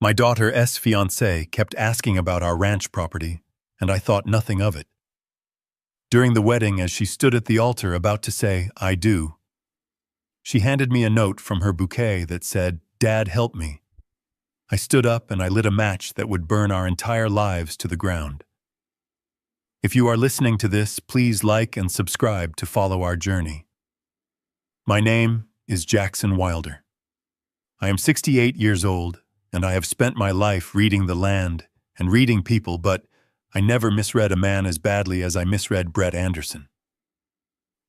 My daughter's fiancé kept asking about our ranch property, and I thought nothing of it. During the wedding, as she stood at the altar about to say, "I do," she handed me a note from her bouquet that said, "Dad, help me." I stood up and I lit a match that would burn our entire lives to the ground. If you are listening to this, please like and subscribe to follow our journey. My name is Jackson Wilder. I am 68 years old, and I have spent my life reading the land and reading people, but I never misread a man as badly as I misread Brett Anderson.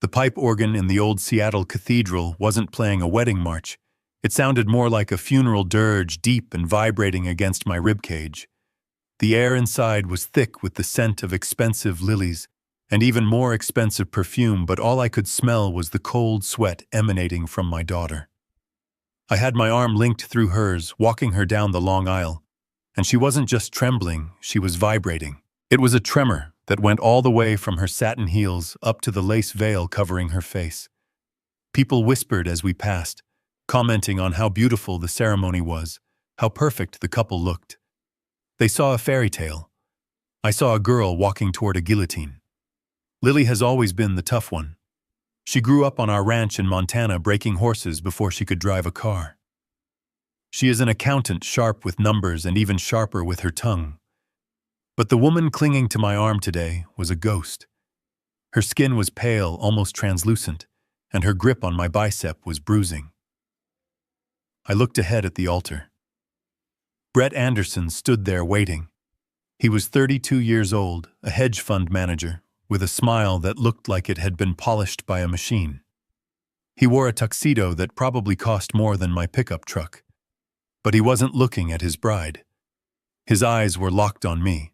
The pipe organ in the old Seattle cathedral wasn't playing a wedding march. It sounded more like a funeral dirge, deep and vibrating against my ribcage. The air inside was thick with the scent of expensive lilies and even more expensive perfume, but all I could smell was the cold sweat emanating from my daughter. I had my arm linked through hers, walking her down the long aisle, and she wasn't just trembling, she was vibrating. It was a tremor that went all the way from her satin heels up to the lace veil covering her face. People whispered as we passed, commenting on how beautiful the ceremony was, how perfect the couple looked. They saw a fairy tale. I saw a girl walking toward a guillotine. Lily has always been the tough one. She grew up on our ranch in Montana breaking horses before she could drive a car. She is an accountant, sharp with numbers and even sharper with her tongue. But the woman clinging to my arm today was a ghost. Her skin was pale, almost translucent, and her grip on my bicep was bruising. I looked ahead at the altar. Brett Anderson stood there waiting. He was 32 years old, a hedge fund manager, with a smile that looked like it had been polished by a machine. He wore a tuxedo that probably cost more than my pickup truck. But he wasn't looking at his bride. His eyes were locked on me.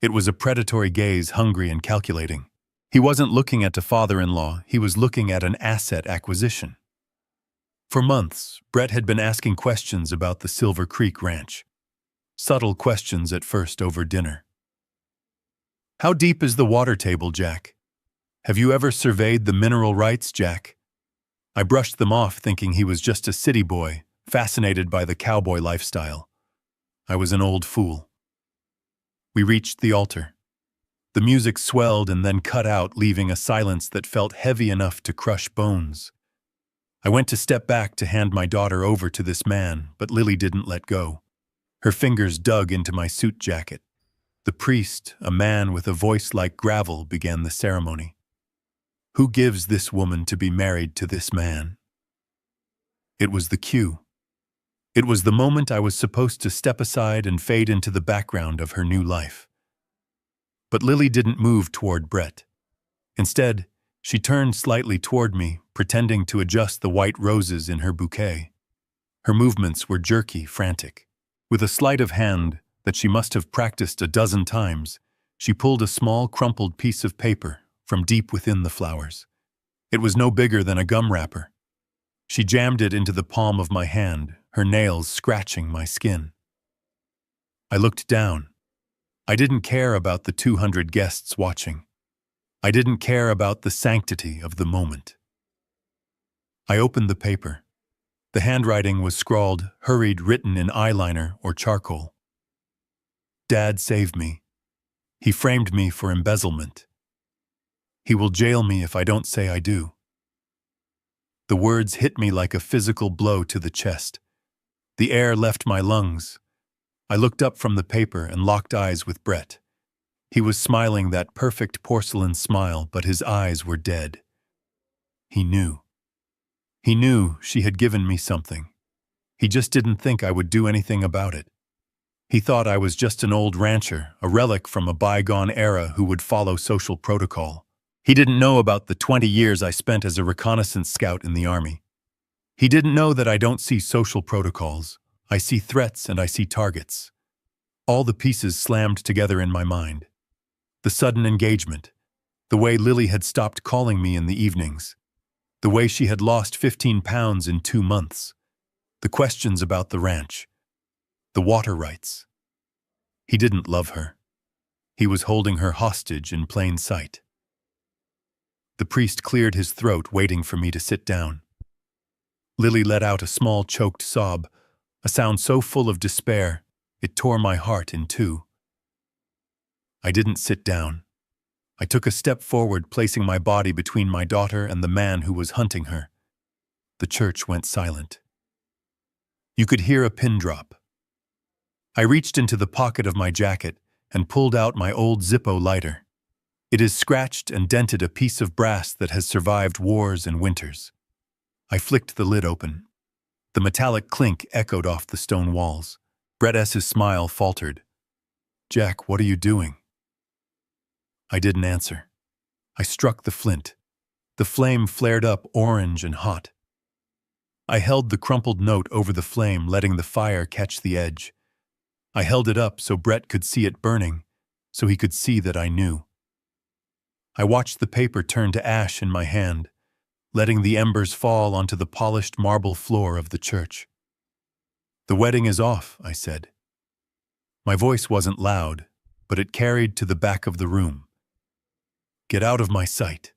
It was a predatory gaze, hungry and calculating. He wasn't looking at a father-in-law, he was looking at an asset acquisition. For months, Brett had been asking questions about the Silver Creek Ranch. Subtle questions at first over dinner. "How deep is the water table, Jack? Have you ever surveyed the mineral rights, Jack?" I brushed them off, thinking he was just a city boy, fascinated by the cowboy lifestyle. I was an old fool. We reached the altar. The music swelled and then cut out, leaving a silence that felt heavy enough to crush bones. I went to step back to hand my daughter over to this man, but Lily didn't let go. Her fingers dug into my suit jacket. The priest, a man with a voice like gravel, began the ceremony. Who gives this woman to be married to this man? It was the cue. It was the moment I was supposed to step aside and fade into the background of her new life. But Lily didn't move toward Brett. Instead, she turned slightly toward me, pretending to adjust the white roses in her bouquet. Her movements were jerky, frantic. With a sleight of hand that she must have practiced a dozen times, she pulled a small, crumpled piece of paper from deep within the flowers. It was no bigger than a gum wrapper. She jammed it into the palm of my hand, her nails scratching my skin. I looked down. I didn't care about the 200 guests watching. I didn't care about the sanctity of the moment. I opened the paper. The handwriting was scrawled, hurried, written in eyeliner or charcoal. Dad saved me. He framed me for embezzlement. He will jail me if I don't say I do. The words hit me like a physical blow to the chest. The air left my lungs. I looked up from the paper and locked eyes with Brett. He was smiling that perfect porcelain smile, but his eyes were dead. He knew. He knew she had given me something. He just didn't think I would do anything about it. He thought I was just an old rancher, a relic from a bygone era who would follow social protocol. He didn't know about the 20 years I spent as a reconnaissance scout in the Army. He didn't know that I don't see social protocols. I see threats and I see targets. All the pieces slammed together in my mind. The sudden engagement, the way Lily had stopped calling me in the evenings, the way she had lost 15 pounds in 2 months, the questions about the ranch, the water rights. He didn't love her. He was holding her hostage in plain sight. The priest cleared his throat, waiting for me to sit down. Lily let out a small, choked sob, a sound so full of despair, it tore my heart in two. I didn't sit down. I took a step forward, placing my body between my daughter and the man who was hunting her. The church went silent. You could hear a pin drop. I reached into the pocket of my jacket and pulled out my old Zippo lighter. It has scratched and dented a piece of brass that has survived wars and winters. I flicked the lid open. The metallic clink echoed off the stone walls. Brett S.'s smile faltered. "Jack, what are you doing?" I didn't answer. I struck the flint. The flame flared up orange and hot. I held the crumpled note over the flame, letting the fire catch the edge. I held it up so Brett could see it burning, so he could see that I knew. I watched the paper turn to ash in my hand, letting the embers fall onto the polished marble floor of the church. "The wedding is off," I said. My voice wasn't loud, but it carried to the back of the room. "Get out of my sight."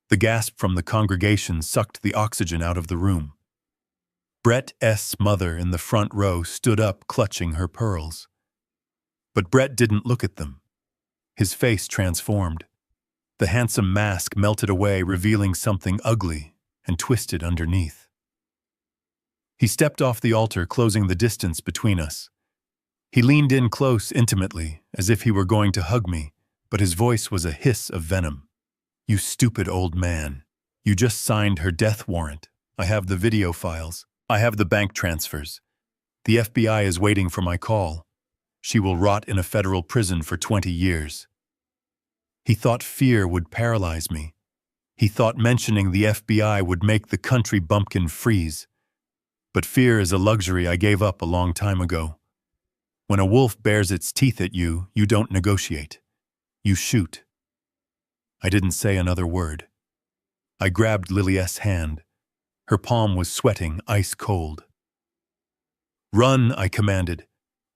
The gasp from the congregation sucked the oxygen out of the room. Brett S.'s mother in the front row stood up, clutching her pearls. But Brett didn't look at them. His face transformed. The handsome mask melted away, revealing something ugly and twisted underneath. He stepped off the altar, closing the distance between us. He leaned in close, intimately, as if he were going to hug me, but his voice was a hiss of venom. "You stupid old man. You just signed her death warrant. I have the video files. I have the bank transfers. The FBI is waiting for my call. She will rot in a federal prison for 20 years. He thought fear would paralyze me. He thought mentioning the FBI would make the country bumpkin freeze. But fear is a luxury I gave up a long time ago. When a wolf bares its teeth at you, you don't negotiate. You shoot." I didn't say another word. I grabbed Lily S.'s hand. Her palm was sweating, ice cold. "Run," I commanded.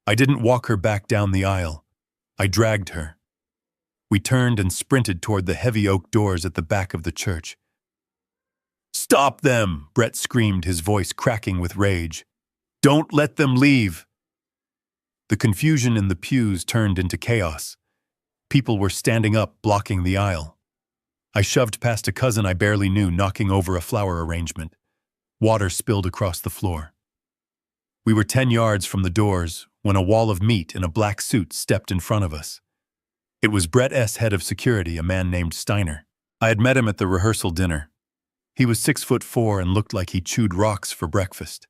I didn't walk her back down the aisle. I dragged her. We turned and sprinted toward the heavy oak doors at the back of the church. "Stop them!" Brett screamed, his voice cracking with rage. "Don't let them leave!" The confusion in the pews turned into chaos. People were standing up, blocking the aisle. I shoved past a cousin I barely knew, knocking over a flower arrangement. Water spilled across the floor. We were 10 yards from the doors when a wall of meat in a black suit stepped in front of us. It was Brett S., head of security, a man named Steiner. I had met him at the rehearsal dinner. He was 6'4" and looked like he chewed rocks for breakfast.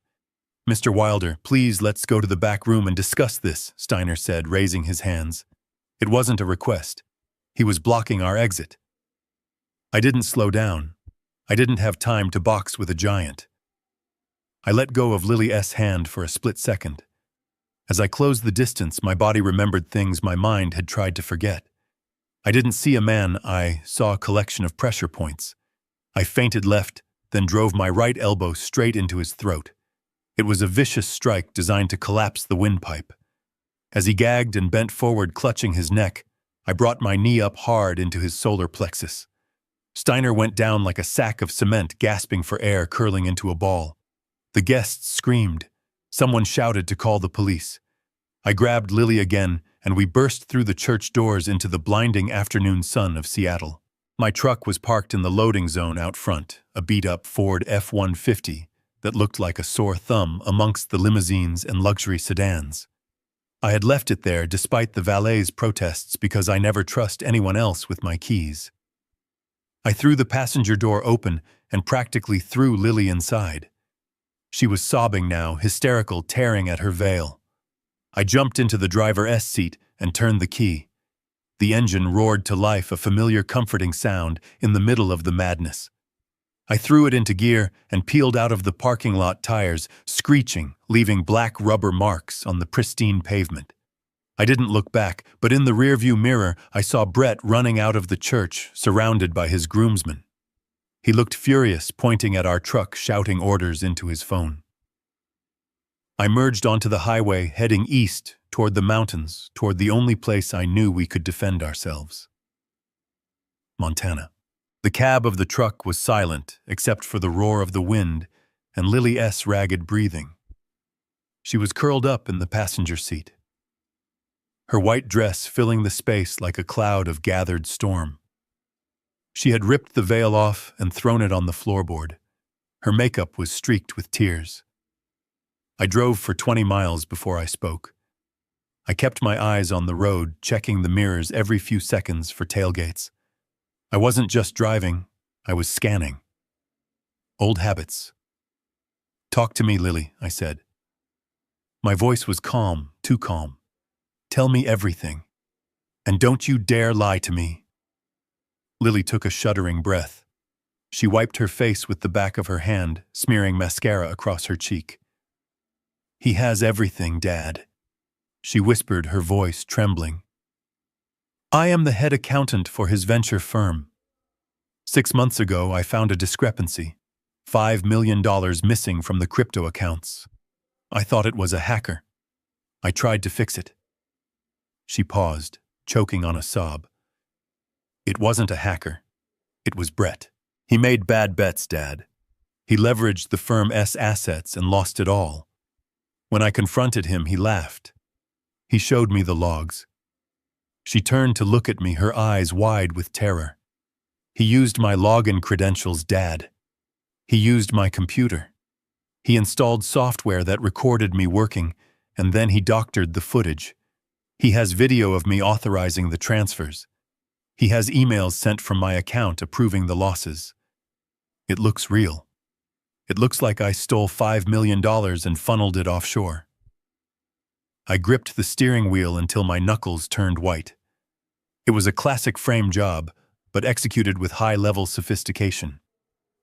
"Mr. Wilder, please let's go to the back room and discuss this," Steiner said, raising his hands. It wasn't a request. He was blocking our exit. I didn't slow down. I didn't have time to box with a giant. I let go of Lily S.'s hand for a split second. As I closed the distance, my body remembered things my mind had tried to forget. I didn't see a man, I saw a collection of pressure points. I feinted left, then drove my right elbow straight into his throat. It was a vicious strike designed to collapse the windpipe. As he gagged and bent forward, clutching his neck, I brought my knee up hard into his solar plexus. Steiner went down like a sack of cement, gasping for air, curling into a ball. The guests screamed. Someone shouted to call the police. I grabbed Lily again, and we burst through the church doors into the blinding afternoon sun of Seattle. My truck was parked in the loading zone out front, a beat-up Ford F-150 that looked like a sore thumb amongst the limousines and luxury sedans. I had left it there despite the valet's protests because I never trust anyone else with my keys. I threw the passenger door open and practically threw Lily inside. She was sobbing now, hysterical, tearing at her veil. I jumped into the driver's seat and turned the key. The engine roared to life, a familiar, comforting sound in the middle of the madness. I threw it into gear and peeled out of the parking lot tires, screeching, leaving black rubber marks on the pristine pavement. I didn't look back, but in the rearview mirror I saw Brett running out of the church, surrounded by his groomsmen. He looked furious, pointing at our truck, shouting orders into his phone. I merged onto the highway, heading east, toward the mountains, toward the only place I knew we could defend ourselves. Montana. The cab of the truck was silent, except for the roar of the wind and Lily S.'s ragged breathing. She was curled up in the passenger seat, her white dress filling the space like a cloud of gathered storm. She had ripped the veil off and thrown it on the floorboard. Her makeup was streaked with tears. I drove for 20 miles before I spoke. I kept my eyes on the road, checking the mirrors every few seconds for tailgates. I wasn't just driving, I was scanning. Old habits. "Talk to me, Lily," I said. My voice was calm, too calm. "Tell me everything. And don't you dare lie to me." Lily took a shuddering breath. She wiped her face with the back of her hand, smearing mascara across her cheek. "He has everything, Dad," she whispered, her voice trembling. "I am the head accountant for his venture firm. 6 months ago, I found a discrepancy. $5 million missing from the crypto accounts. I thought it was a hacker. I tried to fix it." She paused, choking on a sob. "It wasn't a hacker. It was Brett. He made bad bets, Dad. He leveraged the firm's assets and lost it all. When I confronted him, he laughed. He showed me the logs." She turned to look at me, her eyes wide with terror. "He used my login credentials, Dad. He used my computer. He installed software that recorded me working, and then he doctored the footage. He has video of me authorizing the transfers. He has emails sent from my account approving the losses. It looks real. It looks like I stole $5 million and funneled it offshore." I gripped the steering wheel until my knuckles turned white. It was a classic frame job, but executed with high-level sophistication.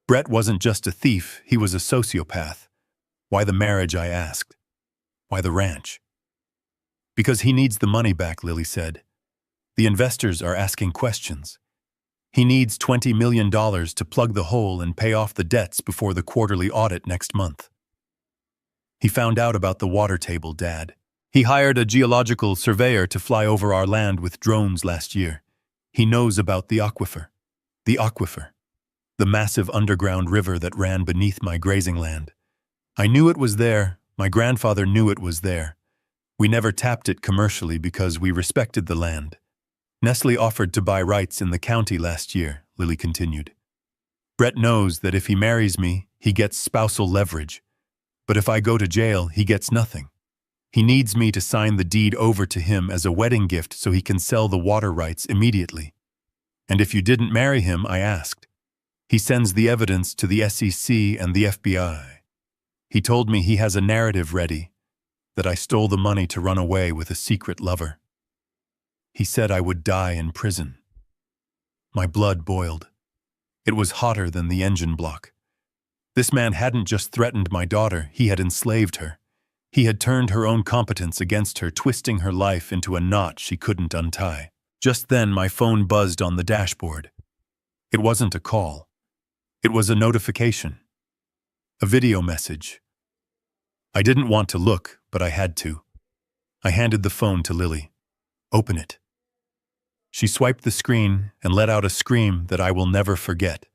Brett wasn't just a thief, he was a sociopath. "Why the marriage?" I asked. "Why the ranch?" "Because he needs the money back," Lily said. "The investors are asking questions. He needs $20 million to plug the hole and pay off the debts before the quarterly audit next month. He found out about the water table, Dad. He hired a geological surveyor to fly over our land with drones last year. He knows about the aquifer. The aquifer. The massive underground river that ran beneath my grazing land. I knew it was there. My grandfather knew it was there. We never tapped it commercially because we respected the land. Nestle offered to buy rights in the county last year," Lily continued. "Brett knows that if he marries me, he gets spousal leverage. But if I go to jail, he gets nothing. He needs me to sign the deed over to him as a wedding gift so he can sell the water rights immediately. And if you didn't marry him," I asked. "He sends the evidence to the SEC and the FBI. He told me he has a narrative ready, that I stole the money to run away with a secret lover. He said I would die in prison." My blood boiled. It was hotter than the engine block. This man hadn't just threatened my daughter, he had enslaved her. He had turned her own competence against her, twisting her life into a knot she couldn't untie. Just then, my phone buzzed on the dashboard. It wasn't a call. It was a notification. A video message. I didn't want to look, but I had to. I handed the phone to Lily. "Open it." She swiped the screen and let out a scream that I will never forget.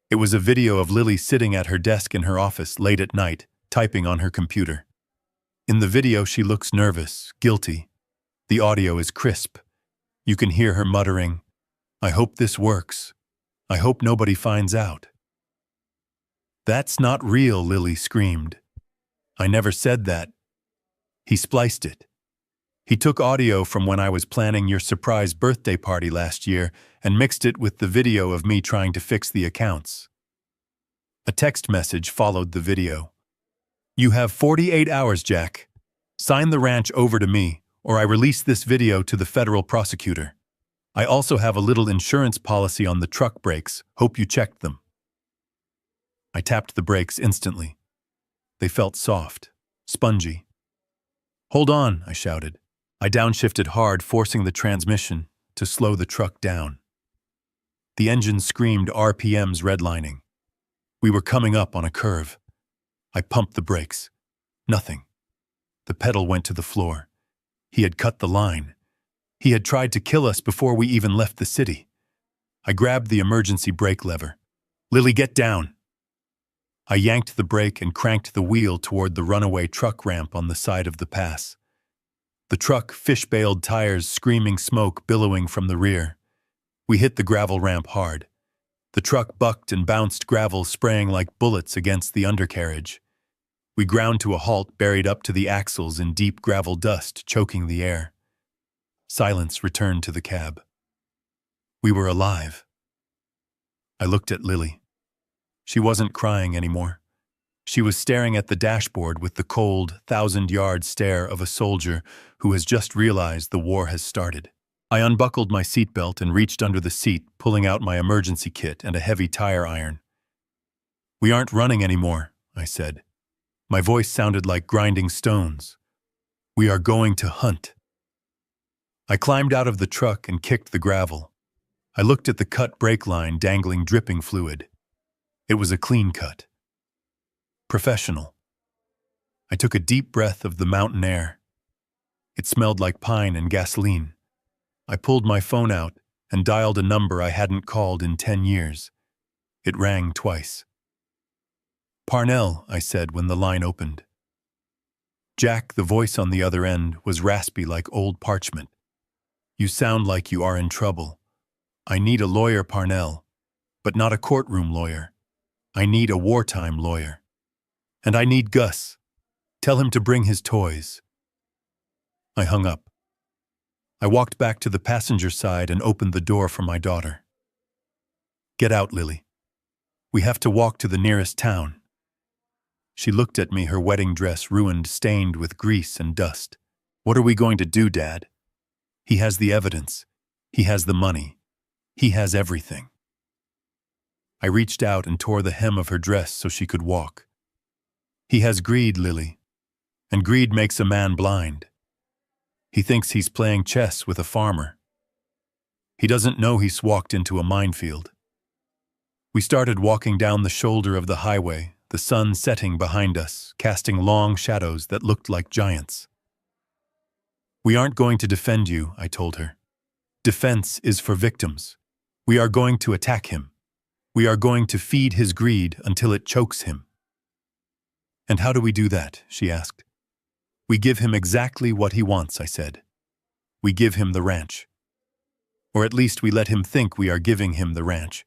It was a video of Lily sitting at her desk in her office late at night, typing on her computer. In the video, she looks nervous, guilty. The audio is crisp. You can hear her muttering, "I hope this works. I hope nobody finds out." "That's not real," Lily screamed. "I never said that." He spliced it. He took audio from when I was planning your surprise birthday party last year and mixed it with the video of me trying to fix the accounts. A text message followed the video. "You have 48 hours, Jack. Sign the ranch over to me, or I release this video to the federal prosecutor. I also have a little insurance policy on the truck brakes. Hope you checked them." I tapped the brakes instantly. They felt soft, spongy. "Hold on," I shouted. I downshifted hard, forcing the transmission to slow the truck down. The engine screamed, RPMs redlining. We were coming up on a curve. I pumped the brakes. Nothing. The pedal went to the floor. He had cut the line. He had tried to kill us before we even left the city. I grabbed the emergency brake lever. "Lily, get down." I yanked the brake and cranked the wheel toward the runaway truck ramp on the side of the pass. The truck fish-bailed tires, screaming smoke billowing from the rear. We hit the gravel ramp hard. The truck bucked and bounced, gravel spraying like bullets against the undercarriage. We ground to a halt, buried up to the axles in deep gravel dust, choking the air. Silence returned to the cab. We were alive. I looked at Lily. She wasn't crying anymore. She was staring at the dashboard with the cold, 1,000-yard stare of a soldier who has just realized the war has started. I unbuckled my seatbelt and reached under the seat, pulling out my emergency kit and a heavy tire iron. "We aren't running anymore," I said. My voice sounded like grinding stones. "We are going to hunt." I climbed out of the truck and kicked the gravel. I looked at the cut brake line dangling dripping fluid. It was a clean cut. Professional. I took a deep breath of the mountain air. It smelled like pine and gasoline. I pulled my phone out and dialed a number I hadn't called in 10 years. It rang twice. "Parnell," I said when the line opened. Jack, the voice on the other end, was raspy like old parchment. "You sound like you are in trouble. I need a lawyer, Parnell, but not a courtroom lawyer. I need a wartime lawyer. And I need Gus. Tell him to bring his toys." I hung up. I walked back to the passenger side and opened the door for my daughter. "Get out, Lily. We have to walk to the nearest town." She looked at me, her wedding dress ruined, stained with grease and dust. "What are we going to do, Dad? He has the evidence. He has the money. He has everything." I reached out and tore the hem of her dress so she could walk. "He has greed, Lily, and greed makes a man blind. He thinks he's playing chess with a farmer. He doesn't know he's walked into a minefield." We started walking down the shoulder of the highway, the sun setting behind us, casting long shadows that looked like giants. "We aren't going to defend you," I told her. "Defense is for victims. We are going to attack him. We are going to feed his greed until it chokes him." "And how do we do that?" she asked. "We give him exactly what he wants," I said. "We give him the ranch. Or at least we let him think we are giving him the ranch."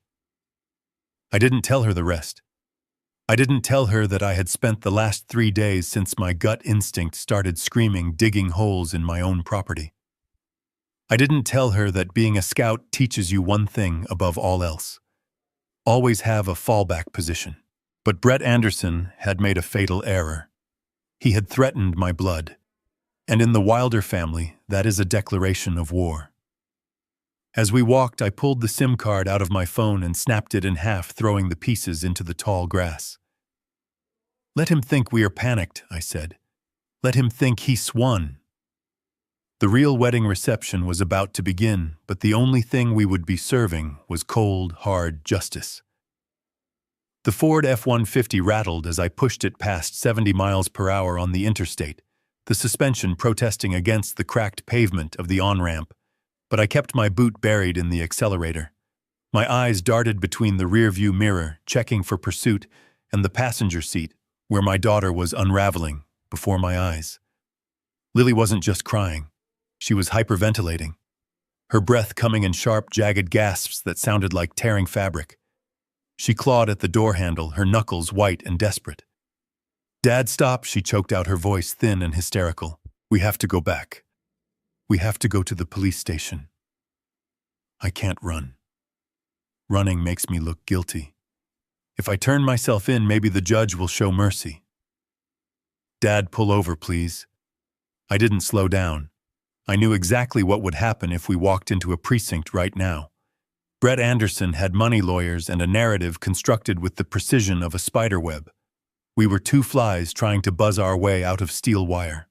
I didn't tell her the rest. I didn't tell her that I had spent the last 3 days since my gut instinct started screaming, digging holes in my own property. I didn't tell her that being a scout teaches you one thing above all else: always have a fallback position. But Brett Anderson had made a fatal error. He had threatened my blood, and in the Wilder family, that is a declaration of war. As we walked, I pulled the SIM card out of my phone and snapped it in half, throwing the pieces into the tall grass. "Let him think we are panicked," I said. "Let him think he swung." The real wedding reception was about to begin, but the only thing we would be serving was cold, hard justice. The Ford F-150 rattled as I pushed it past 70 miles per hour on the interstate, the suspension protesting against the cracked pavement of the on-ramp, but I kept my boot buried in the accelerator. My eyes darted between the rear-view mirror, checking for pursuit, and the passenger seat, where my daughter was unraveling before my eyes. Lily wasn't just crying. She was hyperventilating, her breath coming in sharp, jagged gasps that sounded like tearing fabric. She clawed at the door handle, her knuckles white and desperate. "Dad, stop," she choked out, her voice thin and hysterical. "We have to go back. We have to go to the police station. I can't run. Running makes me look guilty. If I turn myself in, maybe the judge will show mercy." "Dad, pull over, please." I didn't slow down. I knew exactly what would happen if we walked into a precinct right now. Brett Anderson had money lawyers and a narrative constructed with the precision of a spider web. We were two flies trying to buzz our way out of steel wire.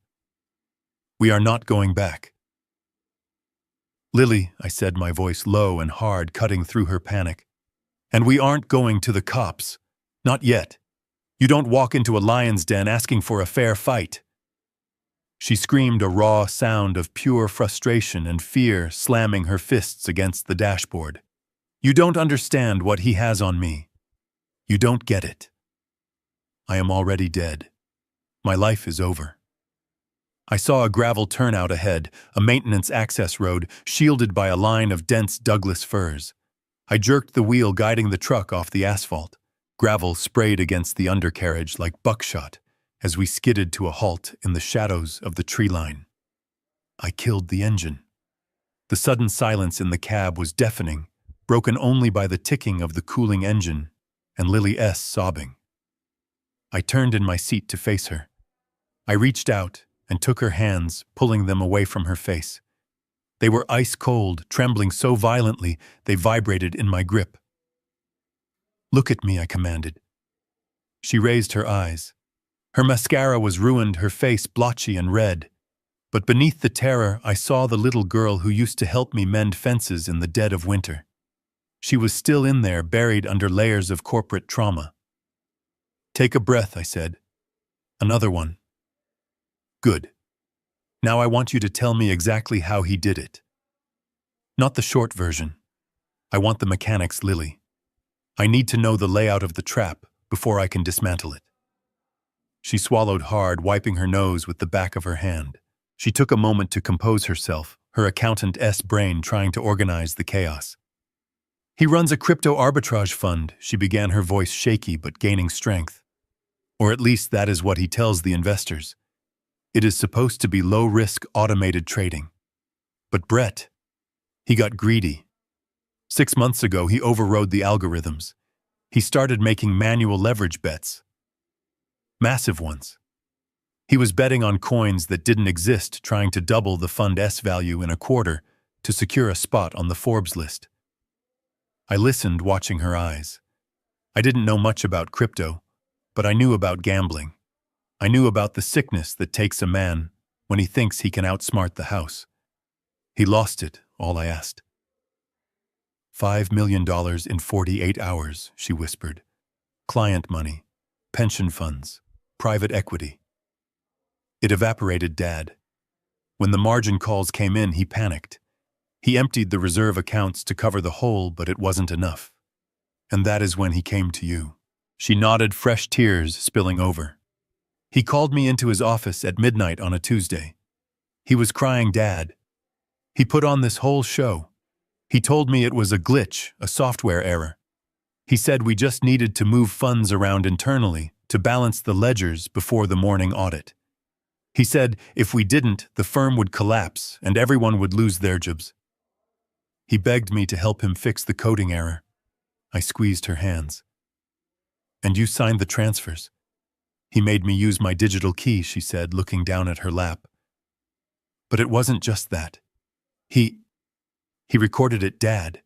"We are not going back." "Lily," I said, my voice low and hard, cutting through her panic. "And we aren't going to the cops. Not yet. You don't walk into a lion's den asking for a fair fight." She screamed, a raw sound of pure frustration and fear, slamming her fists against the dashboard. "You don't understand what he has on me. You don't get it." I am already dead. My life is over. I saw a gravel turnout ahead, a maintenance access road shielded by a line of dense Douglas firs. I jerked the wheel, guiding the truck off the asphalt. Gravel sprayed against the undercarriage like buckshot as we skidded to a halt in the shadows of the tree line. I killed the engine. The sudden silence in the cab was deafening, broken only by the ticking of the cooling engine and Lily S. sobbing. I turned in my seat to face her. I reached out and took her hands, pulling them away from her face. They were ice cold, trembling so violently they vibrated in my grip. "Look at me," I commanded. She raised her eyes. Her mascara was ruined, her face blotchy and red. But beneath the terror, I saw the little girl who used to help me mend fences in the dead of winter. She was still in there, buried under layers of corporate trauma. "Take a breath," I said. "Another one." "Good. Now I want you to tell me exactly how he did it. Not the short version. I want the mechanics, Lily. I need to know the layout of the trap before I can dismantle it." She swallowed hard, wiping her nose with the back of her hand. She took a moment to compose herself, her accountant-s brain trying to organize the chaos. "He runs a crypto arbitrage fund," she began, her voice shaky but gaining strength. "Or at least that is what he tells the investors. It is supposed to be low-risk automated trading. But Brett, he got greedy. 6 months ago, he overrode the algorithms. He started making manual leverage bets. Massive ones. He was betting on coins that didn't exist, trying to double the fund's value in a quarter to secure a spot on the Forbes list." I listened, watching her eyes. I didn't know much about crypto, but I knew about gambling. I knew about the sickness that takes a man when he thinks he can outsmart the house. "He lost it," all I asked. $5 million in 48 hours, she whispered. "Client money, pension funds, private equity." It evaporated, Dad. When the margin calls came in, he panicked. He emptied the reserve accounts to cover the hole, but it wasn't enough. And that is when he came to you. She nodded, fresh tears spilling over. "He called me into his office at midnight on a Tuesday. He was crying, Dad. He put on this whole show. He told me it was a glitch, a software error. He said we just needed to move funds around internally to balance the ledgers before the morning audit. He said if we didn't, the firm would collapse and everyone would lose their jobs. He begged me to help him fix the coding error." I squeezed her hands. "And you signed the transfers." "He made me use my digital key," she said, looking down at her lap. "But it wasn't just that. He recorded it, Dad.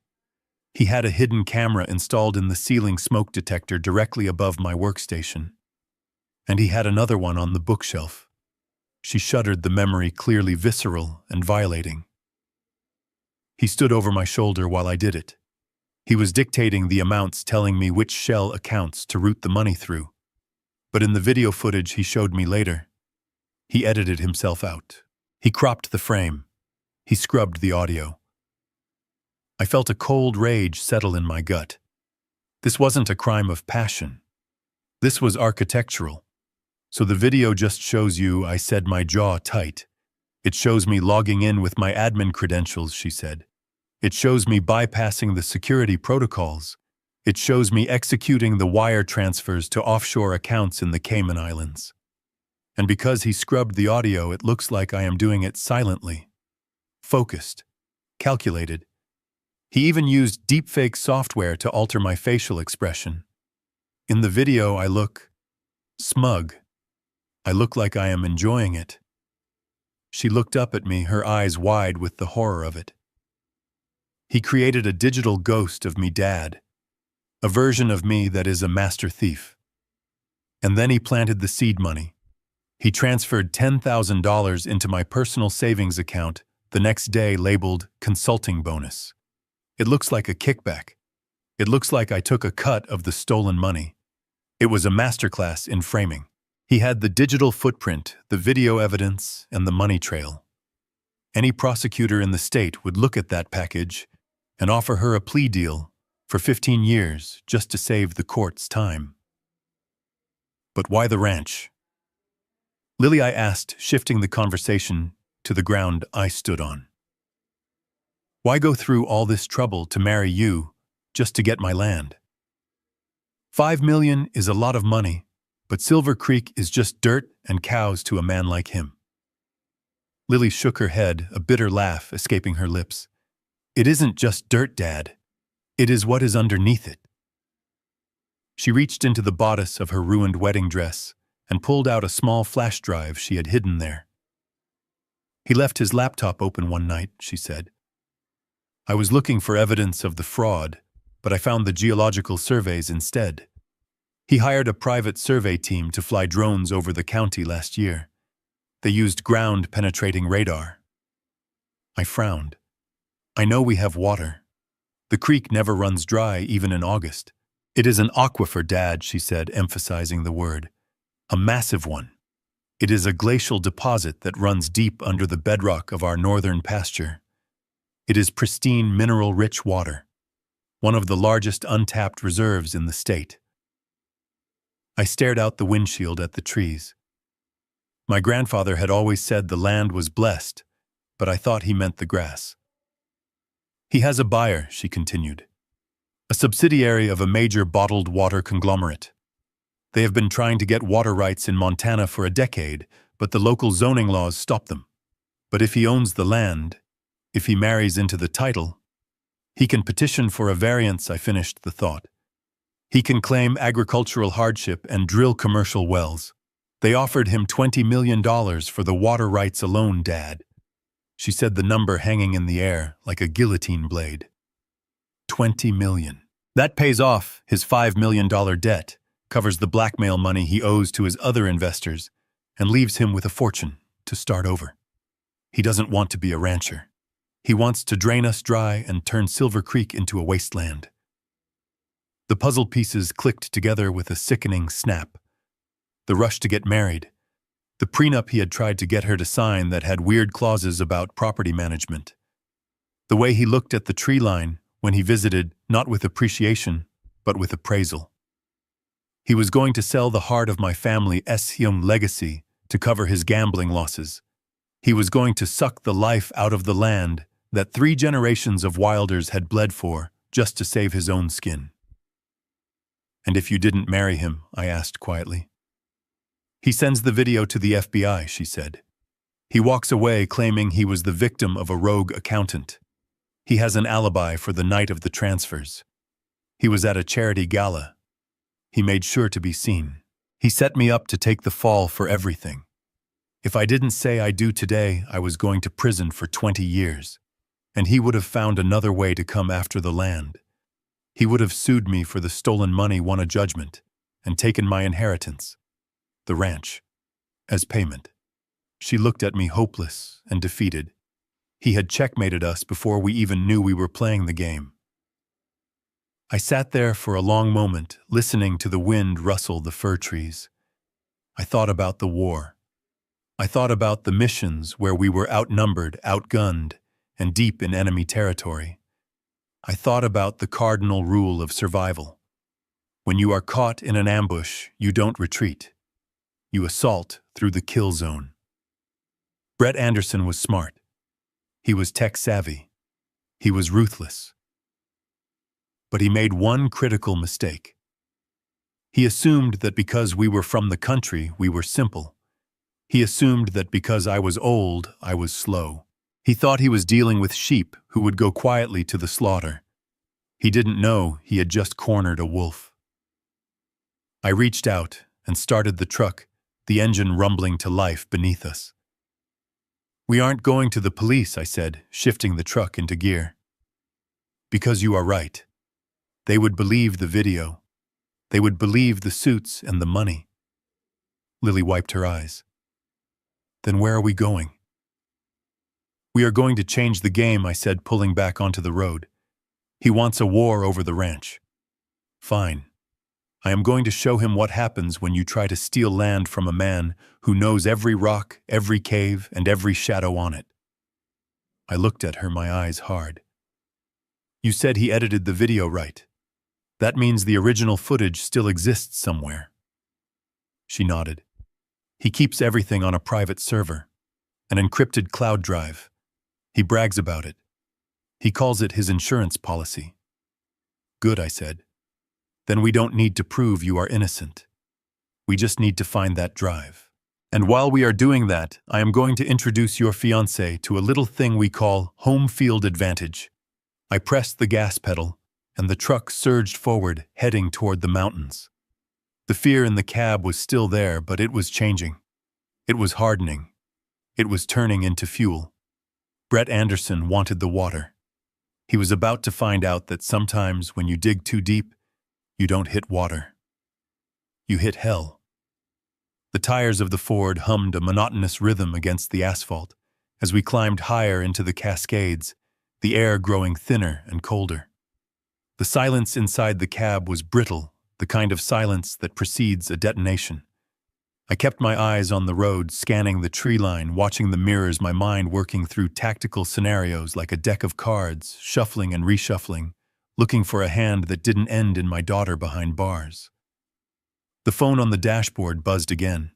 He had a hidden camera installed in the ceiling smoke detector directly above my workstation. And he had another one on the bookshelf." She shuddered, the memory clearly visceral and violating. "He stood over my shoulder while I did it. He was dictating the amounts, telling me which shell accounts to route the money through. But in the video footage he showed me later, he edited himself out. He cropped the frame. He scrubbed the audio." I felt a cold rage settle in my gut. This wasn't a crime of passion. This was architectural. "So the video just shows you," I said, my jaw tight. "It shows me logging in with my admin credentials," she said. "It shows me bypassing the security protocols. It shows me executing the wire transfers to offshore accounts in the Cayman Islands. And because he scrubbed the audio, it looks like I am doing it silently. Focused. Calculated. He even used deepfake software to alter my facial expression. In the video, I look smug. I look like I am enjoying it." She looked up at me, her eyes wide with the horror of it. "He created a digital ghost of me, Dad. A version of me that is a master thief. And then he planted the seed money. He transferred $10,000 into my personal savings account the next day, labeled consulting bonus. It looks like a kickback. It looks like I took a cut of the stolen money. It was a masterclass in framing. He had the digital footprint, the video evidence, and the money trail. Any prosecutor in the state would look at that package and offer her a plea deal for 15 years just to save the court's time." But why the ranch? Lily, I asked, shifting the conversation to the ground I stood on. Why go through all this trouble to marry you just to get my land? 5 million is a lot of money, but Silver Creek is just dirt and cows to a man like him. Lily shook her head, a bitter laugh escaping her lips. It isn't just dirt, Dad. It is what is underneath it. She reached into the bodice of her ruined wedding dress and pulled out a small flash drive she had hidden there. He left his laptop open one night, she said. I was looking for evidence of the fraud, but I found the geological surveys instead. He hired a private survey team to fly drones over the county last year. They used ground-penetrating radar. I frowned. I know we have water. The creek never runs dry, even in August. It is an aquifer, Dad, she said, emphasizing the word. A massive one. It is a glacial deposit that runs deep under the bedrock of our northern pasture. It is pristine, mineral-rich water, one of the largest untapped reserves in the state. I stared out the windshield at the trees. My grandfather had always said the land was blessed, but I thought he meant the grass. He has a buyer, she continued. A subsidiary of a major bottled water conglomerate. They have been trying to get water rights in Montana for a decade, but the local zoning laws stop them. But if he owns the land, if he marries into the title, he can petition for a variance, I finished the thought. He can claim agricultural hardship and drill commercial wells. They offered him $20 million for the water rights alone, Dad. She said the number hanging in the air like a guillotine blade. 20 million. That pays off his $5 million debt, covers the blackmail money he owes to his other investors, and leaves him with a fortune to start over. He doesn't want to be a rancher. He wants to drain us dry and turn Silver Creek into a wasteland. The puzzle pieces clicked together with a sickening snap. The rush to get married. The prenup he had tried to get her to sign that had weird clauses about property management. The way he looked at the tree line when he visited, not with appreciation, but with appraisal. He was going to sell the heart of my family's young legacy to cover his gambling losses. He was going to suck the life out of the land that 3 generations of Wilders had bled for just to save his own skin. And if you didn't marry him, I asked quietly. He sends the video to the FBI, she said. He walks away claiming he was the victim of a rogue accountant. He has an alibi for the night of the transfers. He was at a charity gala. He made sure to be seen. He set me up to take the fall for everything. If I didn't say I do today, I was going to prison for 20 years. And he would have found another way to come after the land. He would have sued me for the stolen money, won a judgment, and taken my inheritance, the ranch, as payment. She looked at me hopeless and defeated. He had checkmated us before we even knew we were playing the game. I sat there for a long moment, listening to the wind rustle the fir trees. I thought about the war. I thought about the missions where we were outnumbered, outgunned, and deep in enemy territory. I thought about the cardinal rule of survival. When you are caught in an ambush, you don't retreat. You assault through the kill zone. Brett Anderson was smart. He was tech-savvy. He was ruthless. But he made one critical mistake. He assumed that because we were from the country, we were simple. He assumed that because I was old, I was slow. He thought he was dealing with sheep who would go quietly to the slaughter. He didn't know he had just cornered a wolf. I reached out and started the truck, the engine rumbling to life beneath us. We aren't going to the police, I said, shifting the truck into gear. Because you are right. They would believe the video. They would believe the suits and the money. Lily wiped her eyes. Then where are we going? We are going to change the game, I said, pulling back onto the road. He wants a war over the ranch. Fine. I am going to show him what happens when you try to steal land from a man who knows every rock, every cave, and every shadow on it. I looked at her, my eyes hard. You said he edited the video right. That means the original footage still exists somewhere. She nodded. He keeps everything on a private server, an encrypted cloud drive. He brags about it. He calls it his insurance policy. Good, I said. Then we don't need to prove you are innocent. We just need to find that drive. And while we are doing that, I am going to introduce your fiancé to a little thing we call home field advantage. I pressed the gas pedal, and the truck surged forward, heading toward the mountains. The fear in the cab was still there, but it was changing. It was hardening. It was turning into fuel. Brett Anderson wanted the water. He was about to find out that sometimes when you dig too deep, you don't hit water. You hit hell. The tires of the Ford hummed a monotonous rhythm against the asphalt as we climbed higher into the Cascades, the air growing thinner and colder. The silence inside the cab was brittle, the kind of silence that precedes a detonation. I kept my eyes on the road, scanning the tree line, watching the mirrors, my mind working through tactical scenarios like a deck of cards, shuffling and reshuffling, looking for a hand that didn't end in my daughter behind bars. The phone on the dashboard buzzed again.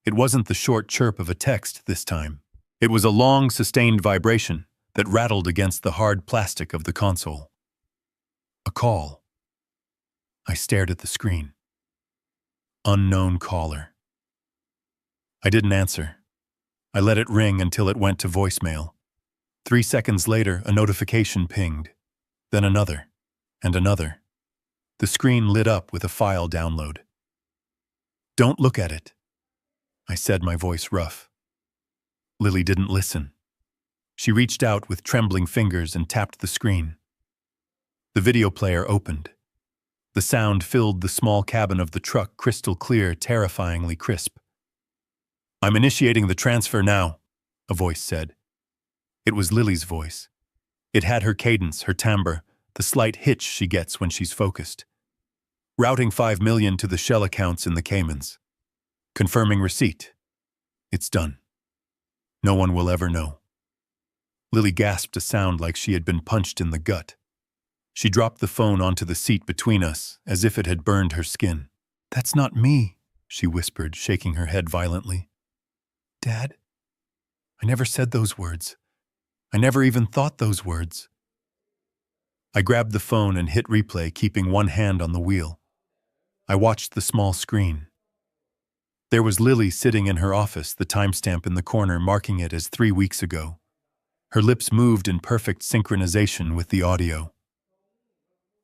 It wasn't the short chirp of a text this time. It was a long, sustained vibration that rattled against the hard plastic of the console. A call. I stared at the screen. Unknown caller. I didn't answer. I let it ring until it went to voicemail. 3 seconds later, a notification pinged. Then another, and another. The screen lit up with a file download. Don't look at it, I said, my voice rough. Lily didn't listen. She reached out with trembling fingers and tapped the screen. The video player opened. The sound filled the small cabin of the truck, crystal clear, terrifyingly crisp. I'm initiating the transfer now, a voice said. It was Lily's voice. It had her cadence, her timbre, the slight hitch she gets when she's focused. Routing $5 million to the shell accounts in the Caymans. Confirming receipt. It's done. No one will ever know. Lily gasped a sound like she had been punched in the gut. She dropped the phone onto the seat between us, as if it had burned her skin. That's not me, she whispered, shaking her head violently. Dad, I never said those words. I never even thought those words. I grabbed the phone and hit replay, keeping one hand on the wheel. I watched the small screen. There was Lily sitting in her office, the timestamp in the corner marking it as 3 weeks ago. Her lips moved in perfect synchronization with the audio.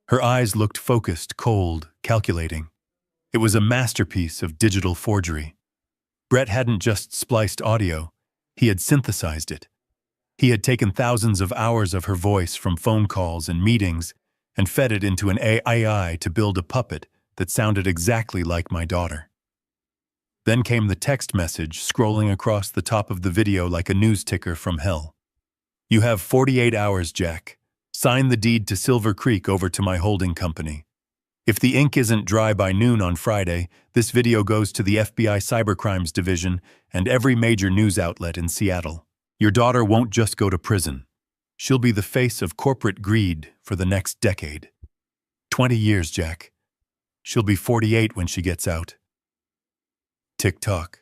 Her eyes looked focused, cold, calculating. It was a masterpiece of digital forgery. Brett hadn't just spliced audio, he had synthesized it. He had taken thousands of hours of her voice from phone calls and meetings and fed it into an AI to build a puppet that sounded exactly like my daughter. Then came the text message scrolling across the top of the video like a news ticker from hell. You have 48 hours, Jack. Sign the deed to Silver Creek over to my holding company. If the ink isn't dry by noon on Friday, this video goes to the FBI Cybercrimes Division and every major news outlet in Seattle. Your daughter won't just go to prison. She'll be the face of corporate greed for the next decade. 20 years, Jack. She'll be 48 when she gets out. Tick-tock.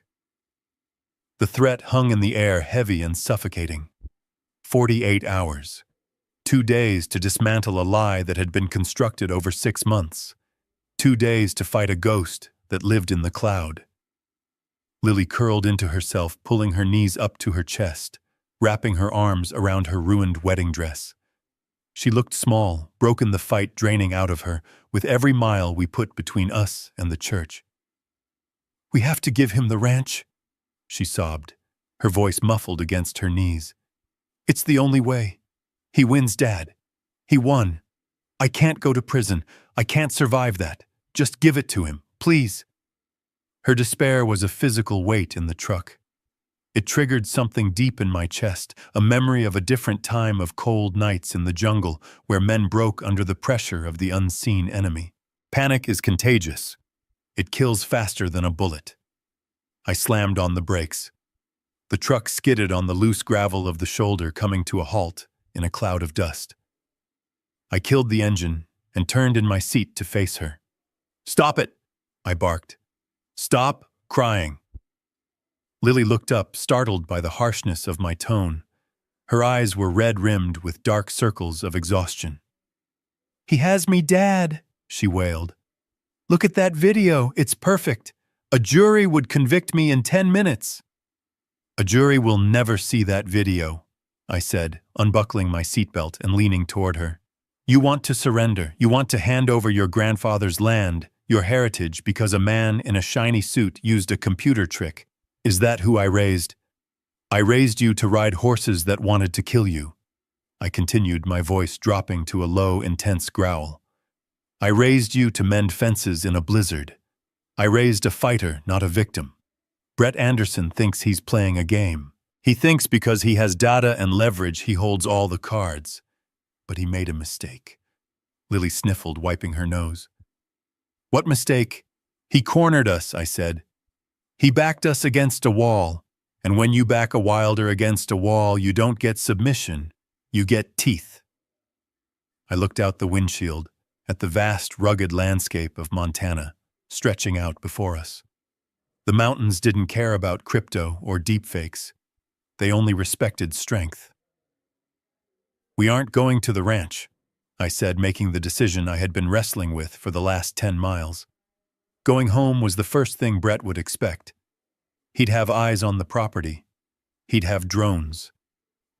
The threat hung in the air, heavy and suffocating. 48 hours. 2 days to dismantle a lie that had been constructed over 6 months. 2 days to fight a ghost that lived in the cloud. Lily curled into herself, pulling her knees up to her chest, wrapping her arms around her ruined wedding dress. She looked small, broken, the fight draining out of her with every mile we put between us and the church. We have to give him the ranch, she sobbed, her voice muffled against her knees. It's the only way. He wins, Dad. He won. I can't go to prison. I can't survive that. Just give it to him, please. Her despair was a physical weight in the truck. It triggered something deep in my chest, a memory of a different time, of cold nights in the jungle where men broke under the pressure of the unseen enemy. Panic is contagious. It kills faster than a bullet. I slammed on the brakes. The truck skidded on the loose gravel of the shoulder, coming to a halt in a cloud of dust. I killed the engine and turned in my seat to face her. Stop it, I barked. Stop, crying. Lily looked up, startled by the harshness of my tone. Her eyes were red-rimmed with dark circles of exhaustion. "He has me, Dad," she wailed. "Look at that video, it's perfect. A jury would convict me in 10 minutes. "A jury will never see that video," I said, unbuckling my seatbelt and leaning toward her. "You want to surrender. You want to hand over your grandfather's land, your heritage, because a man in a shiny suit used a computer trick. Is that who I raised? I raised you to ride horses that wanted to kill you." I continued, my voice dropping to a low, intense growl. "I raised you to mend fences in a blizzard. I raised a fighter, not a victim. Brett Anderson thinks he's playing a game. He thinks because he has data and leverage he holds all the cards. But he made a mistake." Lily sniffled, wiping her nose. "What mistake?" "He cornered us," I said. "He backed us against a wall. And when you back a wilder against a wall, you don't get submission. You get teeth." I looked out the windshield at the vast, rugged landscape of Montana stretching out before us. The mountains didn't care about crypto or deepfakes. They only respected strength. "We aren't going to the ranch," I said, making the decision I had been wrestling with for the last 10 miles. Going home was the first thing Brett would expect. He'd have eyes on the property. He'd have drones.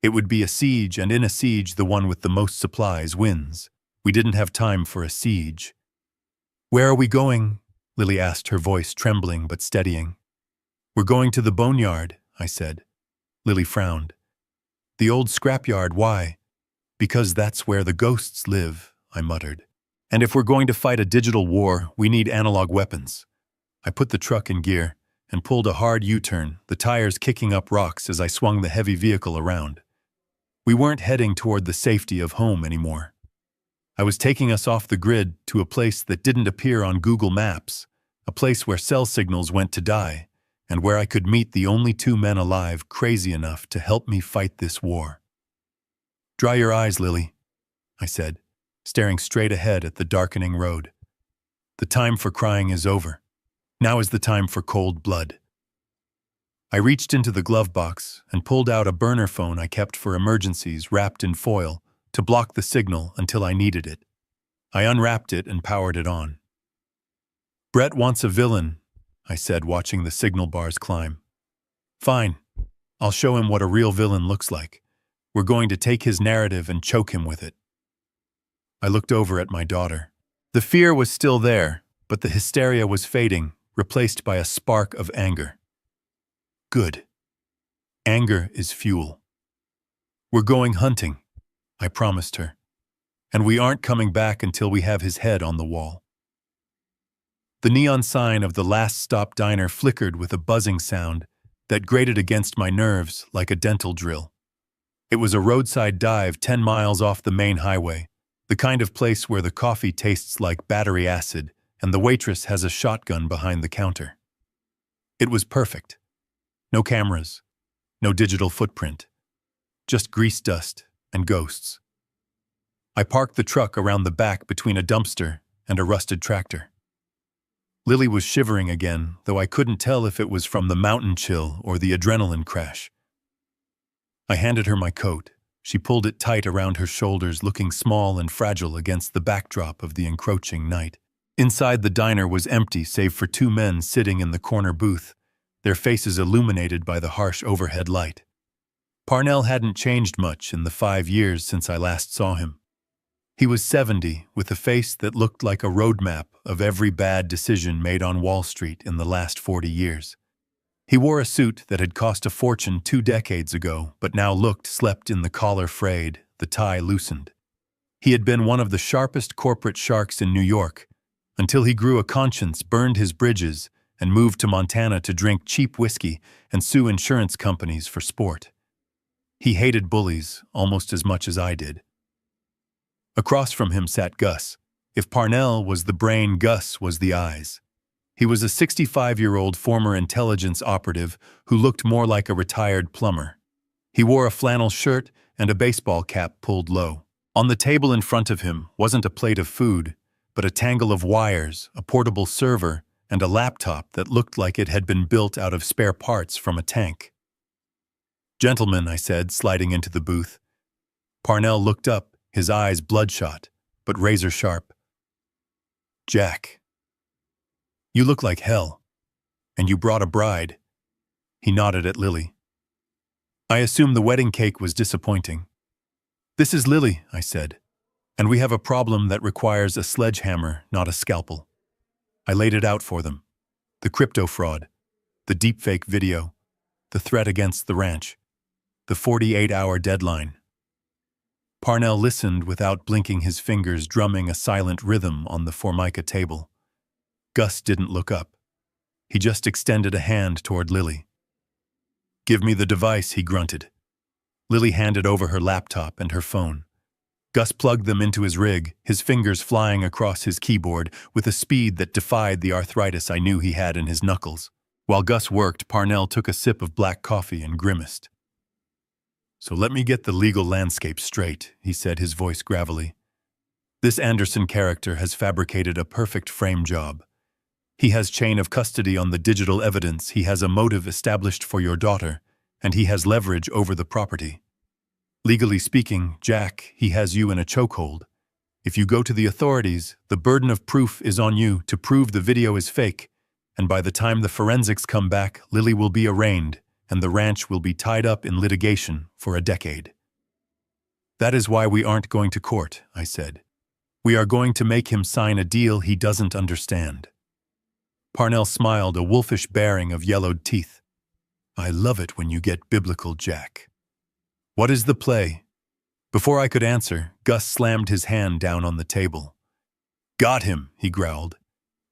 It would be a siege, and in a siege, the one with the most supplies wins. We didn't have time for a siege. "Where are we going?" Lily asked, her voice trembling but steadying. "We're going to the boneyard," I said. Lily frowned. "The old scrapyard, why?" "Because that's where the ghosts live," I muttered. "And if we're going to fight a digital war, we need analog weapons." I put the truck in gear and pulled a hard U-turn, the tires kicking up rocks as I swung the heavy vehicle around. We weren't heading toward the safety of home anymore. I was taking us off the grid to a place that didn't appear on Google Maps, a place where cell signals went to die, and where I could meet the only 2 men alive crazy enough to help me fight this war. "Dry your eyes, Lily," I said, staring straight ahead at the darkening road. "The time for crying is over. Now is the time for cold blood." I reached into the glove box and pulled out a burner phone I kept for emergencies wrapped in foil to block the signal until I needed it. I unwrapped it and powered it on. "Brett wants a villain," I said, watching the signal bars climb. "Fine. I'll show him what a real villain looks like. We're going to take his narrative and choke him with it." I looked over at my daughter. The fear was still there, but the hysteria was fading, replaced by a spark of anger. Good. Anger is fuel. "We're going hunting," I promised her. "And we aren't coming back until we have his head on the wall." The neon sign of the Last Stop Diner flickered with a buzzing sound that grated against my nerves like a dental drill. It was a roadside dive 10 miles off the main highway, the kind of place where the coffee tastes like battery acid and the waitress has a shotgun behind the counter. It was perfect. No cameras, no digital footprint, just grease dust and ghosts. I parked the truck around the back between a dumpster and a rusted tractor. Lily was shivering again, though I couldn't tell if it was from the mountain chill or the adrenaline crash. I handed her my coat. She pulled it tight around her shoulders, looking small and fragile against the backdrop of the encroaching night. Inside the diner was empty save for 2 men sitting in the corner booth, their faces illuminated by the harsh overhead light. Parnell hadn't changed much in the 5 years since I last saw him. He was 70, with a face that looked like a roadmap of every bad decision made on Wall Street in the last 40 years. He wore a suit that had cost a fortune 2 decades ago, but now looked slept in, the collar frayed, the tie loosened. He had been one of the sharpest corporate sharks in New York, until he grew a conscience, burned his bridges, and moved to Montana to drink cheap whiskey and sue insurance companies for sport. He hated bullies almost as much as I did. Across from him sat Gus. If Parnell was the brain, Gus was the eyes. He was a 65-year-old former intelligence operative who looked more like a retired plumber. He wore a flannel shirt and a baseball cap pulled low. On the table in front of him wasn't a plate of food, but a tangle of wires, a portable server, and a laptop that looked like it had been built out of spare parts from a tank. "Gentlemen," I said, sliding into the booth. Parnell looked up, his eyes bloodshot, but razor-sharp. "Jack, you look like hell. And you brought a bride." He nodded at Lily. "I assume the wedding cake was disappointing." "This is Lily," I said, "and we have a problem that requires a sledgehammer, not a scalpel." I laid it out for them. The crypto fraud, the deepfake video, the threat against the ranch, the 48-hour deadline. Parnell listened without blinking, his fingers drumming a silent rhythm on the Formica table. Gus didn't look up. He just extended a hand toward Lily. "Give me the device," he grunted. Lily handed over her laptop and her phone. Gus plugged them into his rig, his fingers flying across his keyboard with a speed that defied the arthritis I knew he had in his knuckles. While Gus worked, Parnell took a sip of black coffee and grimaced. "So let me get the legal landscape straight," he said, his voice gravelly. "This Anderson character has fabricated a perfect frame job. He has chain of custody on the digital evidence, he has a motive established for your daughter, and he has leverage over the property. Legally speaking, Jack, he has you in a chokehold. If you go to the authorities, the burden of proof is on you to prove the video is fake, and by the time the forensics come back, Lily will be arraigned, and the ranch will be tied up in litigation for a decade." "That is why we aren't going to court," I said. "We are going to make him sign a deal he doesn't understand." Parnell smiled, a wolfish baring of yellowed teeth. "I love it when you get biblical, Jack. What is the play?" Before I could answer, Gus slammed his hand down on the table. "Got him," he growled.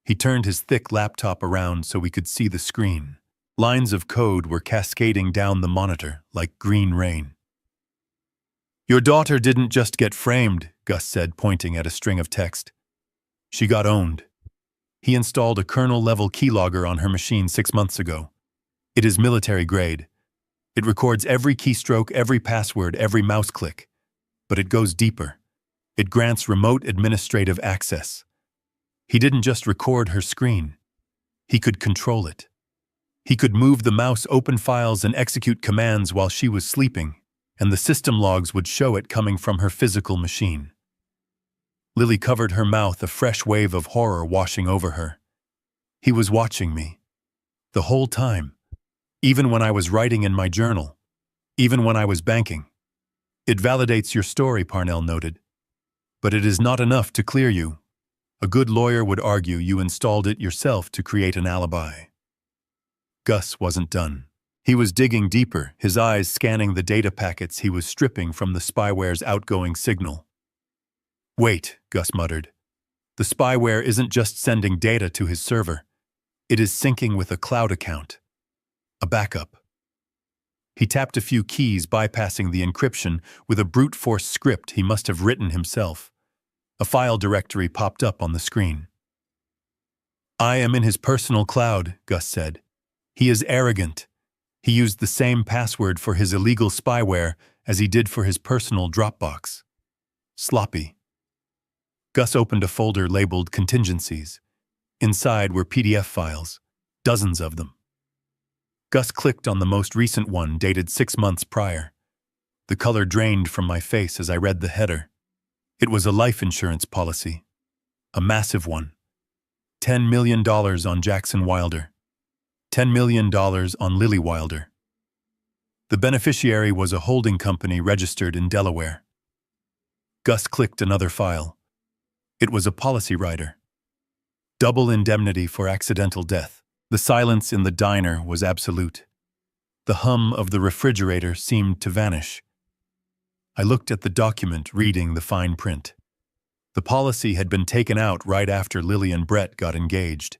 He turned his thick laptop around so we could see the screen. Lines of code were cascading down the monitor like green rain. "Your daughter didn't just get framed," Gus said, pointing at a string of text. "She got owned." He installed a kernel-level keylogger on her machine 6 months ago. It is military grade. It records every keystroke, every password, every mouse click. But it goes deeper. It grants remote administrative access. He didn't just record her screen. He could control it. He could move the mouse, open files, and execute commands while she was sleeping, and the system logs would show it coming from her physical machine. Lily covered her mouth, a fresh wave of horror washing over her. He was watching me. The whole time. Even when I was writing in my journal. Even when I was banking. "It validates your story," Parnell noted. "But it is not enough to clear you. A good lawyer would argue you installed it yourself to create an alibi." Gus wasn't done. He was digging deeper, his eyes scanning the data packets he was stripping from the spyware's outgoing signal. "Wait," Gus muttered. "The spyware isn't just sending data to his server. It is syncing with a cloud account. A backup." He tapped a few keys, bypassing the encryption with a brute force script he must have written himself. A file directory popped up on the screen. "I am in his personal cloud," Gus said. "He is arrogant. He used the same password for his illegal spyware as he did for his personal Dropbox. Sloppy." Gus opened a folder labeled Contingencies. Inside were PDF files, dozens of them. Gus clicked on the most recent one, dated 6 months prior. The color drained from my face as I read the header. It was a life insurance policy. A massive one. $10 million on Jackson Wilder. $10 million on Lily Wilder. The beneficiary was a holding company registered in Delaware. Gus clicked another file. It was a policy rider. Double indemnity for accidental death. The silence in the diner was absolute. The hum of the refrigerator seemed to vanish. I looked at the document, reading the fine print. The policy had been taken out right after Lily and Brett got engaged.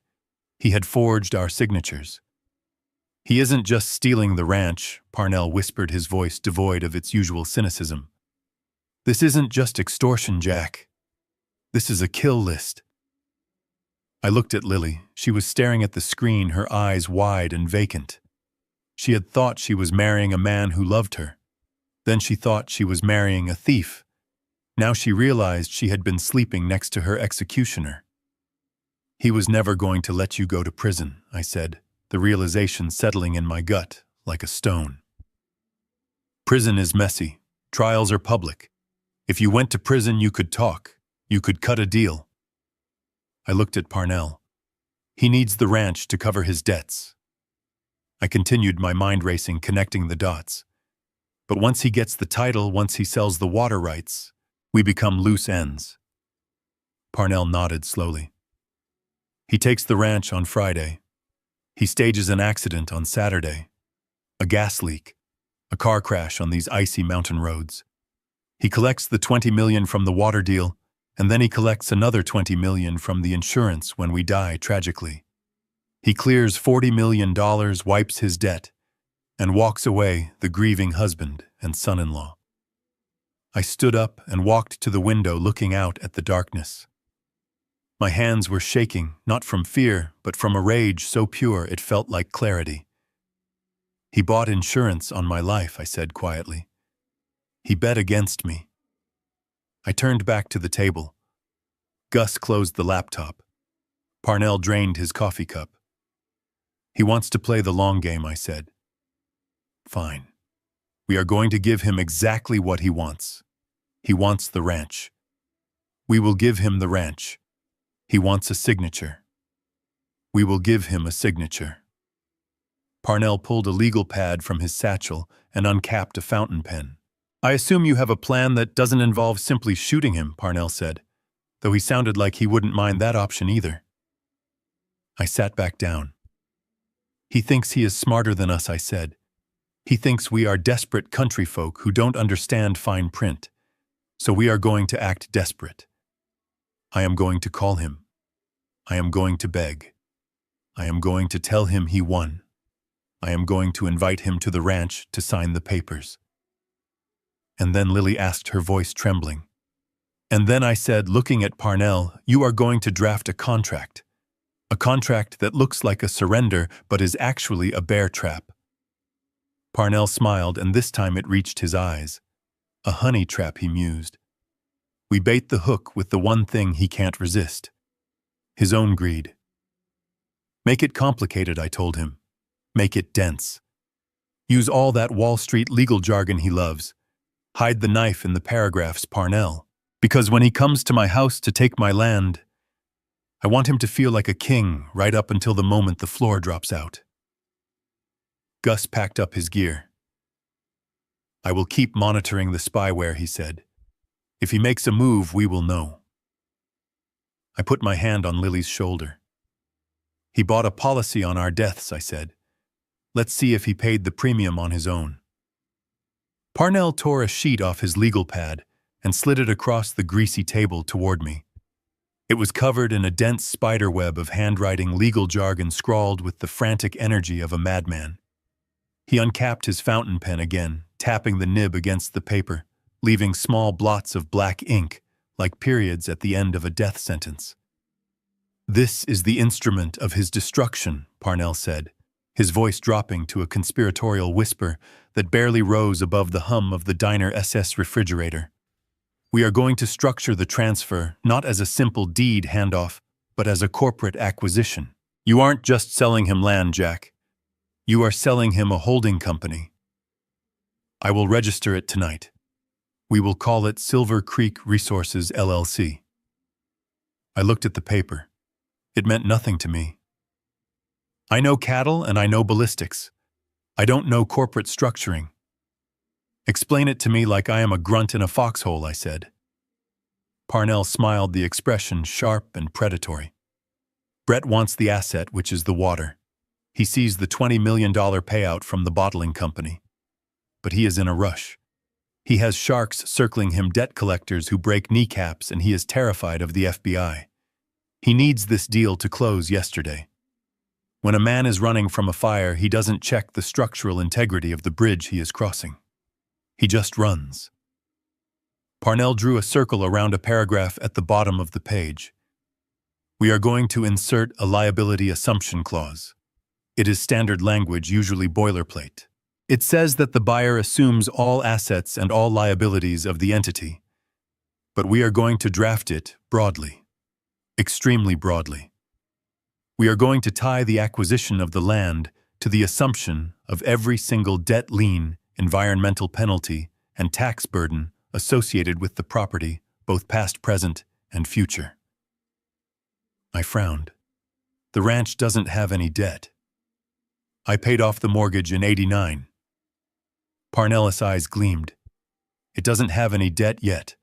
He had forged our signatures. "He isn't just stealing the ranch," Parnell whispered, his voice devoid of its usual cynicism. "This isn't just extortion, Jack. This is a kill list." I looked at Lily. She was staring at the screen, her eyes wide and vacant. She had thought she was marrying a man who loved her. Then she thought she was marrying a thief. Now she realized she had been sleeping next to her executioner. He was never going to let you go to prison, I said, the realization settling in my gut like a stone. Prison is messy. Trials are public. If you went to prison, you could talk. You could cut a deal. I looked at Parnell. He needs the ranch to cover his debts. I continued, my mind racing, connecting the dots. But once he gets the title, once he sells the water rights, we become loose ends. Parnell nodded slowly. He takes the ranch on Friday. He stages an accident on Saturday. A gas leak. A car crash on these icy mountain roads. He collects the $20 million from the water deal, and then he collects another $20 million from the insurance when we die tragically. He clears $40 million, wipes his debt, and walks away, the grieving husband and son-in-law. I stood up and walked to the window, looking out at the darkness. My hands were shaking, not from fear, but from a rage so pure it felt like clarity. He bought insurance on my life, I said quietly. He bet against me. I turned back to the table. Gus closed the laptop. Parnell drained his coffee cup. He wants to play the long game, I said. Fine. We are going to give him exactly what he wants. He wants the ranch. We will give him the ranch. He wants a signature. We will give him a signature. Parnell pulled a legal pad from his satchel and uncapped a fountain pen. I assume you have a plan that doesn't involve simply shooting him, Parnell said, though he sounded like he wouldn't mind that option either. I sat back down. He thinks he is smarter than us, I said. He thinks we are desperate country folk who don't understand fine print, so we are going to act desperate. I am going to call him. I am going to beg. I am going to tell him he won. I am going to invite him to the ranch to sign the papers. And then Lily asked, her voice trembling. And then I said, looking at Parnell, you are going to draft a contract. A contract that looks like a surrender but is actually a bear trap. Parnell smiled, and this time it reached his eyes. A honey trap, he mused. We bait the hook with the one thing he can't resist. His own greed. Make it complicated, I told him. Make it dense. Use all that Wall Street legal jargon he loves. Hide the knife in the paragraphs, Parnell. Because when he comes to my house to take my land, I want him to feel like a king right up until the moment the floor drops out. Gus packed up his gear. I will keep monitoring the spyware, he said. If he makes a move, we will know. I put my hand on Lily's shoulder. He bought a policy on our deaths, I said. Let's see if he paid the premium on his own. Parnell tore a sheet off his legal pad and slid it across the greasy table toward me. It was covered in a dense spider web of handwriting legal jargon scrawled with the frantic energy of a madman. He uncapped his fountain pen again, tapping the nib against the paper, leaving small blots of black ink, like periods at the end of a death sentence. This is the instrument of his destruction, Parnell said, his voice dropping to a conspiratorial whisper that barely rose above the hum of the diner SS refrigerator. We are going to structure the transfer not as a simple deed handoff, but as a corporate acquisition. You aren't just selling him land, Jack. You are selling him a holding company. I will register it tonight. We will call it Silver Creek Resources, LLC. I looked at the paper. It meant nothing to me. I know cattle and I know ballistics. I don't know corporate structuring. Explain it to me like I am a grunt in a foxhole, I said. Parnell smiled, the expression sharp and predatory. Brett wants the asset, which is the water. He sees the $20 million payout from the bottling company. But he is in a rush. He has sharks circling him, debt collectors who break kneecaps, and he is terrified of the FBI. He needs this deal to close yesterday. When a man is running from a fire, he doesn't check the structural integrity of the bridge he is crossing. He just runs. Parnell drew a circle around a paragraph at the bottom of the page. We are going to insert a liability assumption clause. It is standard language, usually boilerplate. It says that the buyer assumes all assets and all liabilities of the entity. But we are going to draft it broadly. Extremely broadly. We are going to tie the acquisition of the land to the assumption of every single debt lien, environmental penalty, and tax burden associated with the property, both past, present, and future. I frowned. The ranch doesn't have any debt. I paid off the mortgage in '89. Parnell's eyes gleamed. It doesn't have any debt yet.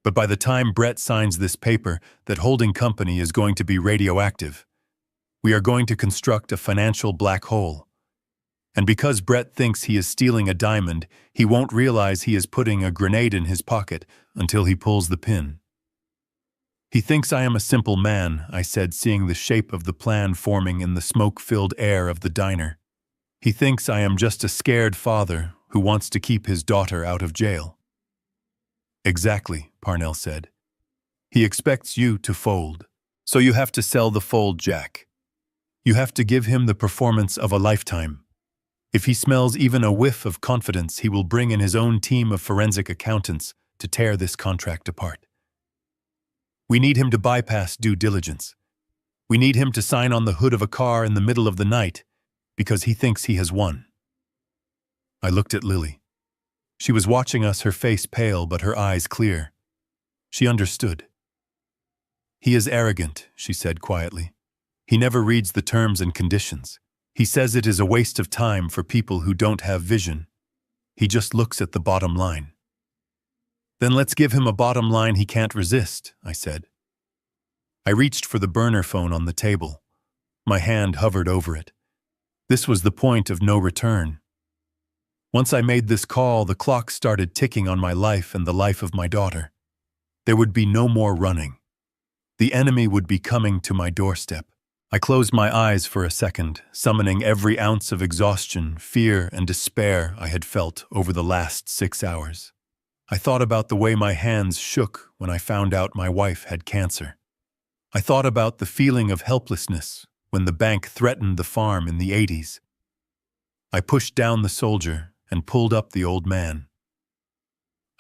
But by the time Brett signs this paper, that holding company is going to be radioactive. We are going to construct a financial black hole. And because Brett thinks he is stealing a diamond, he won't realize he is putting a grenade in his pocket until he pulls the pin. He thinks I am a simple man, I said, seeing the shape of the plan forming in the smoke-filled air of the diner. He thinks I am just a scared father who wants to keep his daughter out of jail. Exactly, Parnell said. He expects you to fold. So you have to sell the fold, Jack. You have to give him the performance of a lifetime. If he smells even a whiff of confidence, he will bring in his own team of forensic accountants to tear this contract apart. We need him to bypass due diligence. We need him to sign on the hood of a car in the middle of the night because he thinks he has won. I looked at Lily. She was watching us, her face pale but her eyes clear. She understood. He is arrogant, she said quietly. He never reads the terms and conditions. He says it is a waste of time for people who don't have vision. He just looks at the bottom line. Then let's give him a bottom line he can't resist, I said. I reached for the burner phone on the table. My hand hovered over it. This was the point of no return. Once I made this call, the clock started ticking on my life and the life of my daughter. There would be no more running. The enemy would be coming to my doorstep. I closed my eyes for a second, summoning every ounce of exhaustion, fear, and despair I had felt over the last 6 hours. I thought about the way my hands shook when I found out my wife had cancer. I thought about the feeling of helplessness when the bank threatened the farm in the '80s. I pushed down the soldier and pulled up the old man.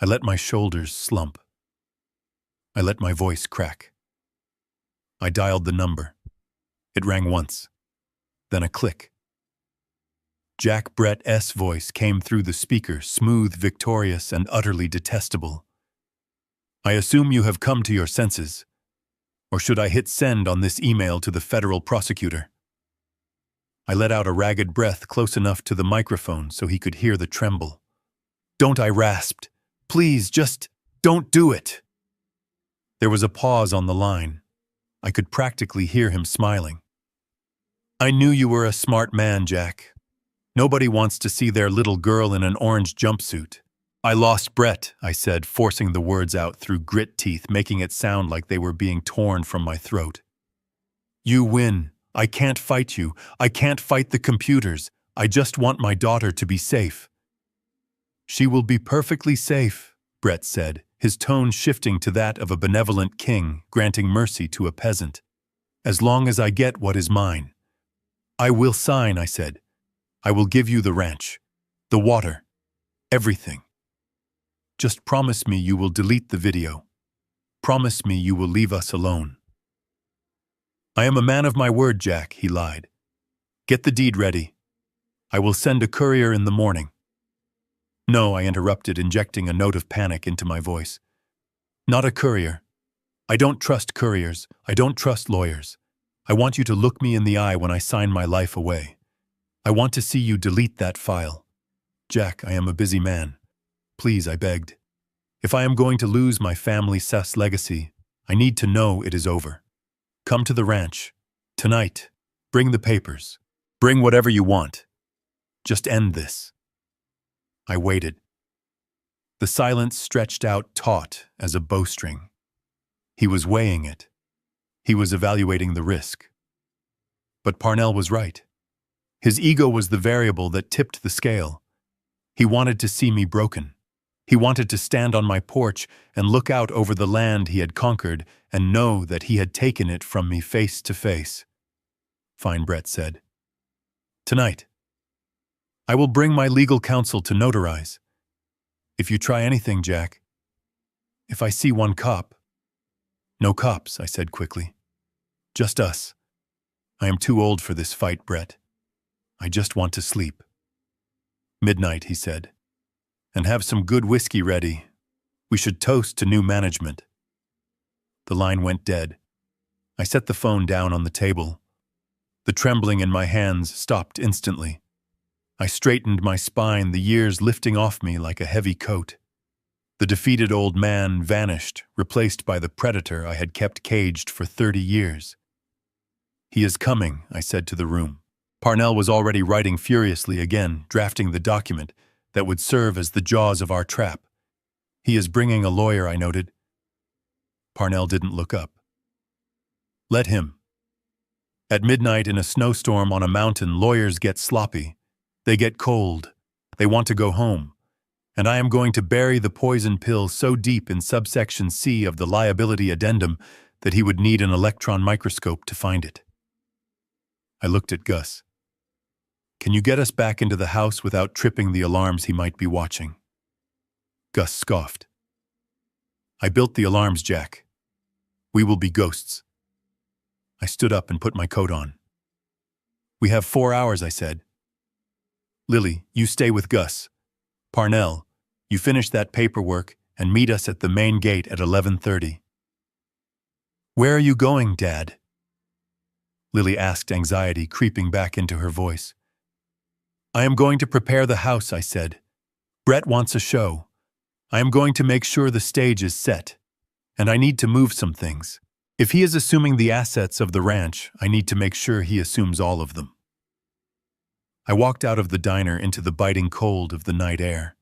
I let my shoulders slump. I let my voice crack. I dialed the number. It rang once, then a click. Jack Brett's voice came through the speaker, smooth, victorious, and utterly detestable. I assume you have come to your senses. Or should I hit send on this email to the federal prosecutor? I let out a ragged breath close enough to the microphone so he could hear the tremble. Don't, I rasped. Please, just don't do it. There was a pause on the line. I could practically hear him smiling. I knew you were a smart man, Jack. Nobody wants to see their little girl in an orange jumpsuit. I lost Brett, I said, forcing the words out through grit teeth, making it sound like they were being torn from my throat. You win. I can't fight you. I can't fight the computers. I just want my daughter to be safe. She will be perfectly safe, Brett said, his tone shifting to that of a benevolent king granting mercy to a peasant. As long as I get what is mine. I will sign, I said. I will give you the ranch, the water, everything. Just promise me you will delete the video. Promise me you will leave us alone. I am a man of my word, Jack, he lied. Get the deed ready. I will send a courier in the morning. No, I interrupted, injecting a note of panic into my voice. Not a courier. I don't trust couriers. I don't trust lawyers. I want you to look me in the eye when I sign my life away. I want to see you delete that file. Jack, I am a busy man. Please, I begged. If I am going to lose my family's legacy, I need to know it is over. Come to the ranch. Tonight. Bring the papers. Bring whatever you want. Just end this. I waited. The silence stretched out taut as a bowstring. He was weighing it. He was evaluating the risk. But Parnell was right. His ego was the variable that tipped the scale. He wanted to see me broken. He wanted to stand on my porch and look out over the land he had conquered and know that he had taken it from me face to face. Fine, Brett said. Tonight. I will bring my legal counsel to notarize. If you try anything, Jack. If I see one cop. No cops, I said quickly. Just us. I am too old for this fight, Brett. I just want to sleep. Midnight, he said. And have some good whiskey ready. We should toast to new management. The line went dead. I set the phone down on the table. The trembling in my hands stopped instantly. I straightened my spine, the years lifting off me like a heavy coat. The defeated old man vanished, replaced by the predator I had kept caged for 30 years. He is coming, I said to the room. Parnell was already writing furiously again, drafting the document that would serve as the jaws of our trap. He is bringing a lawyer, I noted. Parnell didn't look up. Let him. At midnight in a snowstorm on a mountain, lawyers get sloppy. They get cold. They want to go home. And I am going to bury the poison pill so deep in subsection C of the liability addendum that he would need an electron microscope to find it. I looked at Gus. Can you get us back into the house without tripping the alarms he might be watching? Gus scoffed. I built the alarms, Jack. We will be ghosts. I stood up and put my coat on. We have 4 hours, I said. Lily, you stay with Gus. Parnell, you finish that paperwork and meet us at the main gate at 11:30. Where are you going, Dad? Lily asked, anxiety creeping back into her voice. I am going to prepare the house, I said. Brett wants a show. I am going to make sure the stage is set. And I need to move some things. If he is assuming the assets of the ranch, I need to make sure he assumes all of them. I walked out of the diner into the biting cold of the night air.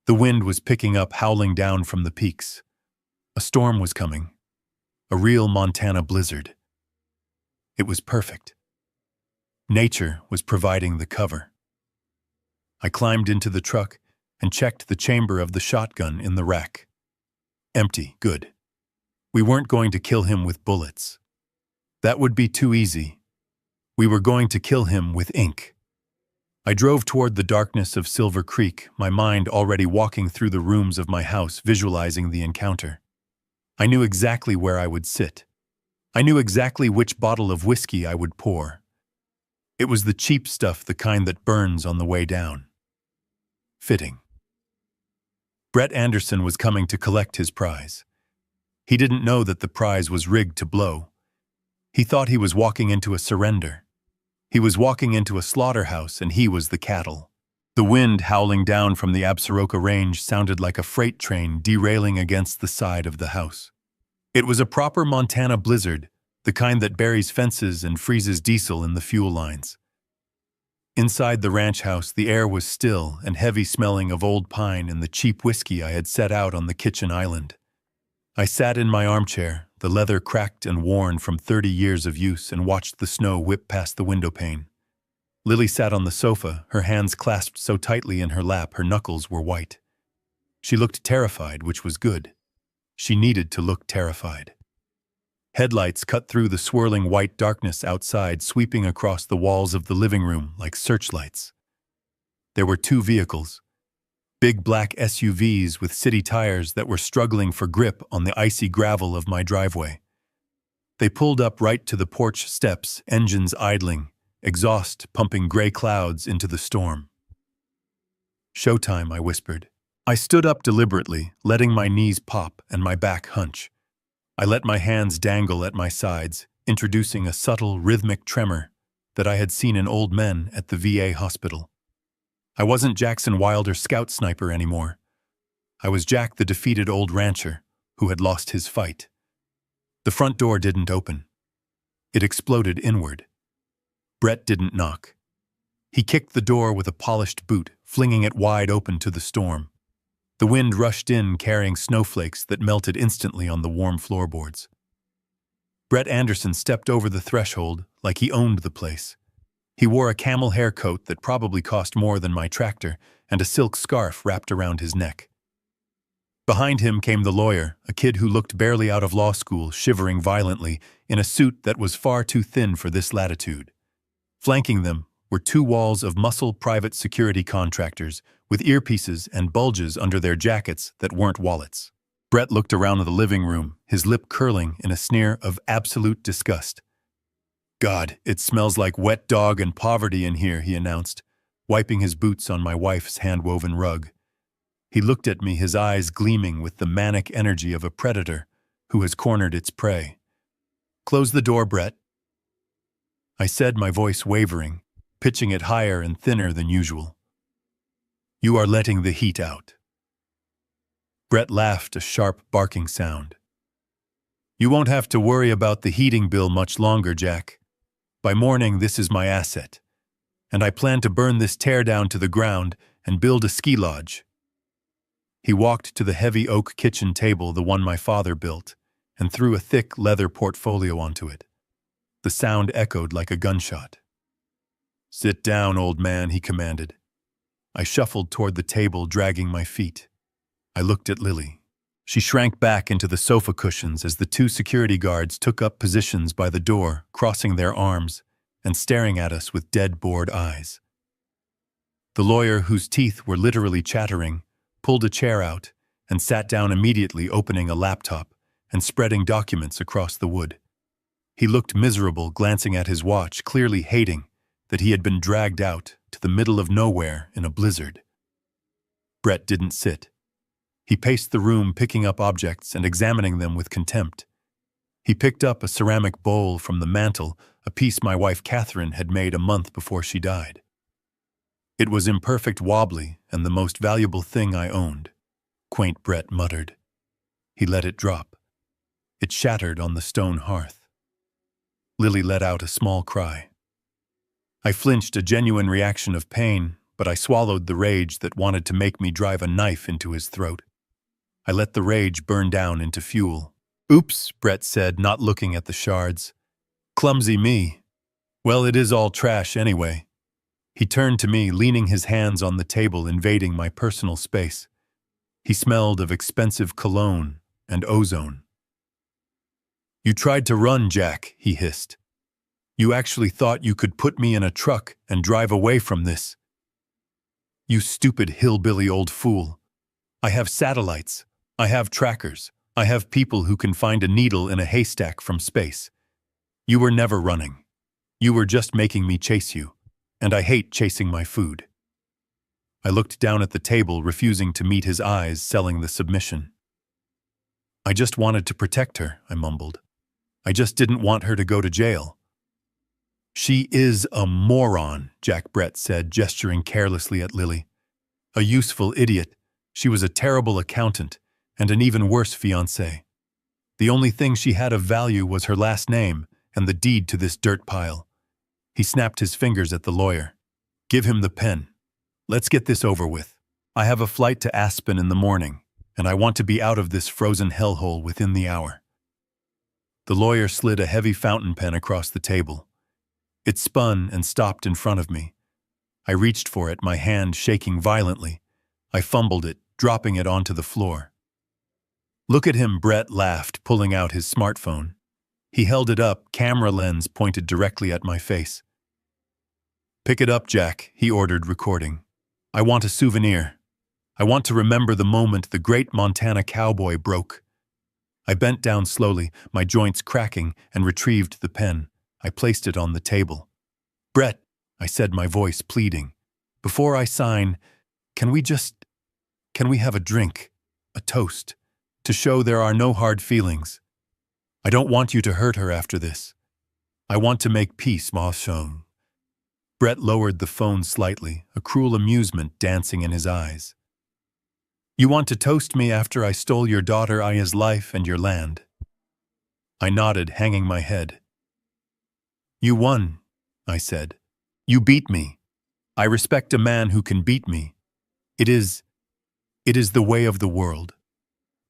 The wind was picking up, howling down from the peaks. A storm was coming. A real Montana blizzard. It was perfect. Nature was providing the cover. I climbed into the truck and checked the chamber of the shotgun in the rack. Empty, good. We weren't going to kill him with bullets. That would be too easy. We were going to kill him with ink. I drove toward the darkness of Silver Creek, my mind already walking through the rooms of my house, visualizing the encounter. I knew exactly where I would sit. I knew exactly which bottle of whiskey I would pour. It was the cheap stuff, the kind that burns on the way down. Fitting. Brett Anderson was coming to collect his prize. He didn't know that the prize was rigged to blow. He thought he was walking into a surrender. He was walking into a slaughterhouse, and he was the cattle. The wind howling down from the Absaroka Range sounded like a freight train derailing against the side of the house. It was a proper Montana blizzard, the kind that buries fences and freezes diesel in the fuel lines. Inside the ranch house, the air was still and heavy, smelling of old pine and the cheap whiskey I had set out on the kitchen island. I sat in my armchair, the leather cracked and worn from 30 years of use, and watched the snow whip past the window pane. Lily sat on the sofa, her hands clasped so tightly in her lap her knuckles were white. She looked terrified, which was good. She needed to look terrified. Headlights cut through the swirling white darkness outside, sweeping across the walls of the living room like searchlights. There were 2 vehicles. Big black SUVs with city tires that were struggling for grip on the icy gravel of my driveway. They pulled up right to the porch steps, engines idling, exhaust pumping gray clouds into the storm. Showtime, I whispered. I stood up deliberately, letting my knees pop and my back hunch. I let my hands dangle at my sides, introducing a subtle, rhythmic tremor that I had seen in old men at the VA hospital. I wasn't Jackson Wilder scout sniper anymore. I was Jack, the defeated old rancher who had lost his fight. The front door didn't open. It exploded inward. Brett didn't knock. He kicked the door with a polished boot, flinging it wide open to the storm. The wind rushed in, carrying snowflakes that melted instantly on the warm floorboards. Brett Anderson stepped over the threshold like he owned the place. He wore a camel hair coat that probably cost more than my tractor, and a silk scarf wrapped around his neck. Behind him came the lawyer, a kid who looked barely out of law school, shivering violently in a suit that was far too thin for this latitude. Flanking them were 2 walls of muscle private security contractors with earpieces and bulges under their jackets that weren't wallets. Brett looked around the living room, his lip curling in a sneer of absolute disgust. God, it smells like wet dog and poverty in here, he announced, wiping his boots on my wife's hand-woven rug. He looked at me, his eyes gleaming with the manic energy of a predator who has cornered its prey. Close the door, Brett, I said, my voice wavering, pitching it higher and thinner than usual. You are letting the heat out. Brett laughed, a sharp barking sound. You won't have to worry about the heating bill much longer, Jack. By morning, this is my asset, and I plan to burn this teardown to the ground and build a ski lodge. He walked to the heavy oak kitchen table, the one my father built, and threw a thick leather portfolio onto it. The sound echoed like a gunshot. Sit down, old man, he commanded. I shuffled toward the table, dragging my feet. I looked at Lily. She shrank back into the sofa cushions as the two security guards took up positions by the door, crossing their arms and staring at us with dead, bored eyes. The lawyer, whose teeth were literally chattering, pulled a chair out and sat down immediately, opening a laptop and spreading documents across the wood. He looked miserable, glancing at his watch, clearly hating that he had been dragged out to the middle of nowhere in a blizzard. Brett didn't sit. He paced the room, picking up objects and examining them with contempt. He picked up a ceramic bowl from the mantel, a piece my wife Catherine had made a month before she died. It was imperfect, wobbly, and the most valuable thing I owned, quaint Brett muttered. He let it drop. It shattered on the stone hearth. Lily let out a small cry. I flinched, a genuine reaction of pain, but I swallowed the rage that wanted to make me drive a knife into his throat. I let the rage burn down into fuel. Oops, Brett said, not looking at the shards. Clumsy me. Well, it is all trash anyway. He turned to me, leaning his hands on the table, invading my personal space. He smelled of expensive cologne and ozone. You tried to run, Jack, he hissed. You actually thought you could put me in a truck and drive away from this. You stupid hillbilly old fool. I have satellites. I have trackers. I have people who can find a needle in a haystack from space. You were never running. You were just making me chase you, and I hate chasing my food. I looked down at the table, refusing to meet his eyes, selling the submission. I just wanted to protect her, I mumbled. I just didn't want her to go to jail. She is a moron, Jack Brett said, gesturing carelessly at Lily. A useful idiot. She was a terrible accountant and an even worse fiancé. The only thing she had of value was her last name and the deed to this dirt pile. He snapped his fingers at the lawyer. Give him the pen. Let's get this over with. I have a flight to Aspen in the morning, and I want to be out of this frozen hellhole within the hour. The lawyer slid a heavy fountain pen across the table. It spun and stopped in front of me. I reached for it, my hand shaking violently. I fumbled it, dropping it onto the floor. Look at him, Brett laughed, pulling out his smartphone. He held it up, camera lens pointed directly at my face. Pick it up, Jack, he ordered, recording. I want a souvenir. I want to remember the moment the great Montana cowboy broke. I bent down slowly, my joints cracking, and retrieved the pen. I placed it on the table. Brett, I said, my voice pleading. Before I sign, can we have a drink, a toast, to show there are no hard feelings? I don't want you to hurt her after this. I want to make peace, ma chum. Brett lowered the phone slightly, a cruel amusement dancing in his eyes. You want to toast me after I stole your daughter Aya's life and your land? I nodded, hanging my head. You won, I said. You beat me. I respect a man who can beat me. It is the way of the world.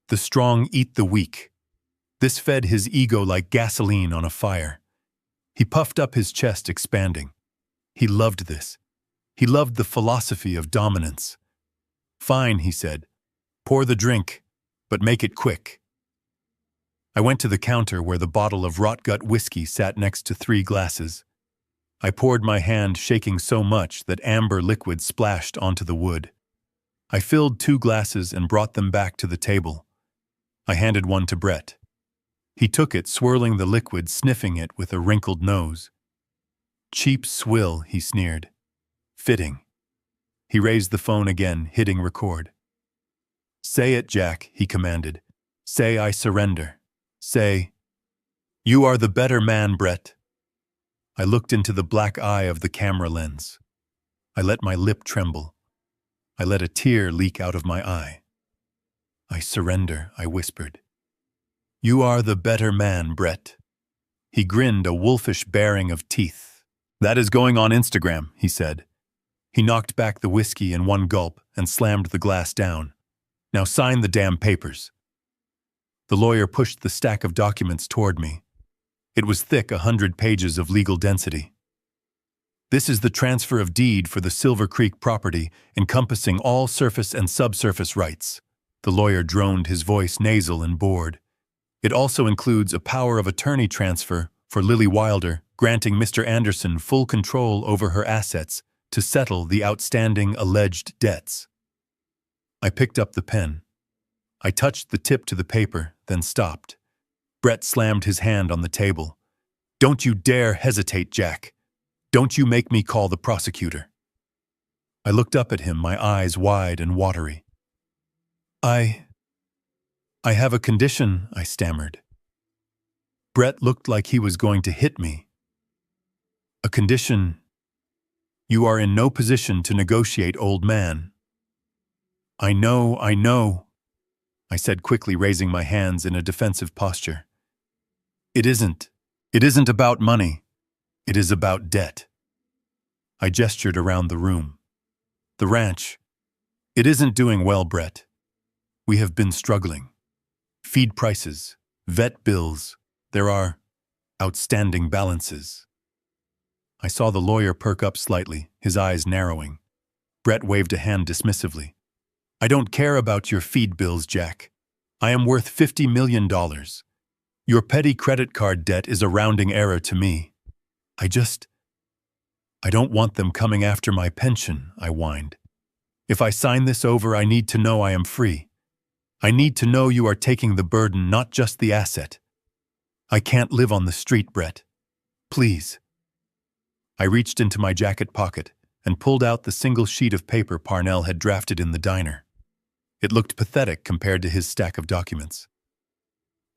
The strong eat the weak. This fed his ego like gasoline on a fire. He puffed up his chest, expanding. He loved this. He loved the philosophy of dominance. Fine, he said. Pour the drink, but make it quick. I went to the counter where the bottle of rot-gut whiskey sat next to 3 glasses. I poured, my hand shaking so much that amber liquid splashed onto the wood. I filled 2 glasses and brought them back to the table. I handed one to Brett. He took it, swirling the liquid, sniffing it with a wrinkled nose. Cheap swill, he sneered. Fitting. He raised the phone again, hitting record. Say it, Jack, he commanded. Say I surrender. Say, you are the better man, Brett. I looked into the black eye of the camera lens. I let my lip tremble. I let a tear leak out of my eye. I surrender, I whispered. You are the better man, Brett. He grinned a wolfish baring of teeth. That is going on Instagram, he said. He knocked back the whiskey in one gulp and slammed the glass down. Now sign the damn papers. The lawyer pushed the stack of documents toward me. It was thick, 100 pages of legal density. This is the transfer of deed for the Silver Creek property, encompassing all surface and subsurface rights. The lawyer droned, his voice nasal and bored. It also includes a power of attorney transfer for Lily Wilder, granting Mr. Anderson full control over her assets to settle the outstanding alleged debts. I picked up the pen. I touched the tip to the paper, then stopped. Brett slammed his hand on the table. Don't you dare hesitate, Jack. Don't you make me call the prosecutor. I looked up at him, my eyes wide and watery. I have a condition, I stammered. Brett looked like he was going to hit me. A condition. You are in no position to negotiate, old man. I know, I said quickly, raising my hands in a defensive posture. It isn't about money. It is about debt. I gestured around the room. The ranch. It isn't doing well, Brett. We have been struggling. Feed prices, vet bills, there are outstanding balances. I saw the lawyer perk up slightly, his eyes narrowing. Brett waved a hand dismissively. I don't care about your feed bills, Jack. I am worth $50 million. Your petty credit card debt is a rounding error to me. I don't want them coming after my pension, I whined. If I sign this over, I need to know I am free. I need to know you are taking the burden, not just the asset. I can't live on the street, Brett. Please. I reached into my jacket pocket and pulled out the single sheet of paper Parnell had drafted in the diner. It looked pathetic compared to his stack of documents.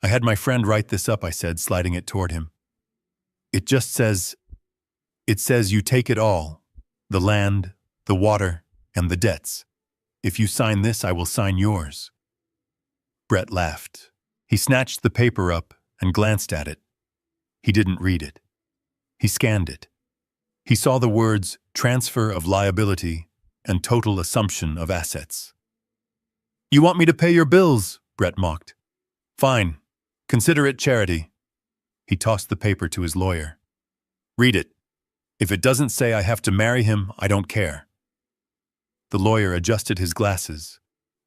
I had my friend write this up, I said, sliding it toward him. It says you take it all, the land, the water, and the debts. If you sign this, I will sign yours. Brett laughed. He snatched the paper up and glanced at it. He didn't read it. He scanned it. He saw the words transfer of liability and total assumption of assets. You want me to pay your bills? Brett mocked. Fine. Consider it charity. He tossed the paper to his lawyer. Read it. If it doesn't say I have to marry him, I don't care. The lawyer adjusted his glasses,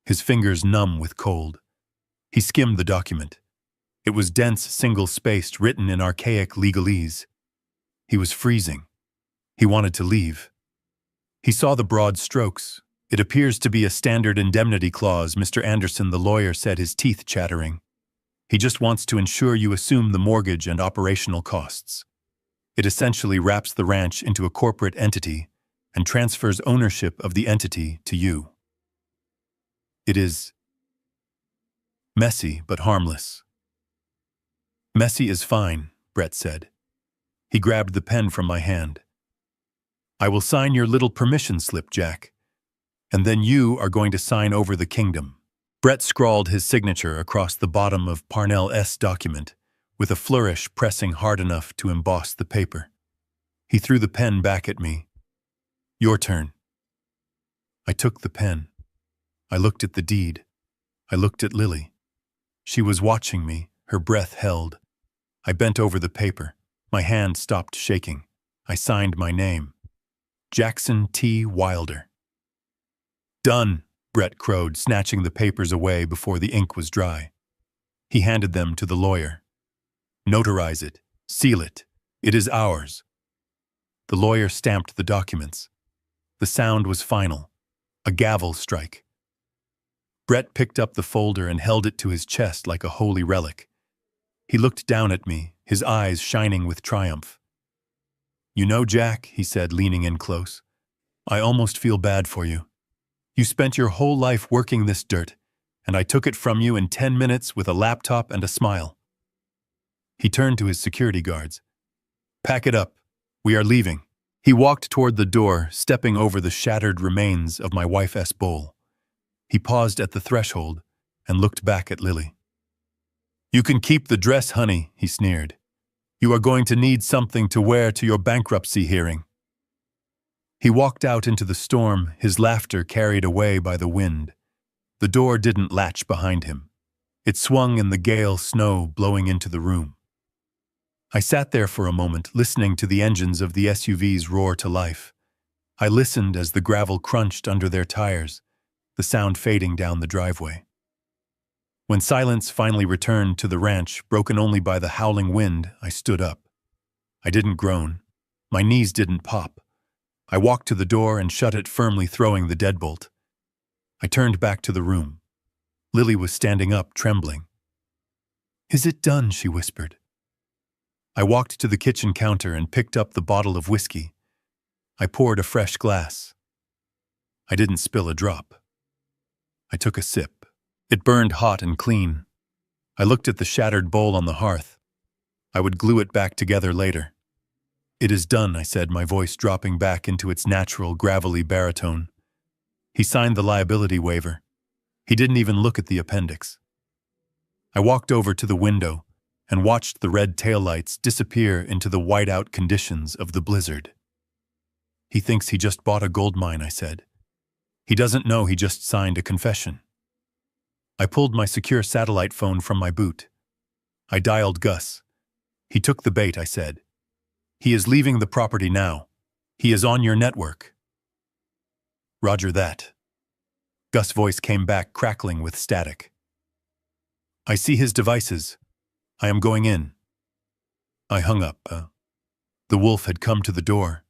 his fingers numb with cold. He skimmed the document. It was dense, single-spaced, written in archaic legalese. He was freezing. He wanted to leave. He saw the broad strokes. It appears to be a standard indemnity clause, Mr. Anderson, the lawyer said, his teeth chattering. He just wants to ensure you assume the mortgage and operational costs. It essentially wraps the ranch into a corporate entity and transfers ownership of the entity to you. It is messy but harmless. Messy is fine, Brett said. He grabbed the pen from my hand. I will sign your little permission slip, Jack. And then you are going to sign over the kingdom. Brett scrawled his signature across the bottom of Parnell's document, with a flourish pressing hard enough to emboss the paper. He threw the pen back at me. Your turn. I took the pen. I looked at the deed. I looked at Lily. She was watching me, her breath held. I bent over the paper. My hand stopped shaking. I signed my name. Jackson T. Wilder. Done, Brett crowed, snatching the papers away before the ink was dry. He handed them to the lawyer. Notarize it. Seal it. It is ours. The lawyer stamped the documents. The sound was final. A gavel strike. Brett picked up the folder and held it to his chest like a holy relic. He looked down at me, his eyes shining with triumph. You know, Jack, he said, leaning in close, I almost feel bad for you. You spent your whole life working this dirt, and I took it from you in 10 minutes with a laptop and a smile. He turned to his security guards. Pack it up. We are leaving. He walked toward the door, stepping over the shattered remains of my wife's bowl. He paused at the threshold and looked back at Lily. You can keep the dress, honey, he sneered. You are going to need something to wear to your bankruptcy hearing. He walked out into the storm, his laughter carried away by the wind. The door didn't latch behind him. It swung in the gale snow blowing into the room. I sat there for a moment, listening to the engines of the SUVs roar to life. I listened as the gravel crunched under their tires, the sound fading down the driveway. When silence finally returned to the ranch, broken only by the howling wind, I stood up. I didn't groan. My knees didn't pop. I walked to the door and shut it firmly, throwing the deadbolt. I turned back to the room. Lily was standing up, trembling. Is it done? She whispered. I walked to the kitchen counter and picked up the bottle of whiskey. I poured a fresh glass. I didn't spill a drop. I took a sip. It burned hot and clean. I looked at the shattered bowl on the hearth. I would glue it back together later. It is done, I said, my voice dropping back into its natural, gravelly baritone. He signed the liability waiver. He didn't even look at the appendix. I walked over to the window and watched the red taillights disappear into the whiteout conditions of the blizzard. He thinks he just bought a gold mine, I said. He doesn't know he just signed a confession. I pulled my secure satellite phone from my boot. I dialed Gus. He took the bait, I said. He is leaving the property now. He is on your network. Roger that. Gus' voice came back, crackling with static. I see his devices. I am going in. I hung up. The wolf had come to the door.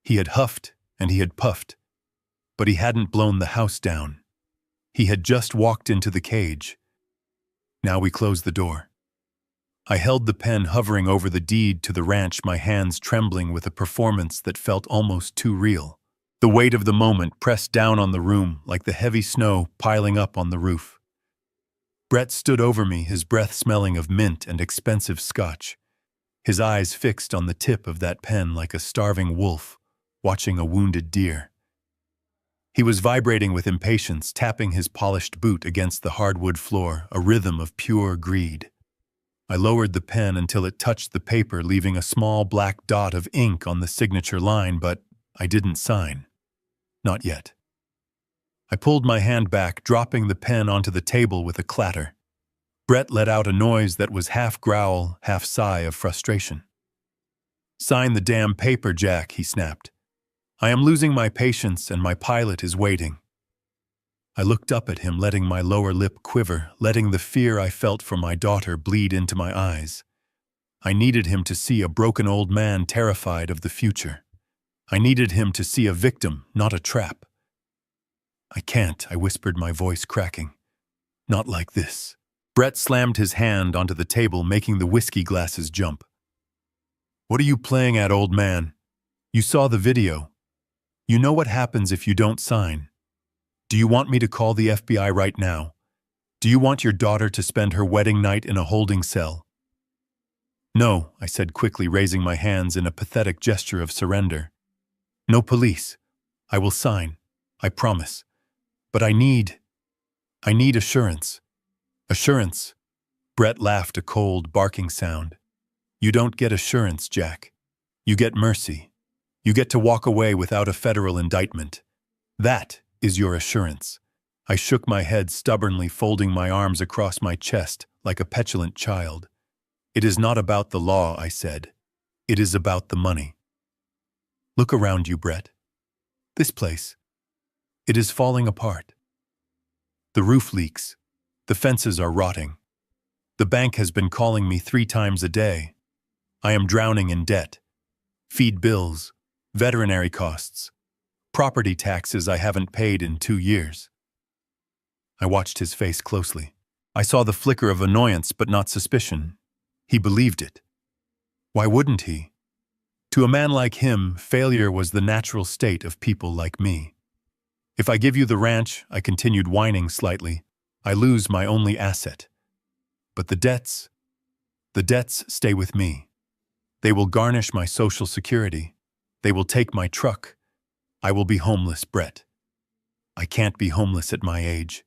He had huffed and he had puffed, but he hadn't blown the house down. He had just walked into the cage. Now we closed the door. I held the pen hovering over the deed to the ranch, my hands trembling with a performance that felt almost too real. The weight of the moment pressed down on the room like the heavy snow piling up on the roof. Brett stood over me, his breath smelling of mint and expensive scotch, his eyes fixed on the tip of that pen like a starving wolf watching a wounded deer. He was vibrating with impatience, tapping his polished boot against the hardwood floor, a rhythm of pure greed. I lowered the pen until it touched the paper, leaving a small black dot of ink on the signature line, but I didn't sign. Not yet. I pulled my hand back, dropping the pen onto the table with a clatter. Brett let out a noise that was half growl, half sigh of frustration. Sign the damn paper, Jack, he snapped. I am losing my patience and my pilot is waiting. I looked up at him, letting my lower lip quiver, letting the fear I felt for my daughter bleed into my eyes. I needed him to see a broken old man terrified of the future. I needed him to see a victim, not a trap. I can't, I whispered, my voice cracking. Not like this. Brett slammed his hand onto the table, making the whiskey glasses jump. What are you playing at, old man? You saw the video. You know what happens if you don't sign. Do you want me to call the FBI right now? Do you want your daughter to spend her wedding night in a holding cell? No, I said quickly, raising my hands in a pathetic gesture of surrender. No police. I will sign. I promise. But I need assurance. Assurance. Brett laughed, a cold, barking sound. You don't get assurance, Jack. You get mercy. You get to walk away without a federal indictment. That is your assurance. I shook my head stubbornly, folding my arms across my chest like a petulant child. It is not about the law, I said. It is about the money. Look around you, Brett. This place. It is falling apart. The roof leaks. The fences are rotting. The bank has been calling me 3 times a day. I am drowning in debt. Feed bills, veterinary costs, property taxes I haven't paid in 2 years. I watched his face closely. I saw the flicker of annoyance but not suspicion. He believed it. Why wouldn't he? To a man like him, failure was the natural state of people like me. If I give you the ranch, I continued whining slightly, I lose my only asset. But the debts stay with me. They will garnish my social security. They will take my truck. I will be homeless, Brett. I can't be homeless at my age.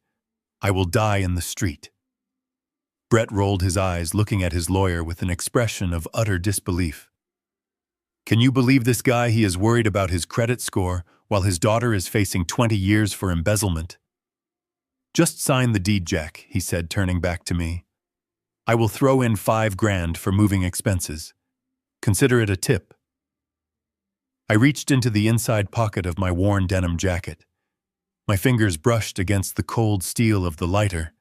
I will die in the street. Brett rolled his eyes, looking at his lawyer with an expression of utter disbelief. Can you believe this guy? He is worried about his credit score while his daughter is facing 20 years for embezzlement. Just sign the deed, Jack, he said, turning back to me. I will throw in $5,000 for moving expenses. Consider it a tip. I reached into the inside pocket of my worn denim jacket. My fingers brushed against the cold steel of the lighter,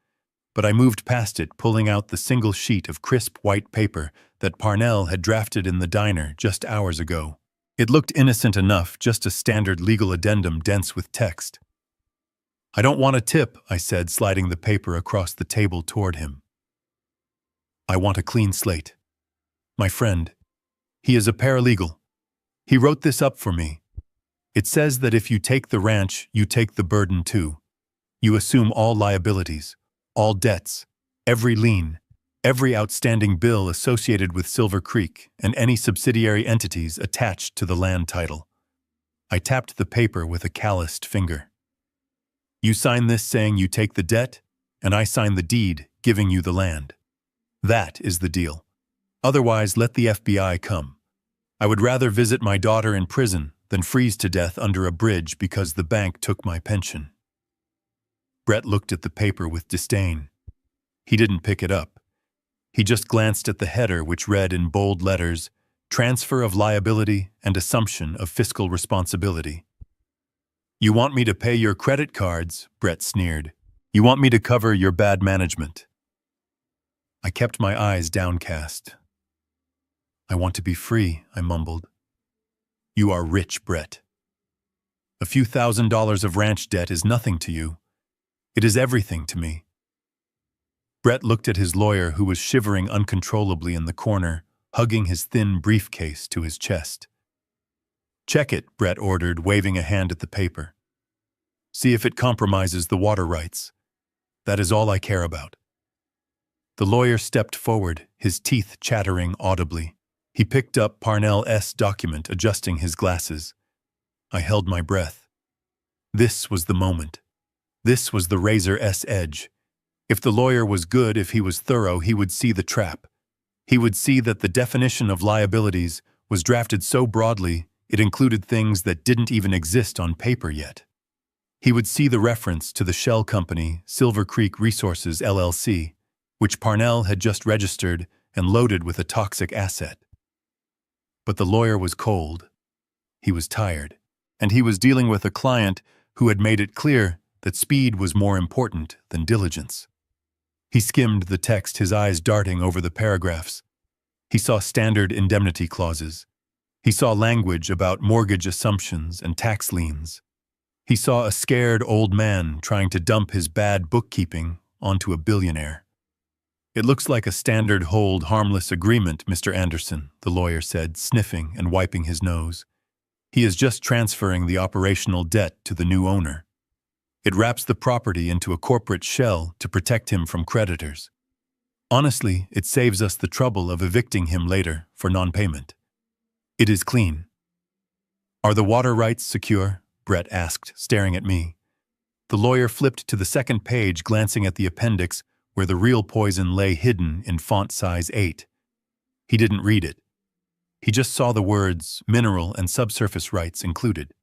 but I moved past it, pulling out the single sheet of crisp white paper that Parnell had drafted in the diner just hours ago. It looked innocent enough, just a standard legal addendum dense with text. I don't want a tip, I said, sliding the paper across the table toward him. I want a clean slate. My friend, he is a paralegal. He wrote this up for me. It says that if you take the ranch, you take the burden too. You assume all liabilities, all debts, every lien, every outstanding bill associated with Silver Creek and any subsidiary entities attached to the land title. I tapped the paper with a calloused finger. You sign this saying you take the debt, and I sign the deed giving you the land. That is the deal. Otherwise, let the FBI come. I would rather visit my daughter in prison than freeze to death under a bridge because the bank took my pension. Brett looked at the paper with disdain. He didn't pick it up. He just glanced at the header, which read in bold letters, Transfer of Liability and Assumption of Fiscal Responsibility. You want me to pay your credit cards, Brett sneered. You want me to cover your bad management. I kept my eyes downcast. I want to be free, I mumbled. You are rich, Brett. A few $1,000s of ranch debt is nothing to you. It is everything to me. Brett looked at his lawyer, who was shivering uncontrollably in the corner, hugging his thin briefcase to his chest. Check it, Brett ordered, waving a hand at the paper. See if it compromises the water rights. That is all I care about. The lawyer stepped forward, his teeth chattering audibly. He picked up Parnell's document, adjusting his glasses. I held my breath. This was the moment. This was the razor's edge. If the lawyer was good, if he was thorough, he would see the trap. He would see that the definition of liabilities was drafted so broadly it included things that didn't even exist on paper yet. He would see the reference to the shell company, Silver Creek Resources, LLC, which Parnell had just registered and loaded with a toxic asset. But the lawyer was cold. He was tired, and he was dealing with a client who had made it clear that speed was more important than diligence. He skimmed the text, his eyes darting over the paragraphs. He saw standard indemnity clauses. He saw language about mortgage assumptions and tax liens. He saw a scared old man trying to dump his bad bookkeeping onto a billionaire. It looks like a standard hold harmless agreement, Mr. Anderson, the lawyer said, sniffing and wiping his nose. He is just transferring the operational debt to the new owner. It wraps the property into a corporate shell to protect him from creditors. Honestly, it saves us the trouble of evicting him later for non-payment. It is clean. Are the water rights secure? Brett asked, staring at me. The lawyer flipped to the second page, glancing at the appendix where the real poison lay hidden in font size 8. He didn't read it. He just saw the words, mineral and subsurface rights included.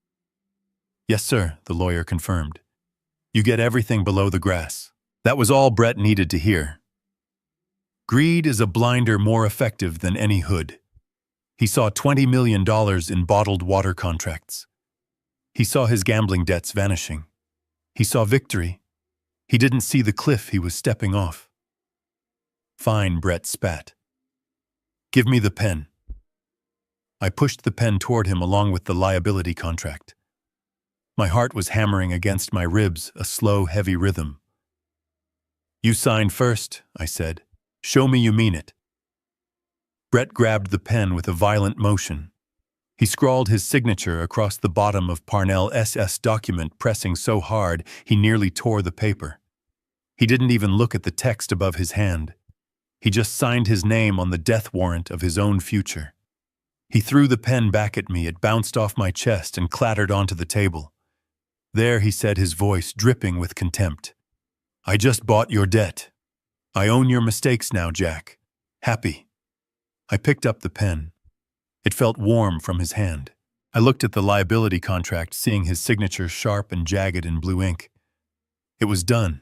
Yes, sir, the lawyer confirmed. You get everything below the grass. That was all Brett needed to hear. Greed is a blinder more effective than any hood. He saw $20 million in bottled water contracts. He saw his gambling debts vanishing. He saw victory. He didn't see the cliff he was stepping off. Fine, Brett spat. Give me the pen. I pushed the pen toward him along with the liability contract. My heart was hammering against my ribs, a slow, heavy rhythm. You sign first, I said. Show me you mean it. Brett grabbed the pen with a violent motion. He scrawled his signature across the bottom of Parnell SS document, pressing so hard he nearly tore the paper. He didn't even look at the text above his hand. He just signed his name on the death warrant of his own future. He threw the pen back at me. It bounced off my chest and clattered onto the table. "There," he said, his voice dripping with contempt. "I just bought your debt. I own your mistakes now, Jack. Happy." I picked up the pen. It felt warm from his hand. I looked at the liability contract, seeing his signature sharp and jagged in blue ink. It was done.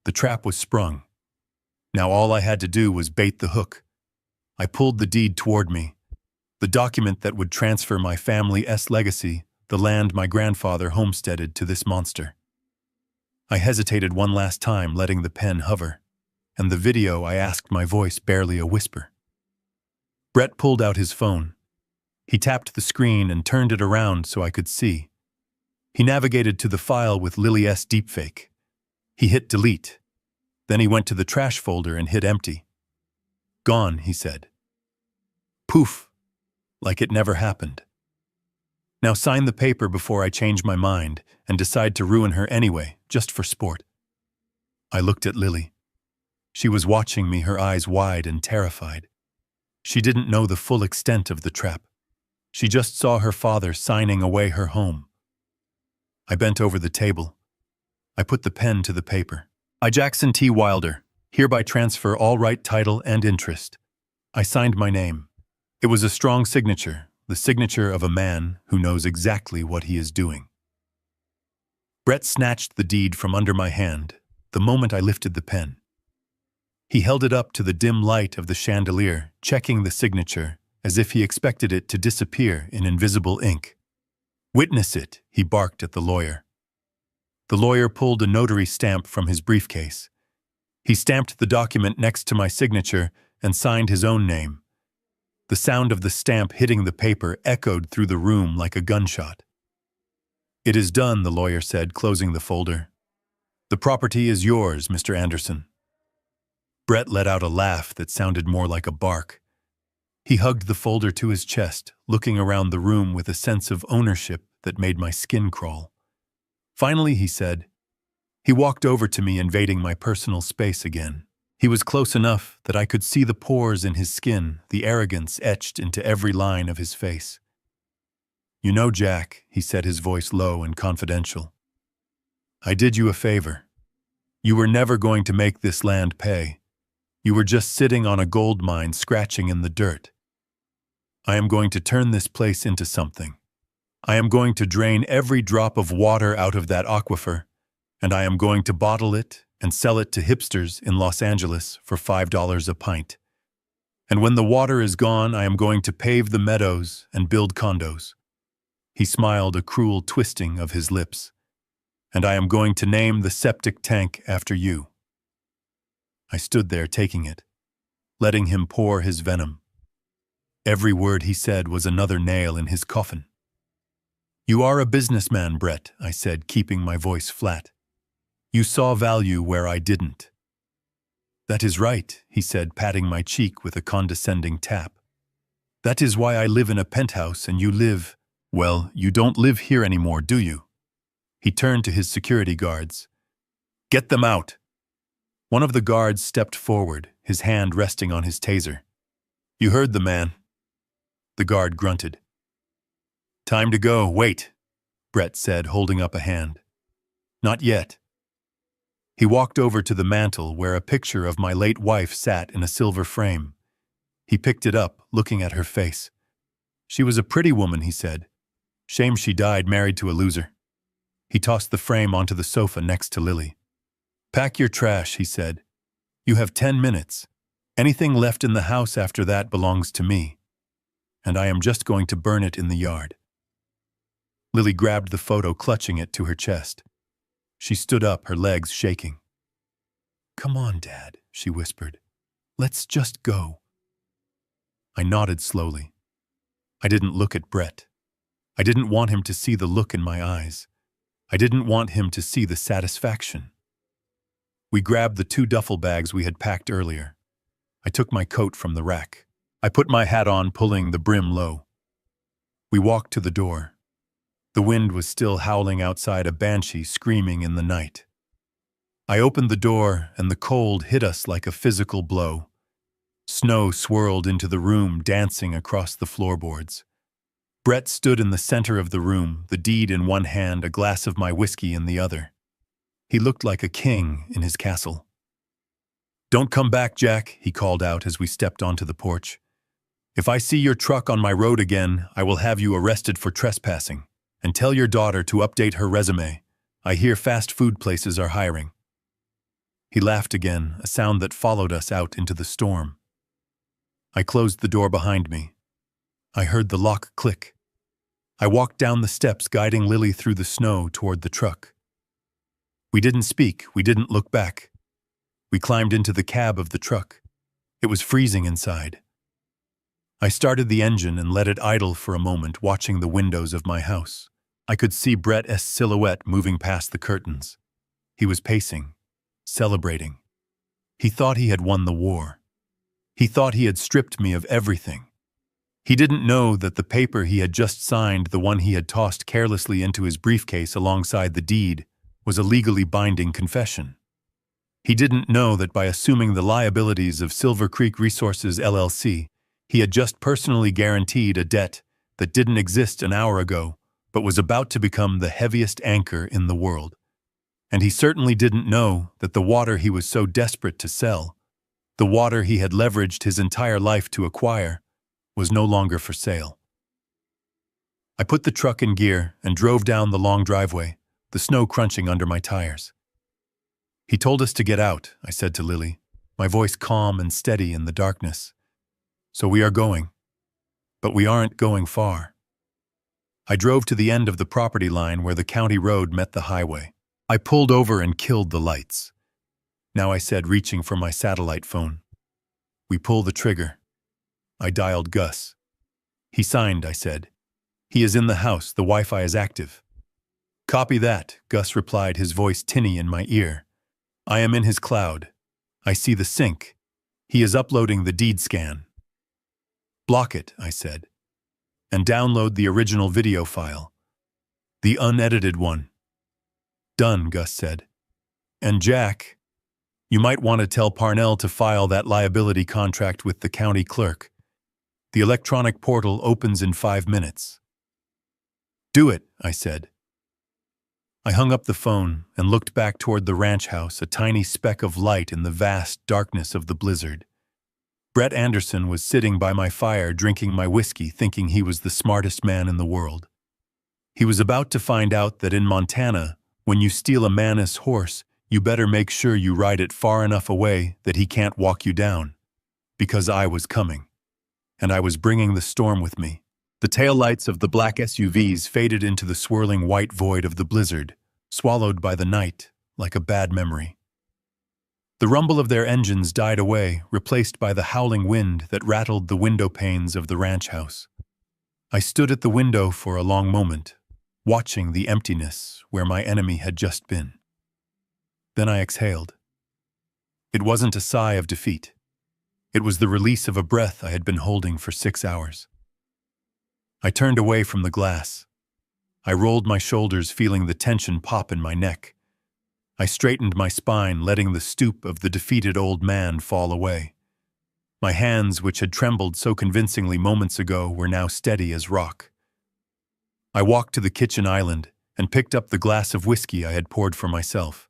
The trap was sprung. Now all I had to do was bait the hook. I pulled the deed toward me, the document that would transfer my family's legacy, the land my grandfather homesteaded, to this monster. I hesitated one last time, letting the pen hover, and the video I asked, my voice barely a whisper. Brett pulled out his phone. He tapped the screen and turned it around so I could see. He navigated to the file with Lily's deepfake. He hit delete. Then he went to the trash folder and hit empty. "Gone," he said. Poof, like it never happened. "Now sign the paper before I change my mind and decide to ruin her anyway, just for sport." I looked at Lily. She was watching me, her eyes wide and terrified. She didn't know the full extent of the trap. She just saw her father signing away her home. I bent over the table. I put the pen to the paper. "I, Jackson T. Wilder, hereby transfer all right, title, and interest." I signed my name. It was a strong signature, the signature of a man who knows exactly what he is doing. Brett snatched the deed from under my hand the moment I lifted the pen. He held it up to the dim light of the chandelier, checking the signature as if he expected it to disappear in invisible ink. "Witness it," he barked at the lawyer. The lawyer pulled a notary stamp from his briefcase. He stamped the document next to my signature and signed his own name. The sound of the stamp hitting the paper echoed through the room like a gunshot. "It is done," the lawyer said, closing the folder. "The property is yours, Mr. Anderson." Brett let out a laugh that sounded more like a bark. He hugged the folder to his chest, looking around the room with a sense of ownership that made my skin crawl. Finally, he said. He walked over to me, invading my personal space again. He was close enough that I could see the pores in his skin, the arrogance etched into every line of his face. "You know, Jack," he said, his voice low and confidential, "I did you a favor. You were never going to make this land pay. You were just sitting on a gold mine, scratching in the dirt. I am going to turn this place into something. I am going to drain every drop of water out of that aquifer, and I am going to bottle it and sell it to hipsters in Los Angeles for $5 a pint. And when the water is gone, I am going to pave the meadows and build condos." He smiled, a cruel twisting of his lips. "And I am going to name the septic tank after you." I stood there, taking it, letting him pour his venom. Every word he said was another nail in his coffin. "You are a businessman, Brett," I said, keeping my voice flat. "You saw value where I didn't." "That is right," he said, patting my cheek with a condescending tap. "That is why I live in a penthouse and you live, well, you don't live here anymore, do you?" He turned to his security guards. "Get them out." One of the guards stepped forward, his hand resting on his taser. "You heard the man." The guard grunted. "Time to go. Wait," Brett said, holding up a hand. "Not yet." He walked over to the mantel where a picture of my late wife sat in a silver frame. He picked it up, looking at her face. "She was a pretty woman," he said. "Shame she died married to a loser." He tossed the frame onto the sofa next to Lily. "Pack your trash," he said. "You have 10 minutes. Anything left in the house after that belongs to me. And I am just going to burn it in the yard." Lily grabbed the photo, clutching it to her chest. She stood up, her legs shaking. "Come on, Dad," she whispered. "Let's just go." I nodded slowly. I didn't look at Brett. I didn't want him to see the look in my eyes. I didn't want him to see the satisfaction. We grabbed the 2 duffel bags we had packed earlier. I took my coat from the rack. I put my hat on, pulling the brim low. We walked to the door. The wind was still howling outside, a banshee screaming in the night. I opened the door, and the cold hit us like a physical blow. Snow swirled into the room, dancing across the floorboards. Brett stood in the center of the room, the deed in one hand, a glass of my whiskey in the other. He looked like a king in his castle. "Don't come back, Jack," he called out as we stepped onto the porch. "If I see your truck on my road again, I will have you arrested for trespassing. And tell your daughter to update her resume. I hear fast food places are hiring." He laughed again, a sound that followed us out into the storm. I closed the door behind me. I heard the lock click. I walked down the steps, guiding Lily through the snow toward the truck. We didn't speak, we didn't look back. We climbed into the cab of the truck. It was freezing inside. I started the engine and let it idle for a moment, watching the windows of my house. I could see Brett's silhouette moving past the curtains. He was pacing, celebrating. He thought he had won the war. He thought he had stripped me of everything. He didn't know that the paper he had just signed, the one he had tossed carelessly into his briefcase alongside the deed, was a legally binding confession. He didn't know that by assuming the liabilities of Silver Creek Resources LLC, he had just personally guaranteed a debt that didn't exist an hour ago, but was about to become the heaviest anchor in the world. And he certainly didn't know that the water he was so desperate to sell, the water he had leveraged his entire life to acquire, was no longer for sale. I put the truck in gear and drove down the long driveway, the snow crunching under my tires. "He told us to get out," I said to Lily, my voice calm and steady in the darkness. "So we are going. But we aren't going far." I drove to the end of the property line where the county road met the highway. I pulled over and killed the lights. "Now," I said, reaching for my satellite phone. "We pull the trigger." I dialed Gus. "He signed," I said. "He is in the house. The Wi-Fi is active." "Copy that," Gus replied, his voice tinny in my ear. "I am in his cloud. I see the sync. He is uploading the deed scan." "Block it," I said, "and download the original video file. The unedited one." "Done," Gus said. "And Jack, you might want to tell Parnell to file that liability contract with the county clerk. The electronic portal opens in 5 minutes." "Do it," I said. I hung up the phone and looked back toward the ranch house, a tiny speck of light in the vast darkness of the blizzard. Brett Anderson was sitting by my fire drinking my whiskey, thinking he was the smartest man in the world. He was about to find out that in Montana, when you steal a man's horse, you better make sure you ride it far enough away that he can't walk you down. Because I was coming. And I was bringing the storm with me. The taillights of the black SUVs faded into the swirling white void of the blizzard, swallowed by the night like a bad memory. The rumble of their engines died away, replaced by the howling wind that rattled the window panes of the ranch house. I stood at the window for a long moment, watching the emptiness where my enemy had just been. Then I exhaled. It wasn't a sigh of defeat. It was the release of a breath I had been holding for 6 hours. I turned away from the glass. I rolled my shoulders, feeling the tension pop in my neck. I straightened my spine, letting the stoop of the defeated old man fall away. My hands, which had trembled so convincingly moments ago, were now steady as rock. I walked to the kitchen island and picked up the glass of whiskey I had poured for myself.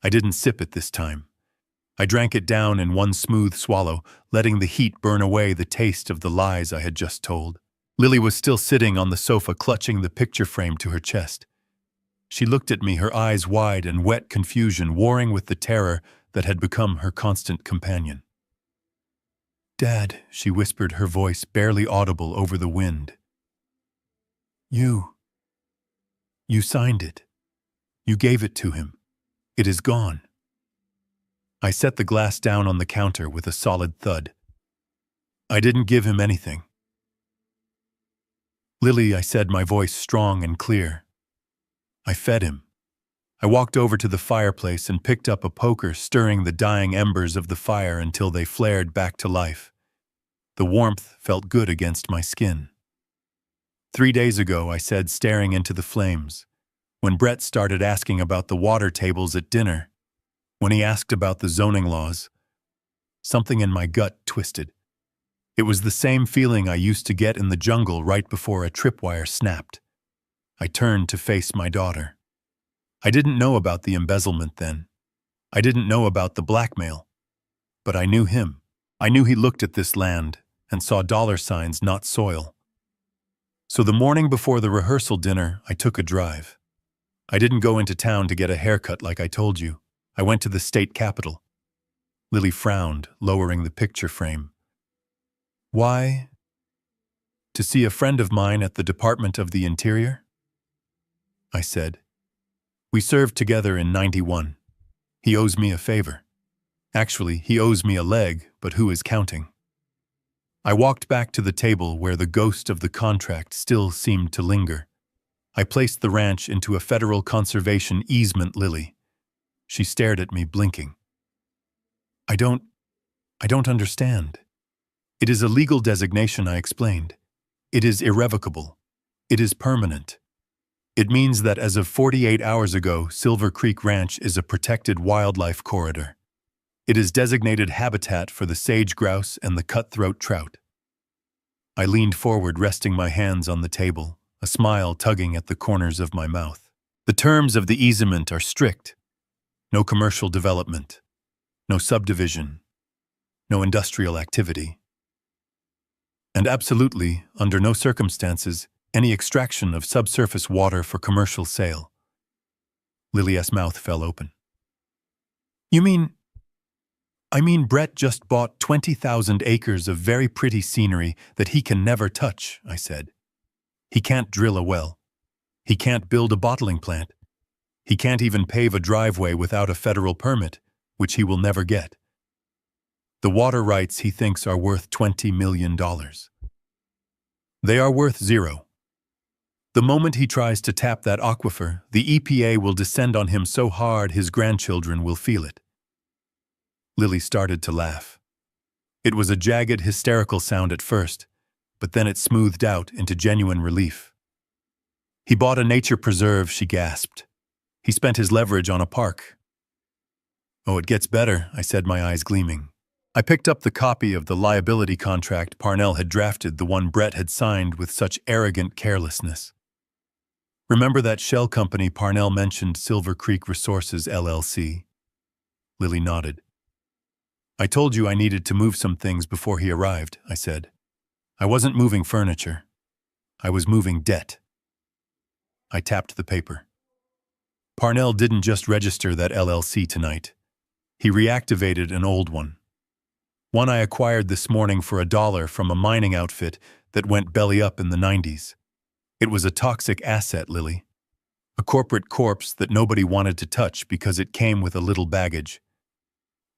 I didn't sip it this time. I drank it down in one smooth swallow, letting the heat burn away the taste of the lies I had just told. Lily was still sitting on the sofa, clutching the picture frame to her chest. She looked at me, her eyes wide and wet, confusion warring with the terror that had become her constant companion. "Dad," she whispered, her voice barely audible over the wind. You signed it. You gave it to him. It is gone." I set the glass down on the counter with a solid thud. "I didn't give him anything." "Lily," I said, my voice strong and clear. "I fed him." I walked over to the fireplace and picked up a poker, stirring the dying embers of the fire until they flared back to life. The warmth felt good against my skin. 3 days ago, I said, staring into the flames. When Brett started asking about the water tables at dinner, when he asked about the zoning laws, something in my gut twisted. It was the same feeling I used to get in the jungle right before a tripwire snapped. I turned to face my daughter. I didn't know about the embezzlement then. I didn't know about the blackmail. But I knew him. I knew he looked at this land and saw dollar signs, not soil. So the morning before the rehearsal dinner, I took a drive. I didn't go into town to get a haircut like I told you. I went to the state capitol. Lily frowned, lowering the picture frame. Why? To see a friend of mine at the Department of the Interior? I said. We served together in '91. He owes me a favor. Actually, he owes me a leg, but who is counting? I walked back to the table where the ghost of the contract still seemed to linger. I placed the ranch into a federal conservation easement, Lily. She stared at me, blinking. I don't understand. It is a legal designation, I explained. It is irrevocable. It is permanent. It means that as of 48 hours ago, Silver Creek Ranch is a protected wildlife corridor. It is designated habitat for the sage grouse and the cutthroat trout. I leaned forward, resting my hands on the table, a smile tugging at the corners of my mouth. The terms of the easement are strict. No commercial development. No subdivision. No industrial activity. And absolutely, under no circumstances, any extraction of subsurface water for commercial sale. Lilia's mouth fell open. I mean Brett just bought 20,000 acres of very pretty scenery that he can never touch, I said. He can't drill a well. He can't build a bottling plant. He can't even pave a driveway without a federal permit, which he will never get. The water rights he thinks are worth $20 million. They are worth zero. The moment he tries to tap that aquifer, the EPA will descend on him so hard his grandchildren will feel it. Lily started to laugh. It was a jagged, hysterical sound at first, but then it smoothed out into genuine relief. He bought a nature preserve, she gasped. He spent his leverage on a park. Oh, it gets better, I said, my eyes gleaming. I picked up the copy of the liability contract Parnell had drafted, the one Brett had signed with such arrogant carelessness. Remember that shell company Parnell mentioned, Silver Creek Resources, LLC? Lily nodded. I told you I needed to move some things before he arrived, I said. I wasn't moving furniture. I was moving debt. I tapped the paper. Parnell didn't just register that LLC tonight. He reactivated an old one. One I acquired this morning for $1 from a mining outfit that went belly up in the '90s. It was a toxic asset, Lily. A corporate corpse that nobody wanted to touch because it came with a little baggage.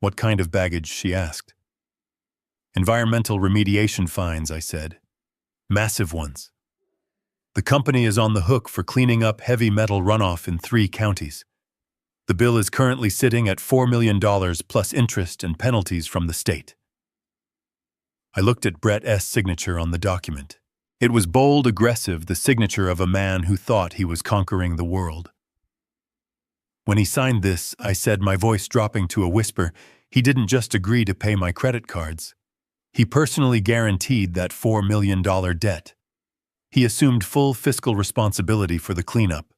What kind of baggage, she asked. Environmental remediation fines, I said. Massive ones. The company is on the hook for cleaning up heavy metal runoff in 3 counties. The bill is currently sitting at $4 million plus interest and penalties from the state. I looked at Brett's signature on the document. It was bold, aggressive, the signature of a man who thought he was conquering the world. When he signed this, I said, my voice dropping to a whisper, he didn't just agree to pay my credit cards. He personally guaranteed that $4 million debt. He assumed full fiscal responsibility for the cleanup.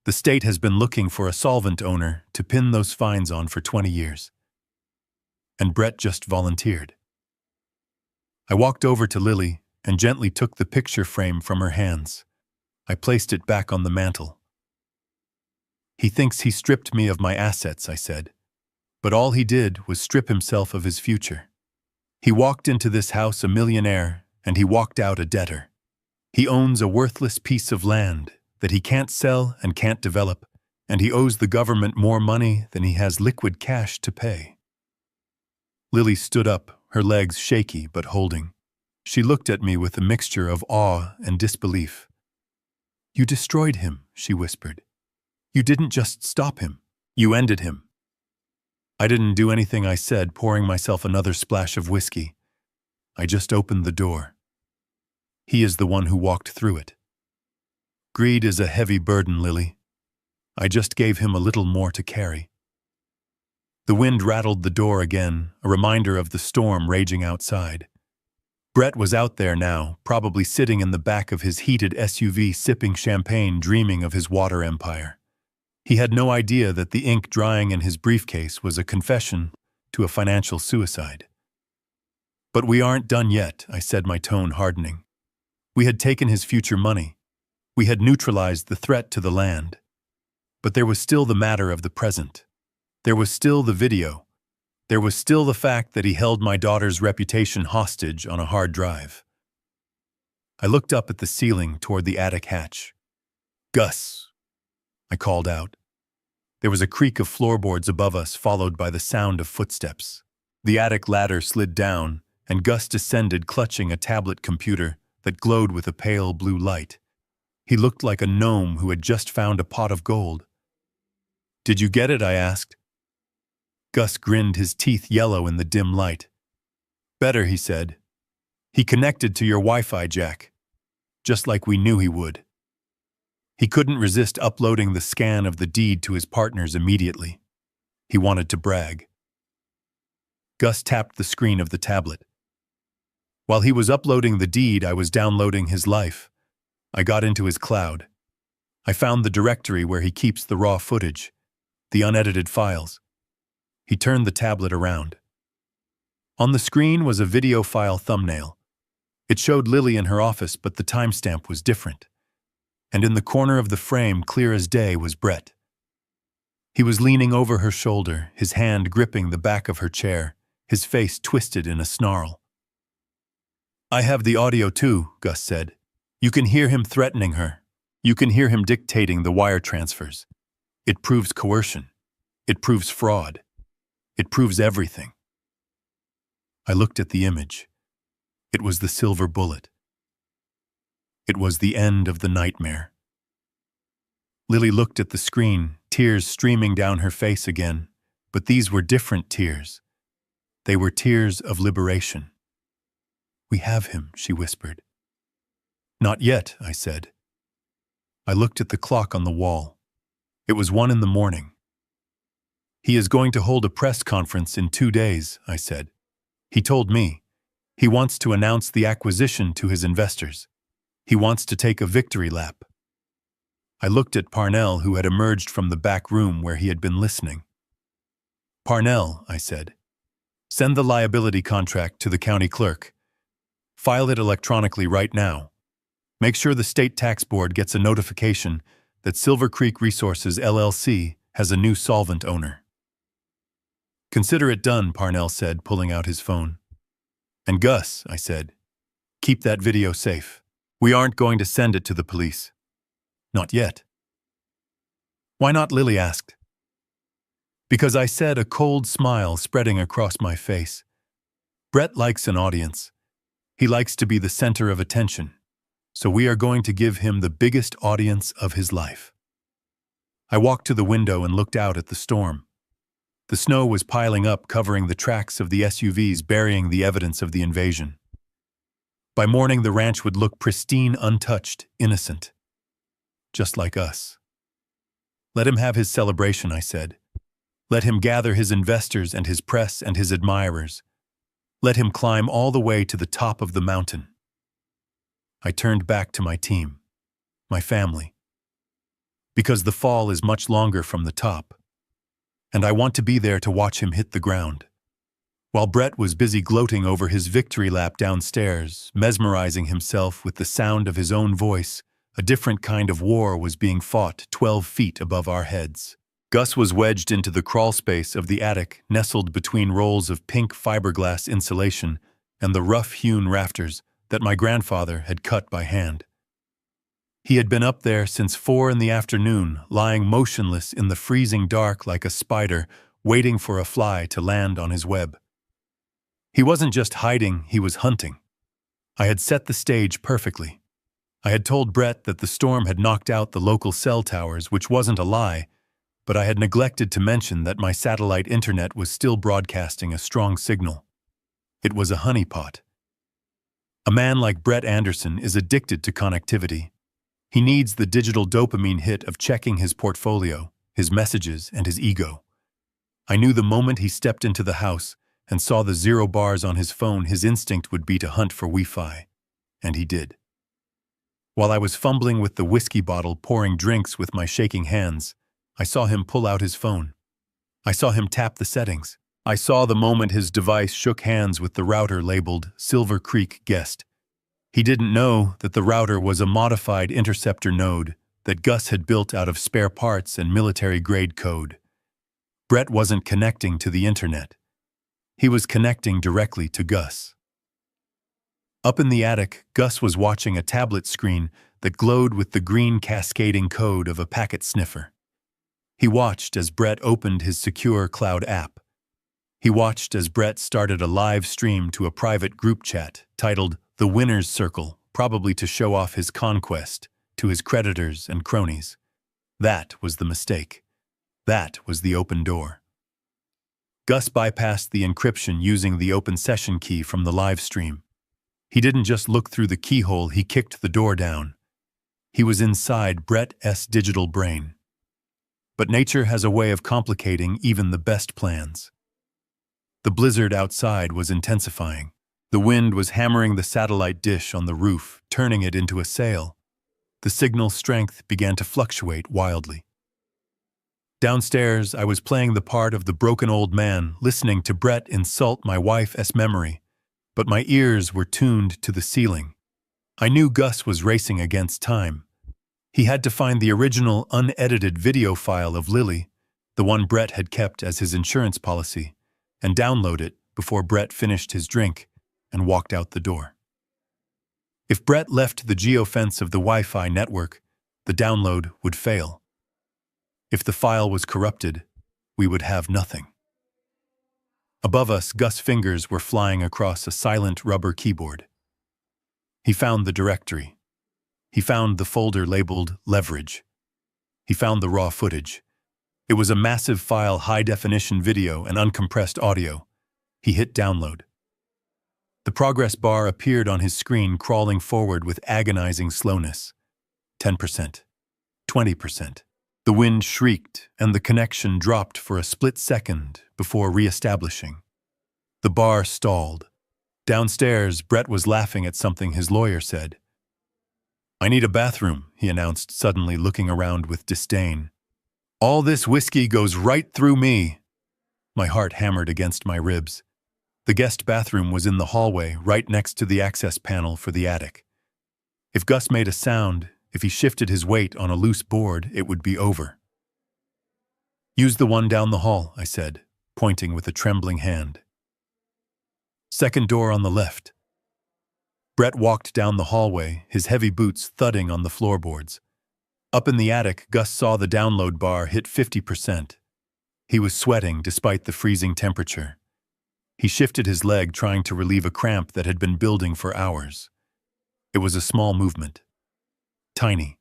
The state has been looking for a solvent owner to pin those fines on for 20 years. And Brett just volunteered. I walked over to Lily and gently took the picture frame from her hands. I placed it back on the mantel. He thinks he stripped me of my assets, I said. But all he did was strip himself of his future. He walked into this house a millionaire, and he walked out a debtor. He owns a worthless piece of land that he can't sell and can't develop, and he owes the government more money than he has liquid cash to pay. Lily stood up, her legs shaky but holding. She looked at me with a mixture of awe and disbelief. You destroyed him, she whispered. You didn't just stop him. You ended him. I didn't do anything, I said, pouring myself another splash of whiskey. I just opened the door. He is the one who walked through it. Greed is a heavy burden, Lily. I just gave him a little more to carry. The wind rattled the door again, a reminder of the storm raging outside. Brett was out there now, probably sitting in the back of his heated SUV sipping champagne, dreaming of his water empire. He had no idea that the ink drying in his briefcase was a confession to a financial suicide. But we aren't done yet, I said, my tone hardening. We had taken his future money. We had neutralized the threat to the land. But there was still the matter of the present. There was still the video. There was still the fact that he held my daughter's reputation hostage on a hard drive. I looked up at the ceiling toward the attic hatch. "Gus," I called out. There was a creak of floorboards above us, followed by the sound of footsteps. The attic ladder slid down, and Gus descended, clutching a tablet computer that glowed with a pale blue light. He looked like a gnome who had just found a pot of gold. "Did you get it?" I asked. Gus grinned, his teeth yellow in the dim light. "Better," he said. "He connected to your Wi-Fi jack, just like we knew he would." He couldn't resist uploading the scan of the deed to his partners immediately. He wanted to brag. Gus tapped the screen of the tablet. While he was uploading the deed, I was downloading his life. I got into his cloud. I found the directory where he keeps the raw footage, the unedited files. He turned the tablet around. On the screen was a video file thumbnail. It showed Lily in her office, but the timestamp was different. And in the corner of the frame, clear as day, was Brett. He was leaning over her shoulder, his hand gripping the back of her chair, his face twisted in a snarl. "I have the audio too," Gus said. "You can hear him threatening her. You can hear him dictating the wire transfers. It proves coercion. It proves fraud. It proves everything." I looked at the image. It was the silver bullet. It was the end of the nightmare. Lily looked at the screen, tears streaming down her face again, but these were different tears. They were tears of liberation. "We have him," she whispered. "Not yet," I said. I looked at the clock on the wall. It was 1 a.m. "He is going to hold a press conference in 2 days," I said. "He told me. He wants to announce the acquisition to his investors. He wants to take a victory lap." I looked at Parnell, who had emerged from the back room where he had been listening. "Parnell," I said, "send the liability contract to the county clerk. File it electronically right now. Make sure the state tax board gets a notification that Silver Creek Resources LLC has a new solvent owner." "Consider it done," Parnell said, pulling out his phone. "And Gus," I said, "keep that video safe. We aren't going to send it to the police." "Not yet." "Why not?" Lily asked. "Because," I said, a cold smile spreading across my face. "Brett likes an audience. He likes to be the center of attention. So we are going to give him the biggest audience of his life." I walked to the window and looked out at the storm. The snow was piling up, covering the tracks of the SUVs, burying the evidence of the invasion. By morning, the ranch would look pristine, untouched, innocent. Just like us. "Let him have his celebration," I said. "Let him gather his investors and his press and his admirers. Let him climb all the way to the top of the mountain." I turned back to my team, my family. Because the fall is much longer from the top. And I want to be there to watch him hit the ground. While Brett was busy gloating over his victory lap downstairs, mesmerizing himself with the sound of his own voice, a different kind of war was being fought 12 feet above our heads. Gus was wedged into the crawl space of the attic, nestled between rolls of pink fiberglass insulation and the rough-hewn rafters that my grandfather had cut by hand. He had been up there since 4 p.m, lying motionless in the freezing dark like a spider, waiting for a fly to land on his web. He wasn't just hiding, he was hunting. I had set the stage perfectly. I had told Brett that the storm had knocked out the local cell towers, which wasn't a lie, but I had neglected to mention that my satellite internet was still broadcasting a strong signal. It was a honeypot. A man like Brett Anderson is addicted to connectivity. He needs the digital dopamine hit of checking his portfolio, his messages, and his ego. I knew the moment he stepped into the house and saw the 0 bars on his phone, his instinct would be to hunt for Wi-Fi. And he did. While I was fumbling with the whiskey bottle, pouring drinks with my shaking hands, I saw him pull out his phone. I saw him tap the settings. I saw the moment his device shook hands with the router labeled Silver Creek Guest. He didn't know that the router was a modified interceptor node that Gus had built out of spare parts and military-grade code. Brett wasn't connecting to the internet. He was connecting directly to Gus. Up in the attic, Gus was watching a tablet screen that glowed with the green cascading code of a packet sniffer. He watched as Brett opened his secure cloud app. He watched as Brett started a live stream to a private group chat titled The Winner's Circle, probably to show off his conquest to his creditors and cronies. That was the mistake. That was the open door. Gus bypassed the encryption using the open session key from the live stream. He didn't just look through the keyhole, he kicked the door down. He was inside Brett's digital brain. But nature has a way of complicating even the best plans. The blizzard outside was intensifying. The wind was hammering the satellite dish on the roof, turning it into a sail. The signal strength began to fluctuate wildly. Downstairs, I was playing the part of the broken old man, listening to Brett insult my wife's memory, but my ears were tuned to the ceiling. I knew Gus was racing against time. He had to find the original unedited video file of Lily, the one Brett had kept as his insurance policy, and download it before Brett finished his drink and walked out the door. If Brett left the geofence of the Wi-Fi network, the download would fail. If the file was corrupted, we would have nothing. Above us, Gus' fingers were flying across a silent rubber keyboard. He found the directory. He found the folder labeled Leverage. He found the raw footage. It was a massive file, high-definition video and uncompressed audio. He hit download. The progress bar appeared on his screen, crawling forward with agonizing slowness. 10%. 20%. The wind shrieked, and the connection dropped for a split second before re-establishing. The bar stalled. Downstairs, Brett was laughing at something his lawyer said. "I need a bathroom," he announced, suddenly looking around with disdain. "All this whiskey goes right through me." My heart hammered against my ribs. The guest bathroom was in the hallway, right next to the access panel for the attic. If Gus made a sound, if he shifted his weight on a loose board, it would be over. "Use the one down the hall," I said, pointing with a trembling hand. "Second door on the left." Brett walked down the hallway, his heavy boots thudding on the floorboards. Up in the attic, Gus saw the download bar hit 50%. He was sweating despite the freezing temperature. He shifted his leg, trying to relieve a cramp that had been building for hours. It was a small movement. Tiny.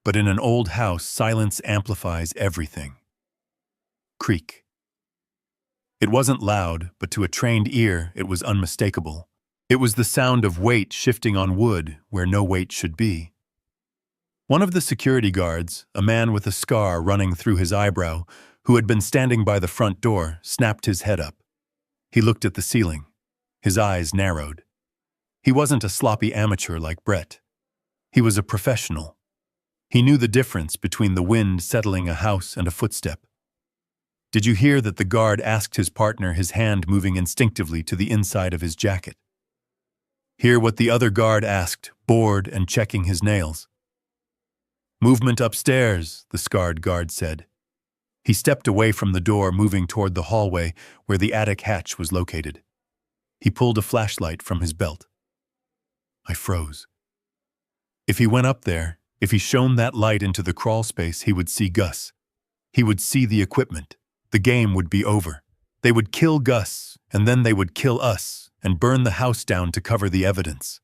But in an old house, silence amplifies everything. Creak. It wasn't loud, but to a trained ear, it was unmistakable. It was the sound of weight shifting on wood where no weight should be. One of the security guards, a man with a scar running through his eyebrow, who had been standing by the front door, snapped his head up. He looked at the ceiling. His eyes narrowed. He wasn't a sloppy amateur like Brett. He was a professional. He knew the difference between the wind settling a house and a footstep. "Did you hear that?" the guard asked his partner, his hand moving instinctively to the inside of his jacket. "Hear what?" the other guard asked, bored and checking his nails. "Movement upstairs," the scarred guard said. He stepped away from the door, moving toward the hallway where the attic hatch was located. He pulled a flashlight from his belt. I froze. If he went up there, if he shone that light into the crawl space, he would see Gus. He would see the equipment. The game would be over. They would kill Gus, and then they would kill us, and burn the house down to cover the evidence.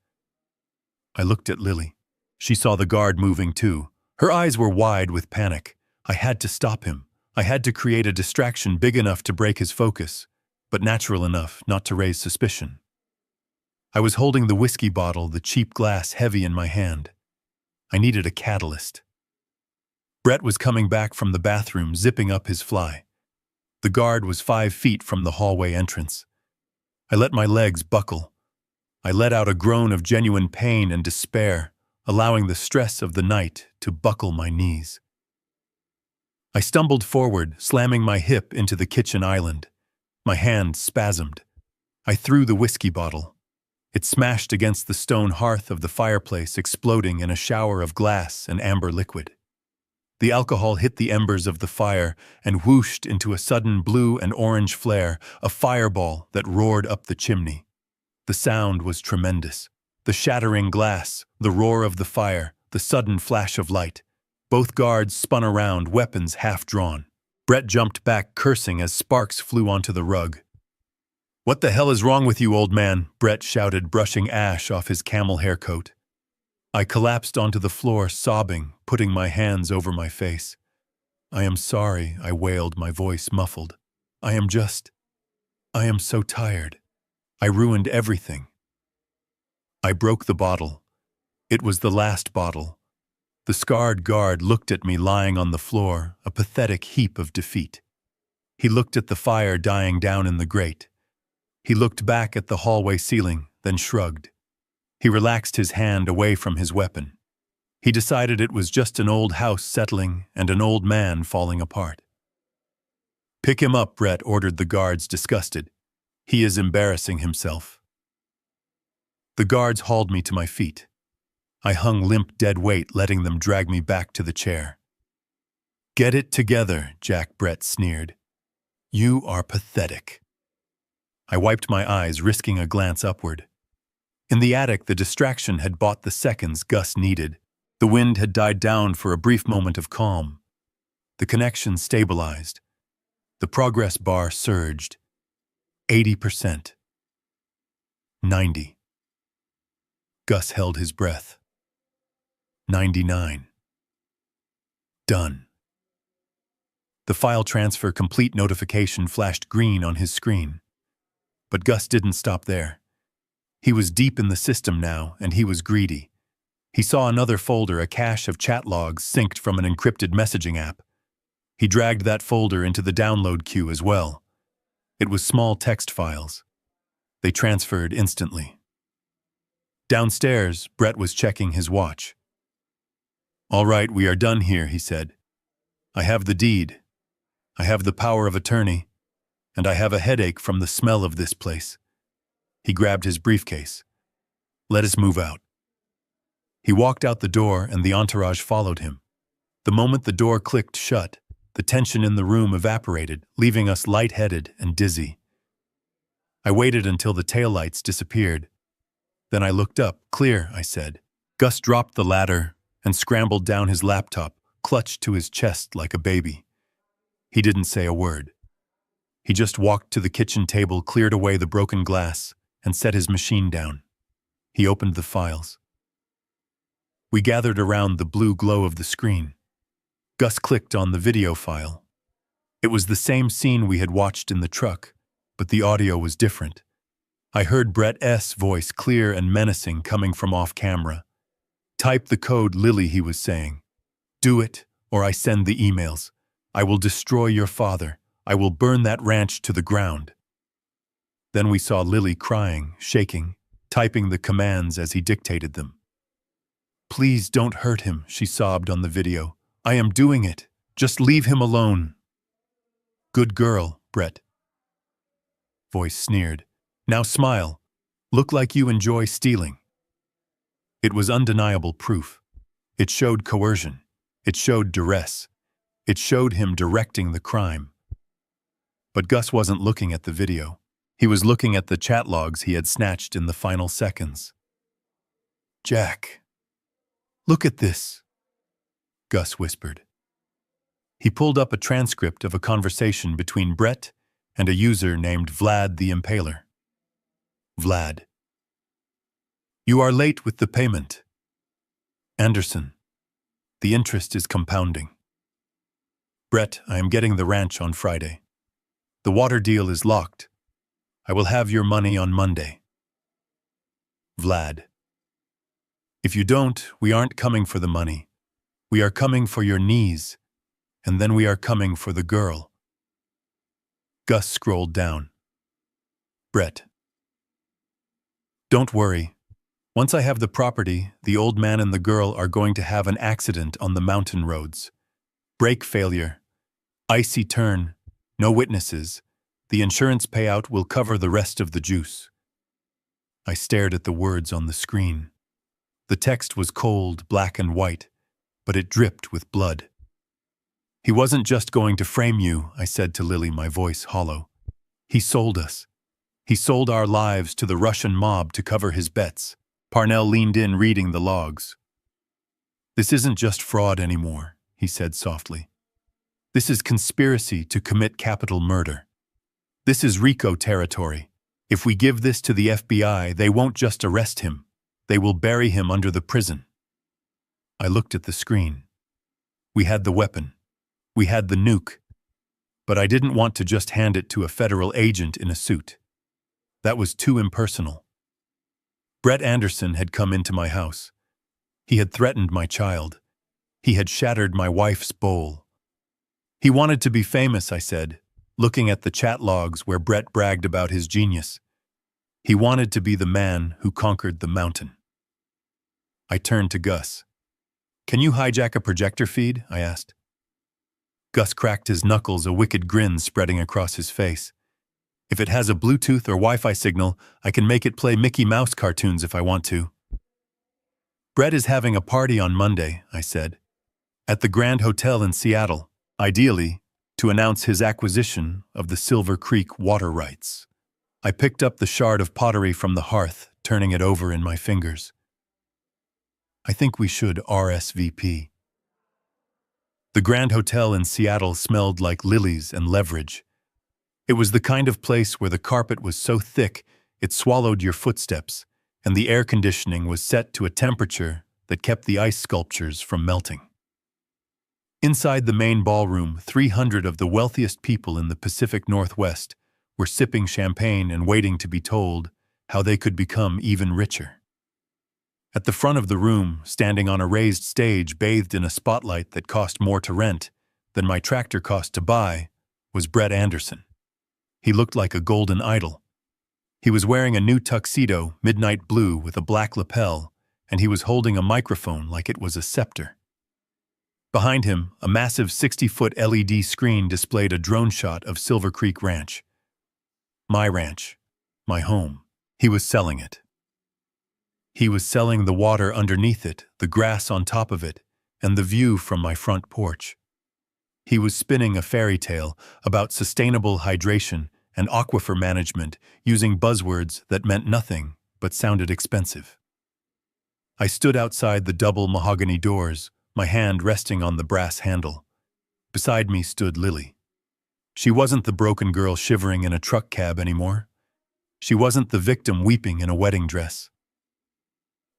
I looked at Lily. She saw the guard moving too. Her eyes were wide with panic. I had to stop him. I had to create a distraction big enough to break his focus, but natural enough not to raise suspicion. I was holding the whiskey bottle, the cheap glass heavy in my hand. I needed a catalyst. Brett was coming back from the bathroom, zipping up his fly. The guard was 5 feet from the hallway entrance. I let my legs buckle. I let out a groan of genuine pain and despair, allowing the stress of the night to buckle my knees. I stumbled forward, slamming my hip into the kitchen island. My hand spasmed. I threw the whiskey bottle. It smashed against the stone hearth of the fireplace, exploding in a shower of glass and amber liquid. The alcohol hit the embers of the fire and whooshed into a sudden blue and orange flare, a fireball that roared up the chimney. The sound was tremendous. The shattering glass, the roar of the fire, the sudden flash of light. Both guards spun around, weapons half drawn. Brett jumped back, cursing as sparks flew onto the rug. "What the hell is wrong with you, old man?" Brett shouted, brushing ash off his camel hair coat. I collapsed onto the floor, sobbing, putting my hands over my face. "I am sorry," I wailed, my voice muffled. I am so tired. I ruined everything. I broke the bottle. It was the last bottle. The scarred guard looked at me lying on the floor, a pathetic heap of defeat. He looked at the fire dying down in the grate. He looked back at the hallway ceiling, then shrugged. He relaxed his hand away from his weapon. He decided it was just an old house settling and an old man falling apart. "Pick him up," Brett ordered the guards, disgusted. "He is embarrassing himself." The guards hauled me to my feet. I hung limp dead weight, letting them drag me back to the chair. "Get it together," Jack Brett sneered. "You are pathetic." I wiped my eyes, risking a glance upward. In the attic, the distraction had bought the seconds Gus needed. The wind had died down for a brief moment of calm. The connection stabilized. The progress bar surged. 80%. 90. Gus held his breath. 99. Done. The file transfer complete notification flashed green on his screen. But Gus didn't stop there. He was deep in the system now, and he was greedy. He saw another folder, a cache of chat logs synced from an encrypted messaging app. He dragged that folder into the download queue as well. It was small text files. They transferred instantly. Downstairs, Brett was checking his watch. "All right, we are done here," he said. "I have the deed. I have the power of attorney. And I have a headache from the smell of this place." He grabbed his briefcase. "Let us move out." He walked out the door and the entourage followed him. The moment the door clicked shut, the tension in the room evaporated, leaving us lightheaded and dizzy. I waited until the taillights disappeared. Then I looked up. "Clear," I said. Gus dropped the ladder and scrambled down his laptop, clutched to his chest like a baby. He didn't say a word. He just walked to the kitchen table, cleared away the broken glass, and set his machine down. He opened the files. We gathered around the blue glow of the screen. Gus clicked on the video file. It was the same scene we had watched in the truck, but the audio was different. I heard Brett's voice, clear and menacing, coming from off-camera. "Type the code, Lily," he was saying. "Do it, or I send the emails. I will destroy your father. I will burn that ranch to the ground." Then we saw Lily crying, shaking, typing the commands as he dictated them. "Please don't hurt him," she sobbed on the video. "I am doing it. Just leave him alone." "Good girl, Brett." Voice sneered. "Now smile. Look like you enjoy stealing." It was undeniable proof. It showed coercion. It showed duress. It showed him directing the crime. But Gus wasn't looking at the video. He was looking at the chat logs he had snatched in the final seconds. "Jack, look at this," Gus whispered. He pulled up a transcript of a conversation between Brett and a user named Vlad the Impaler. Vlad. "You are late with the payment. Anderson, the interest is compounding. Brett, I am getting the ranch on Friday. The water deal is locked. I will have your money on Monday." Vlad. If you don't, we aren't coming for the money. We are coming for your knees, and then we are coming for the girl. Gus scrolled down. Brett. Don't worry. Once I have the property, the old man and the girl are going to have an accident on the mountain roads. Brake failure. Icy turn. No witnesses. The insurance payout will cover the rest of the juice. I stared at the words on the screen. The text was cold, black and white, but it dripped with blood. He wasn't just going to frame you, I said to Lily, my voice hollow. He sold us. He sold our lives to the Russian mob to cover his bets. Parnell leaned in, reading the logs. This isn't just fraud anymore, he said softly. This is conspiracy to commit capital murder. This is RICO territory. If we give this to the FBI, they won't just arrest him. They will bury him under the prison. I looked at the screen. We had the weapon. We had the nuke. But I didn't want to just hand it to a federal agent in a suit. That was too impersonal. Brett Anderson had come into my house. He had threatened my child. He had shattered my wife's bowl. He wanted to be famous, I said, looking at the chat logs where Brett bragged about his genius. He wanted to be the man who conquered the mountain. I turned to Gus. Can you hijack a projector feed? I asked. Gus cracked his knuckles, a wicked grin spreading across his face. If it has a Bluetooth or Wi-Fi signal, I can make it play Mickey Mouse cartoons if I want to. Brett is having a party on Monday, I said, at the Grand Hotel in Seattle, ideally, to announce his acquisition of the Silver Creek water rights. I picked up the shard of pottery from the hearth, turning it over in my fingers. I think we should RSVP. The Grand Hotel in Seattle smelled like lilies and leverage. It was the kind of place where the carpet was so thick it swallowed your footsteps, and the air conditioning was set to a temperature that kept the ice sculptures from melting. Inside the main ballroom, 300 of the wealthiest people in the Pacific Northwest were sipping champagne and waiting to be told how they could become even richer. At the front of the room, standing on a raised stage bathed in a spotlight that cost more to rent than my tractor cost to buy, was Brett Anderson. He looked like a golden idol. He was wearing a new tuxedo, midnight blue with a black lapel, and he was holding a microphone like it was a scepter. Behind him, a massive 60-foot LED screen displayed a drone shot of Silver Creek Ranch. My ranch. My home. He was selling it. He was selling the water underneath it, the grass on top of it, and the view from my front porch. He was spinning a fairy tale about sustainable hydration and aquifer management using buzzwords that meant nothing but sounded expensive. I stood outside the double mahogany doors, my hand resting on the brass handle. Beside me stood Lily. She wasn't the broken girl shivering in a truck cab anymore. She wasn't the victim weeping in a wedding dress.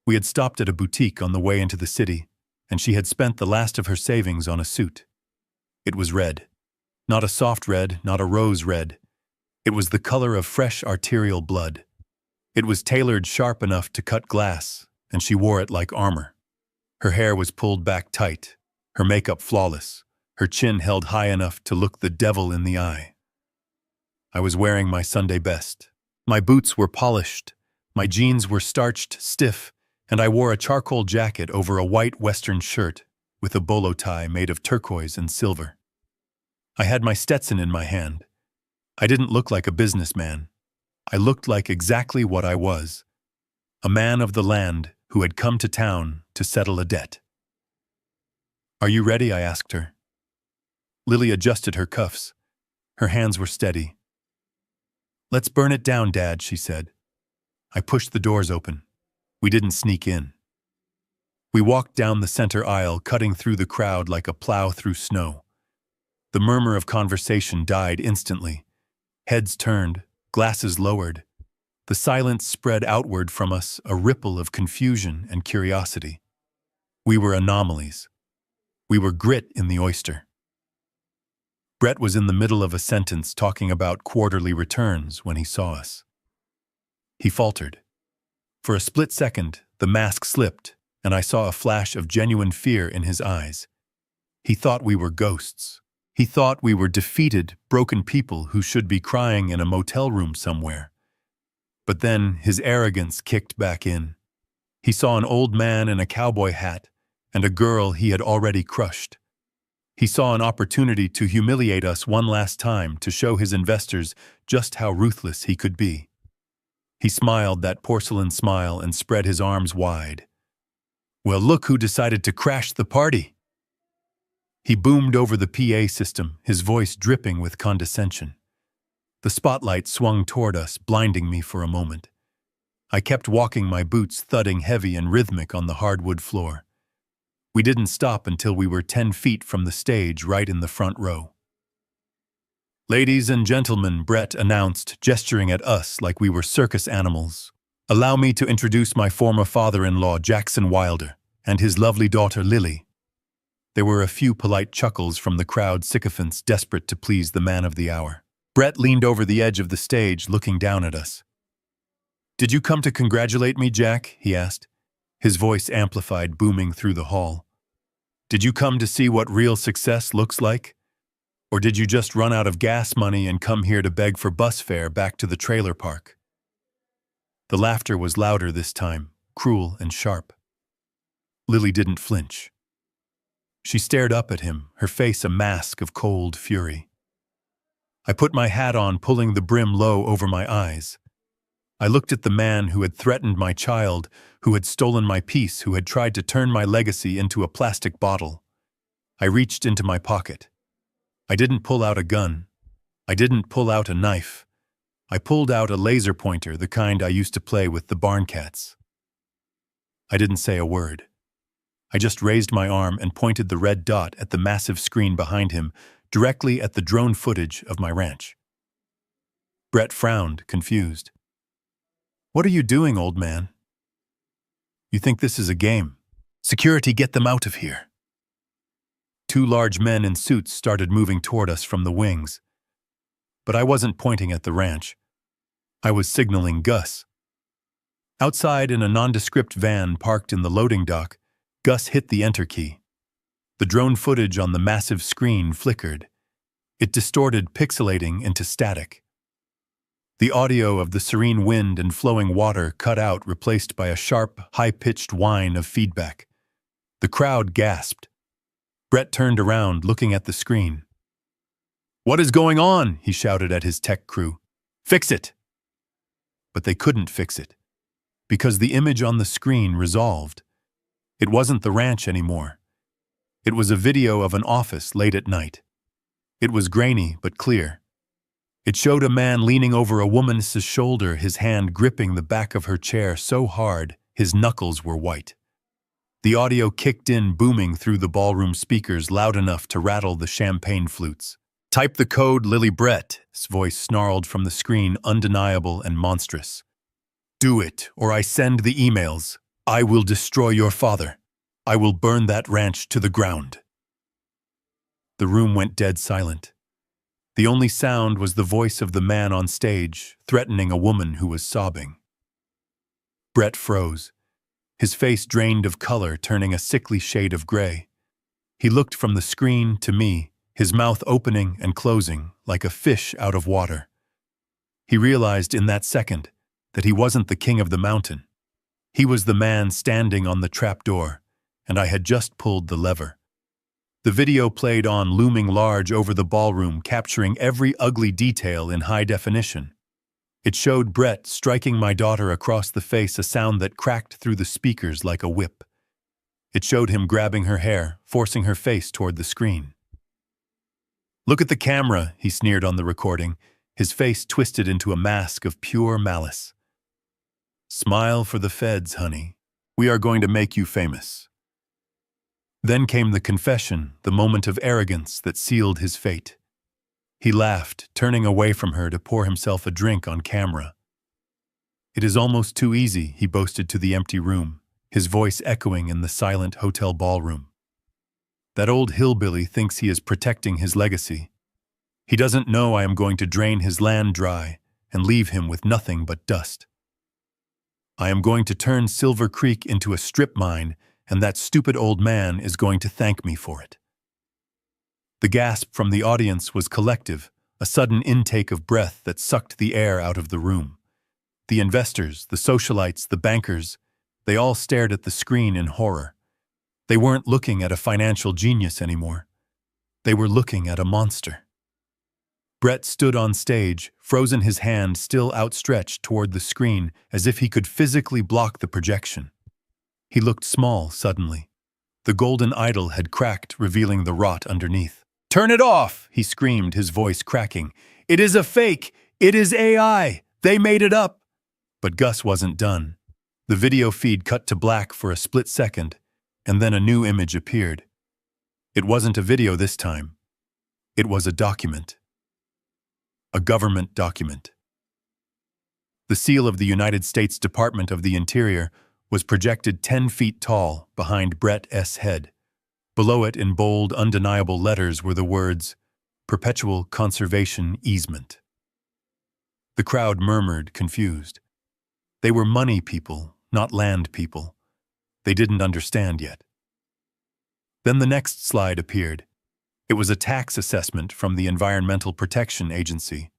We had stopped at a boutique on the way into the city, and she had spent the last of her savings on a suit. It was red. Not a soft red, not a rose red. It was the color of fresh arterial blood. It was tailored sharp enough to cut glass, and she wore it like armor. Her hair was pulled back tight, her makeup flawless, her chin held high enough to look the devil in the eye. I was wearing my Sunday best. My boots were polished, my jeans were starched stiff, and I wore a charcoal jacket over a white Western shirt with a bolo tie made of turquoise and silver. I had my Stetson in my hand. I didn't look like a businessman. I looked like exactly what I was, a man of the land who had come to town to settle a debt. "Are you ready?" I asked her. Lily adjusted her cuffs. Her hands were steady. "Let's burn it down, Dad," she said. I pushed the doors open. We didn't sneak in. We walked down the center aisle, cutting through the crowd like a plow through snow. The murmur of conversation died instantly. Heads turned, glasses lowered. The silence spread outward from us, a ripple of confusion and curiosity. We were anomalies. We were grit in the oyster. Brett was in the middle of a sentence talking about quarterly returns when he saw us. He faltered. For a split second, the mask slipped, and I saw a flash of genuine fear in his eyes. He thought we were ghosts. He thought we were defeated, broken people who should be crying in a motel room somewhere. But then his arrogance kicked back in. He saw an old man in a cowboy hat and a girl he had already crushed. He saw an opportunity to humiliate us one last time, to show his investors just how ruthless he could be. He smiled that porcelain smile and spread his arms wide. "Well, look who decided to crash the party." He boomed over the PA system, his voice dripping with condescension. The spotlight swung toward us, blinding me for a moment. I kept walking, my boots thudding heavy and rhythmic on the hardwood floor. We didn't stop until we were 10 feet from the stage, right in the front row. "Ladies and gentlemen," Brett announced, gesturing at us like we were circus animals. "Allow me to introduce my former father-in-law, Jackson Wilder, and his lovely daughter, Lily." There were a few polite chuckles from the crowd sycophants desperate to please the man of the hour. Brett leaned over the edge of the stage, looking down at us. "Did you come to congratulate me, Jack?" he asked, his voice amplified, booming through the hall. "Did you come to see what real success looks like? Or did you just run out of gas money and come here to beg for bus fare back to the trailer park?" The laughter was louder this time, cruel and sharp. Lily didn't flinch. She stared up at him, her face a mask of cold fury. I put my hat on, pulling the brim low over my eyes. I looked at the man who had threatened my child, who had stolen my peace, who had tried to turn my legacy into a plastic bottle. I reached into my pocket. I didn't pull out a gun. I didn't pull out a knife. I pulled out a laser pointer, the kind I used to play with the barn cats. I didn't say a word. I just raised my arm and pointed the red dot at the massive screen behind him, directly at the drone footage of my ranch. Brett frowned, confused. "What are you doing, old man?" "You think this is a game? Security, get them out of here." Two large men in suits started moving toward us from the wings. But I wasn't pointing at the ranch. I was signaling Gus. Outside, in a nondescript van parked in the loading dock, Gus hit the enter key. The drone footage on the massive screen flickered. It distorted, pixelating into static. The audio of the serene wind and flowing water cut out, replaced by a sharp, high-pitched whine of feedback. The crowd gasped. Brett turned around, looking at the screen. "What is going on?" he shouted at his tech crew. "Fix it!" But they couldn't fix it, because the image on the screen resolved. It wasn't the ranch anymore. It was a video of an office late at night. It was grainy but clear. It showed a man leaning over a woman's shoulder, his hand gripping the back of her chair so hard his knuckles were white. The audio kicked in, booming through the ballroom speakers, loud enough to rattle the champagne flutes. "Type the code, Lily Brett's voice snarled from the screen, undeniable and monstrous. "Do it, or I send the emails. I will destroy your father. I will burn that ranch to the ground." The room went dead silent. The only sound was the voice of the man on stage, threatening a woman who was sobbing. Brett froze. His face drained of color, turning a sickly shade of gray. He looked from the screen to me, his mouth opening and closing like a fish out of water. He realized in that second that he wasn't the king of the mountain. He was the man standing on the trapdoor, and I had just pulled the lever. The video played on, looming large over the ballroom, capturing every ugly detail in high definition. It showed Brett striking my daughter across the face, a sound that cracked through the speakers like a whip. It showed him grabbing her hair, forcing her face toward the screen. "Look at the camera," he sneered on the recording, his face twisted into a mask of pure malice. "Smile for the feds, honey. We are going to make you famous." Then came the confession, the moment of arrogance that sealed his fate. He laughed, turning away from her to pour himself a drink on camera. "It is almost too easy," he boasted to the empty room, his voice echoing in the silent hotel ballroom. "That old hillbilly thinks he is protecting his legacy. He doesn't know I am going to drain his land dry and leave him with nothing but dust." I am going to turn Silver Creek into a strip mine, and that stupid old man is going to thank me for it." The gasp from the audience was collective, a sudden intake of breath that sucked the air out of the room. The investors, the socialites, the bankers, they all stared at the screen in horror. They weren't looking at a financial genius anymore. They were looking at a monster. Brett stood on stage, frozen, his hand still outstretched toward the screen as if he could physically block the projection. He looked small suddenly. The golden idol had cracked, revealing the rot underneath. "Turn it off!" he screamed, his voice cracking. "It is a fake! It is AI! They made it up!" But Gus wasn't done. The video feed cut to black for a split second, and then a new image appeared. It wasn't a video this time. It was a document. A government document. The seal of the United States Department of the Interior was projected 10 feet tall behind Brett's head. Below it, in bold, undeniable letters, were the words, "Perpetual Conservation Easement." The crowd murmured, confused. They were money people, not land people. They didn't understand yet. Then the next slide appeared. It was a tax assessment from the Environmental Protection Agency.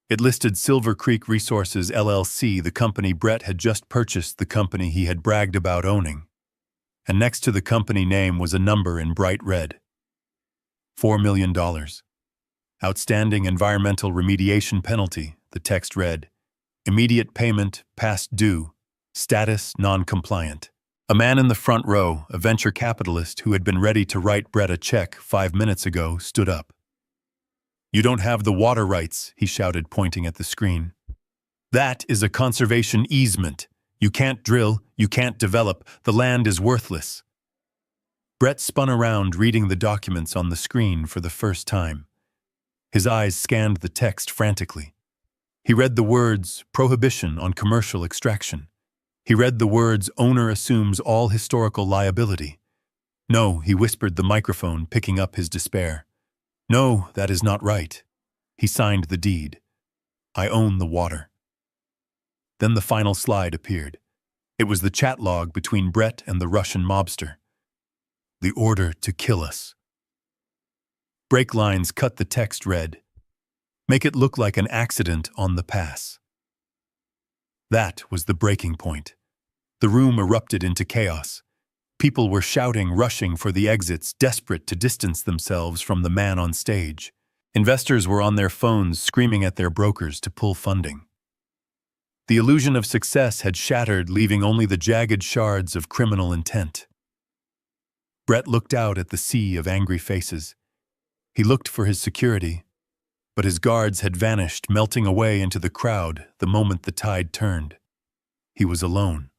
It listed Silver Creek Resources LLC, the company Brett had just purchased, the company he had bragged about owning. And next to the company name was a number in bright red. $4 million. Outstanding environmental remediation penalty, the text read. Immediate payment, past due. Status, non-compliant. A man in the front row, a venture capitalist who had been ready to write Brett a check 5 minutes ago, stood up. "You don't have the water rights," he shouted, pointing at the screen. "That is a conservation easement. You can't drill, you can't develop, the land is worthless." Brett spun around, reading the documents on the screen for the first time. His eyes scanned the text frantically. He read the words, "Prohibition on commercial extraction." He read the words, "Owner assumes all historical liability." "No," he whispered the microphone, picking up his despair. "No, that is not right." He signed the deed. "I own the water." Then the final slide appeared. It was the chat log between Brett and the Russian mobster. "The order to kill us." Break lines cut the text read. "Make it look like an accident on the pass." That was the breaking point. The room erupted into chaos. People were shouting, rushing for the exits, desperate to distance themselves from the man on stage. Investors were on their phones, screaming at their brokers to pull funding. The illusion of success had shattered, leaving only the jagged shards of criminal intent. Brett looked out at the sea of angry faces. He looked for his security, but his guards had vanished, melting away into the crowd the moment the tide turned. He was alone.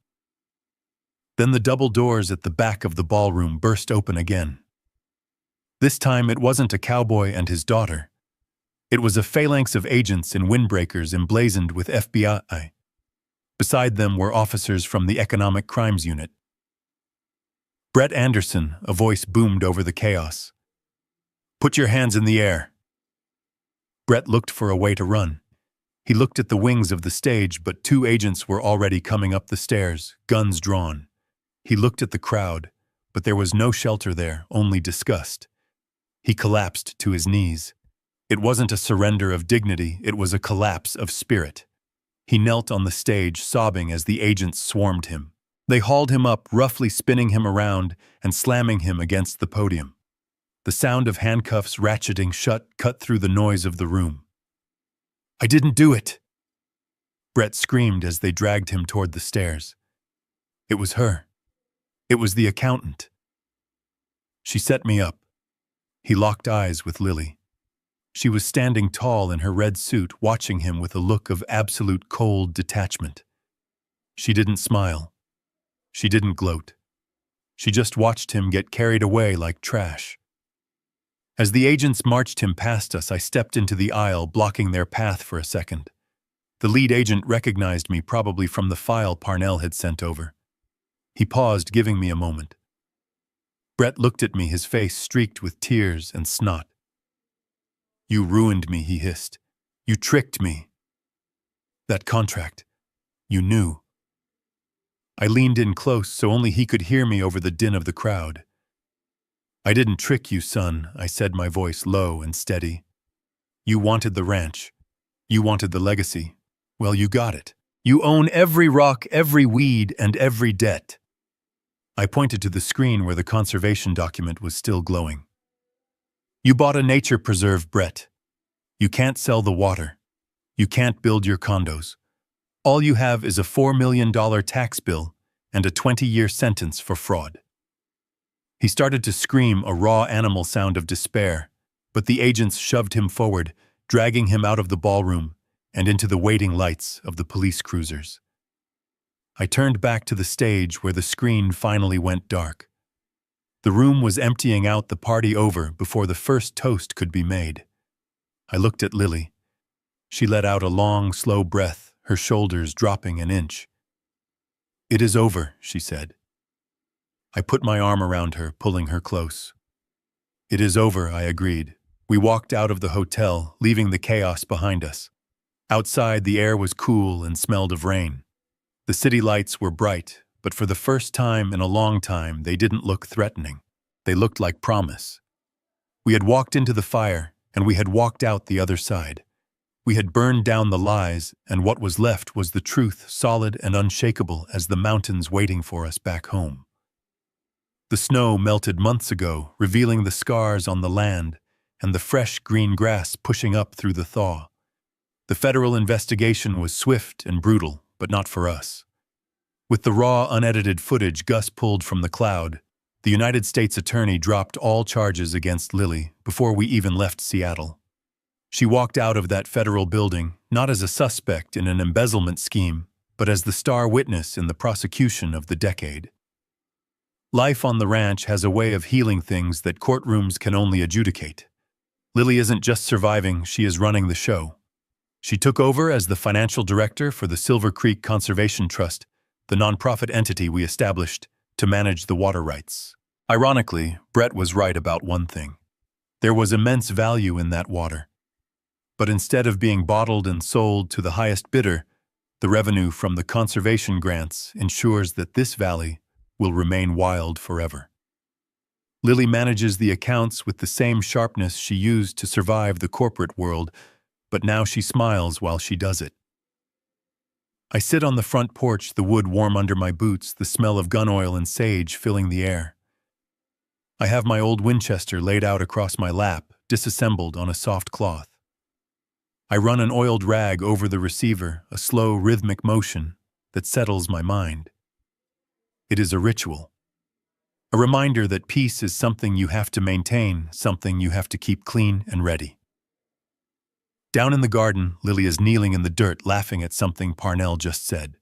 Then the double doors at the back of the ballroom burst open again. This time it wasn't a cowboy and his daughter. It was a phalanx of agents in windbreakers emblazoned with FBI. Beside them were officers from the Economic Crimes Unit. "Brett Anderson," a voice boomed over the chaos. "Put your hands in the air." Brett looked for a way to run. He looked at the wings of the stage, but 2 agents were already coming up the stairs, guns drawn. He looked at the crowd, but there was no shelter there, only disgust. He collapsed to his knees. It wasn't a surrender of dignity, it was a collapse of spirit. He knelt on the stage, sobbing as the agents swarmed him. They hauled him up, roughly spinning him around and slamming him against the podium. The sound of handcuffs ratcheting shut cut through the noise of the room. "I didn't do it!" Brett screamed as they dragged him toward the stairs. It was her. It was the accountant. She set me up. He locked eyes with Lily. She was standing tall in her red suit, watching him with a look of absolute cold detachment. She didn't smile. She didn't gloat. She just watched him get carried away like trash. As the agents marched him past us, I stepped into the aisle, blocking their path for a second. The lead agent recognized me, probably from the file Parnell had sent over. He paused, giving me a moment. Brett looked at me, his face streaked with tears and snot. "You ruined me," he hissed. "You tricked me. That contract. You knew." I leaned in close so only he could hear me over the din of the crowd. "I didn't trick you, son," I said, my voice low and steady. "You wanted the ranch. You wanted the legacy. Well, you got it. You own every rock, every weed, and every debt." I pointed to the screen where the conservation document was still glowing. "You bought a nature preserve, Brett. You can't sell the water. You can't build your condos. All you have is a $4 million tax bill and a 20-year sentence for fraud." He started to scream, a raw animal sound of despair, but the agents shoved him forward, dragging him out of the ballroom and into the waiting lights of the police cruisers. I turned back to the stage where the screen finally went dark. The room was emptying out, the party over before the first toast could be made. I looked at Lily. She let out a long, slow breath, her shoulders dropping an inch. "It is over," she said. I put my arm around her, pulling her close. "It is over," I agreed. We walked out of the hotel, leaving the chaos behind us. Outside, the air was cool and smelled of rain. The city lights were bright, but for the first time in a long time, they didn't look threatening. They looked like promise. We had walked into the fire, and we had walked out the other side. We had burned down the lies, and what was left was the truth, solid and unshakable as the mountains waiting for us back home. The snow melted months ago, revealing the scars on the land and the fresh green grass pushing up through the thaw. The federal investigation was swift and brutal, but not for us. With the raw, unedited footage Gus pulled from the cloud, the United States Attorney dropped all charges against Lily before we even left Seattle. She walked out of that federal building not as a suspect in an embezzlement scheme, but as the star witness in the prosecution of the decade. Life on the ranch has a way of healing things that courtrooms can only adjudicate. Lily isn't just surviving, she is running the show. She took over as the financial director for the Silver Creek Conservation Trust, the nonprofit entity we established to manage the water rights. Ironically, Brett was right about one thing. There was immense value in that water. But instead of being bottled and sold to the highest bidder, the revenue from the conservation grants ensures that this valley will remain wild forever. Lily manages the accounts with the same sharpness she used to survive the corporate world, but now she smiles while she does it. I sit on the front porch, the wood warm under my boots, the smell of gun oil and sage filling the air. I have my old Winchester laid out across my lap, disassembled on a soft cloth. I run an oiled rag over the receiver, a slow, rhythmic motion that settles my mind. It is a ritual. A reminder that peace is something you have to maintain, something you have to keep clean and ready. Down in the garden, Lily is kneeling in the dirt, laughing at something Parnell just said.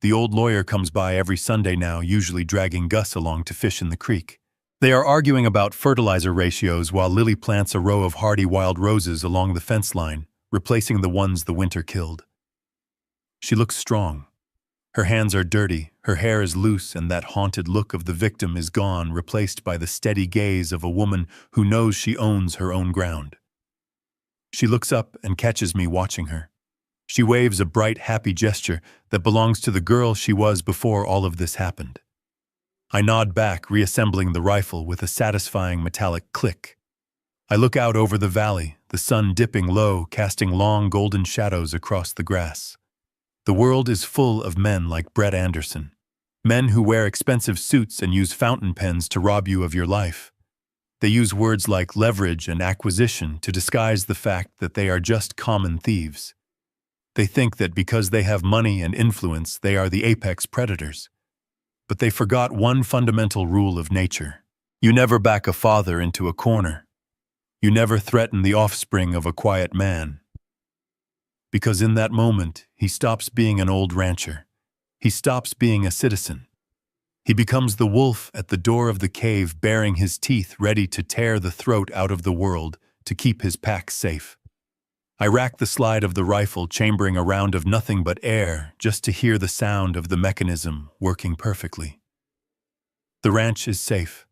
The old lawyer comes by every Sunday now, usually dragging Gus along to fish in the creek. They are arguing about fertilizer ratios while Lily plants a row of hardy wild roses along the fence line, replacing the ones the winter killed. She looks strong. Her hands are dirty, her hair is loose, and that haunted look of the victim is gone, replaced by the steady gaze of a woman who knows she owns her own ground. She looks up and catches me watching her. She waves a bright, happy gesture that belongs to the girl she was before all of this happened. I nod back, reassembling the rifle with a satisfying metallic click. I look out over the valley, the sun dipping low, casting long golden shadows across the grass. The world is full of men like Brett Anderson. Men who wear expensive suits and use fountain pens to rob you of your life. They use words like leverage and acquisition to disguise the fact that they are just common thieves. They think that because they have money and influence, they are the apex predators. But they forgot one fundamental rule of nature. You never back a father into a corner. You never threaten the offspring of a quiet man. Because in that moment, he stops being an old rancher. He stops being a citizen. He becomes the wolf at the door of the cave, baring his teeth, ready to tear the throat out of the world to keep his pack safe. I rack the slide of the rifle, chambering a round of nothing but air, just to hear the sound of the mechanism working perfectly. The ranch is safe.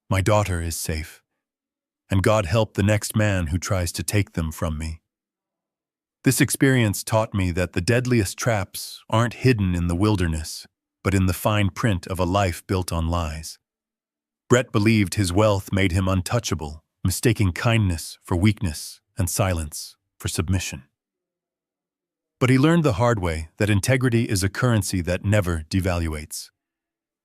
My daughter is safe. And God help the next man who tries to take them from me. This experience taught me that the deadliest traps aren't hidden in the wilderness. but in the fine print of a life built on lies. Brett believed his wealth made him untouchable, mistaking kindness for weakness and silence for submission. But he learned the hard way that integrity is a currency that never devaluates.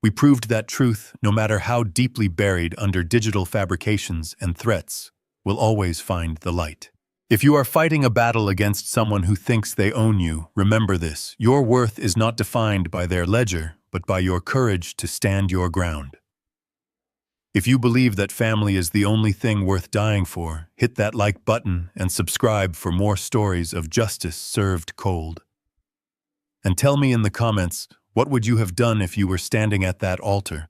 We proved that truth, no matter how deeply buried under digital fabrications and threats, will always find the light. If you are fighting a battle against someone who thinks they own you, remember this: your worth is not defined by their ledger, but by your courage to stand your ground. If you believe that family is the only thing worth dying for, hit that like button and subscribe for more stories of justice served cold. And tell me in the comments, what would you have done if you were standing at that altar?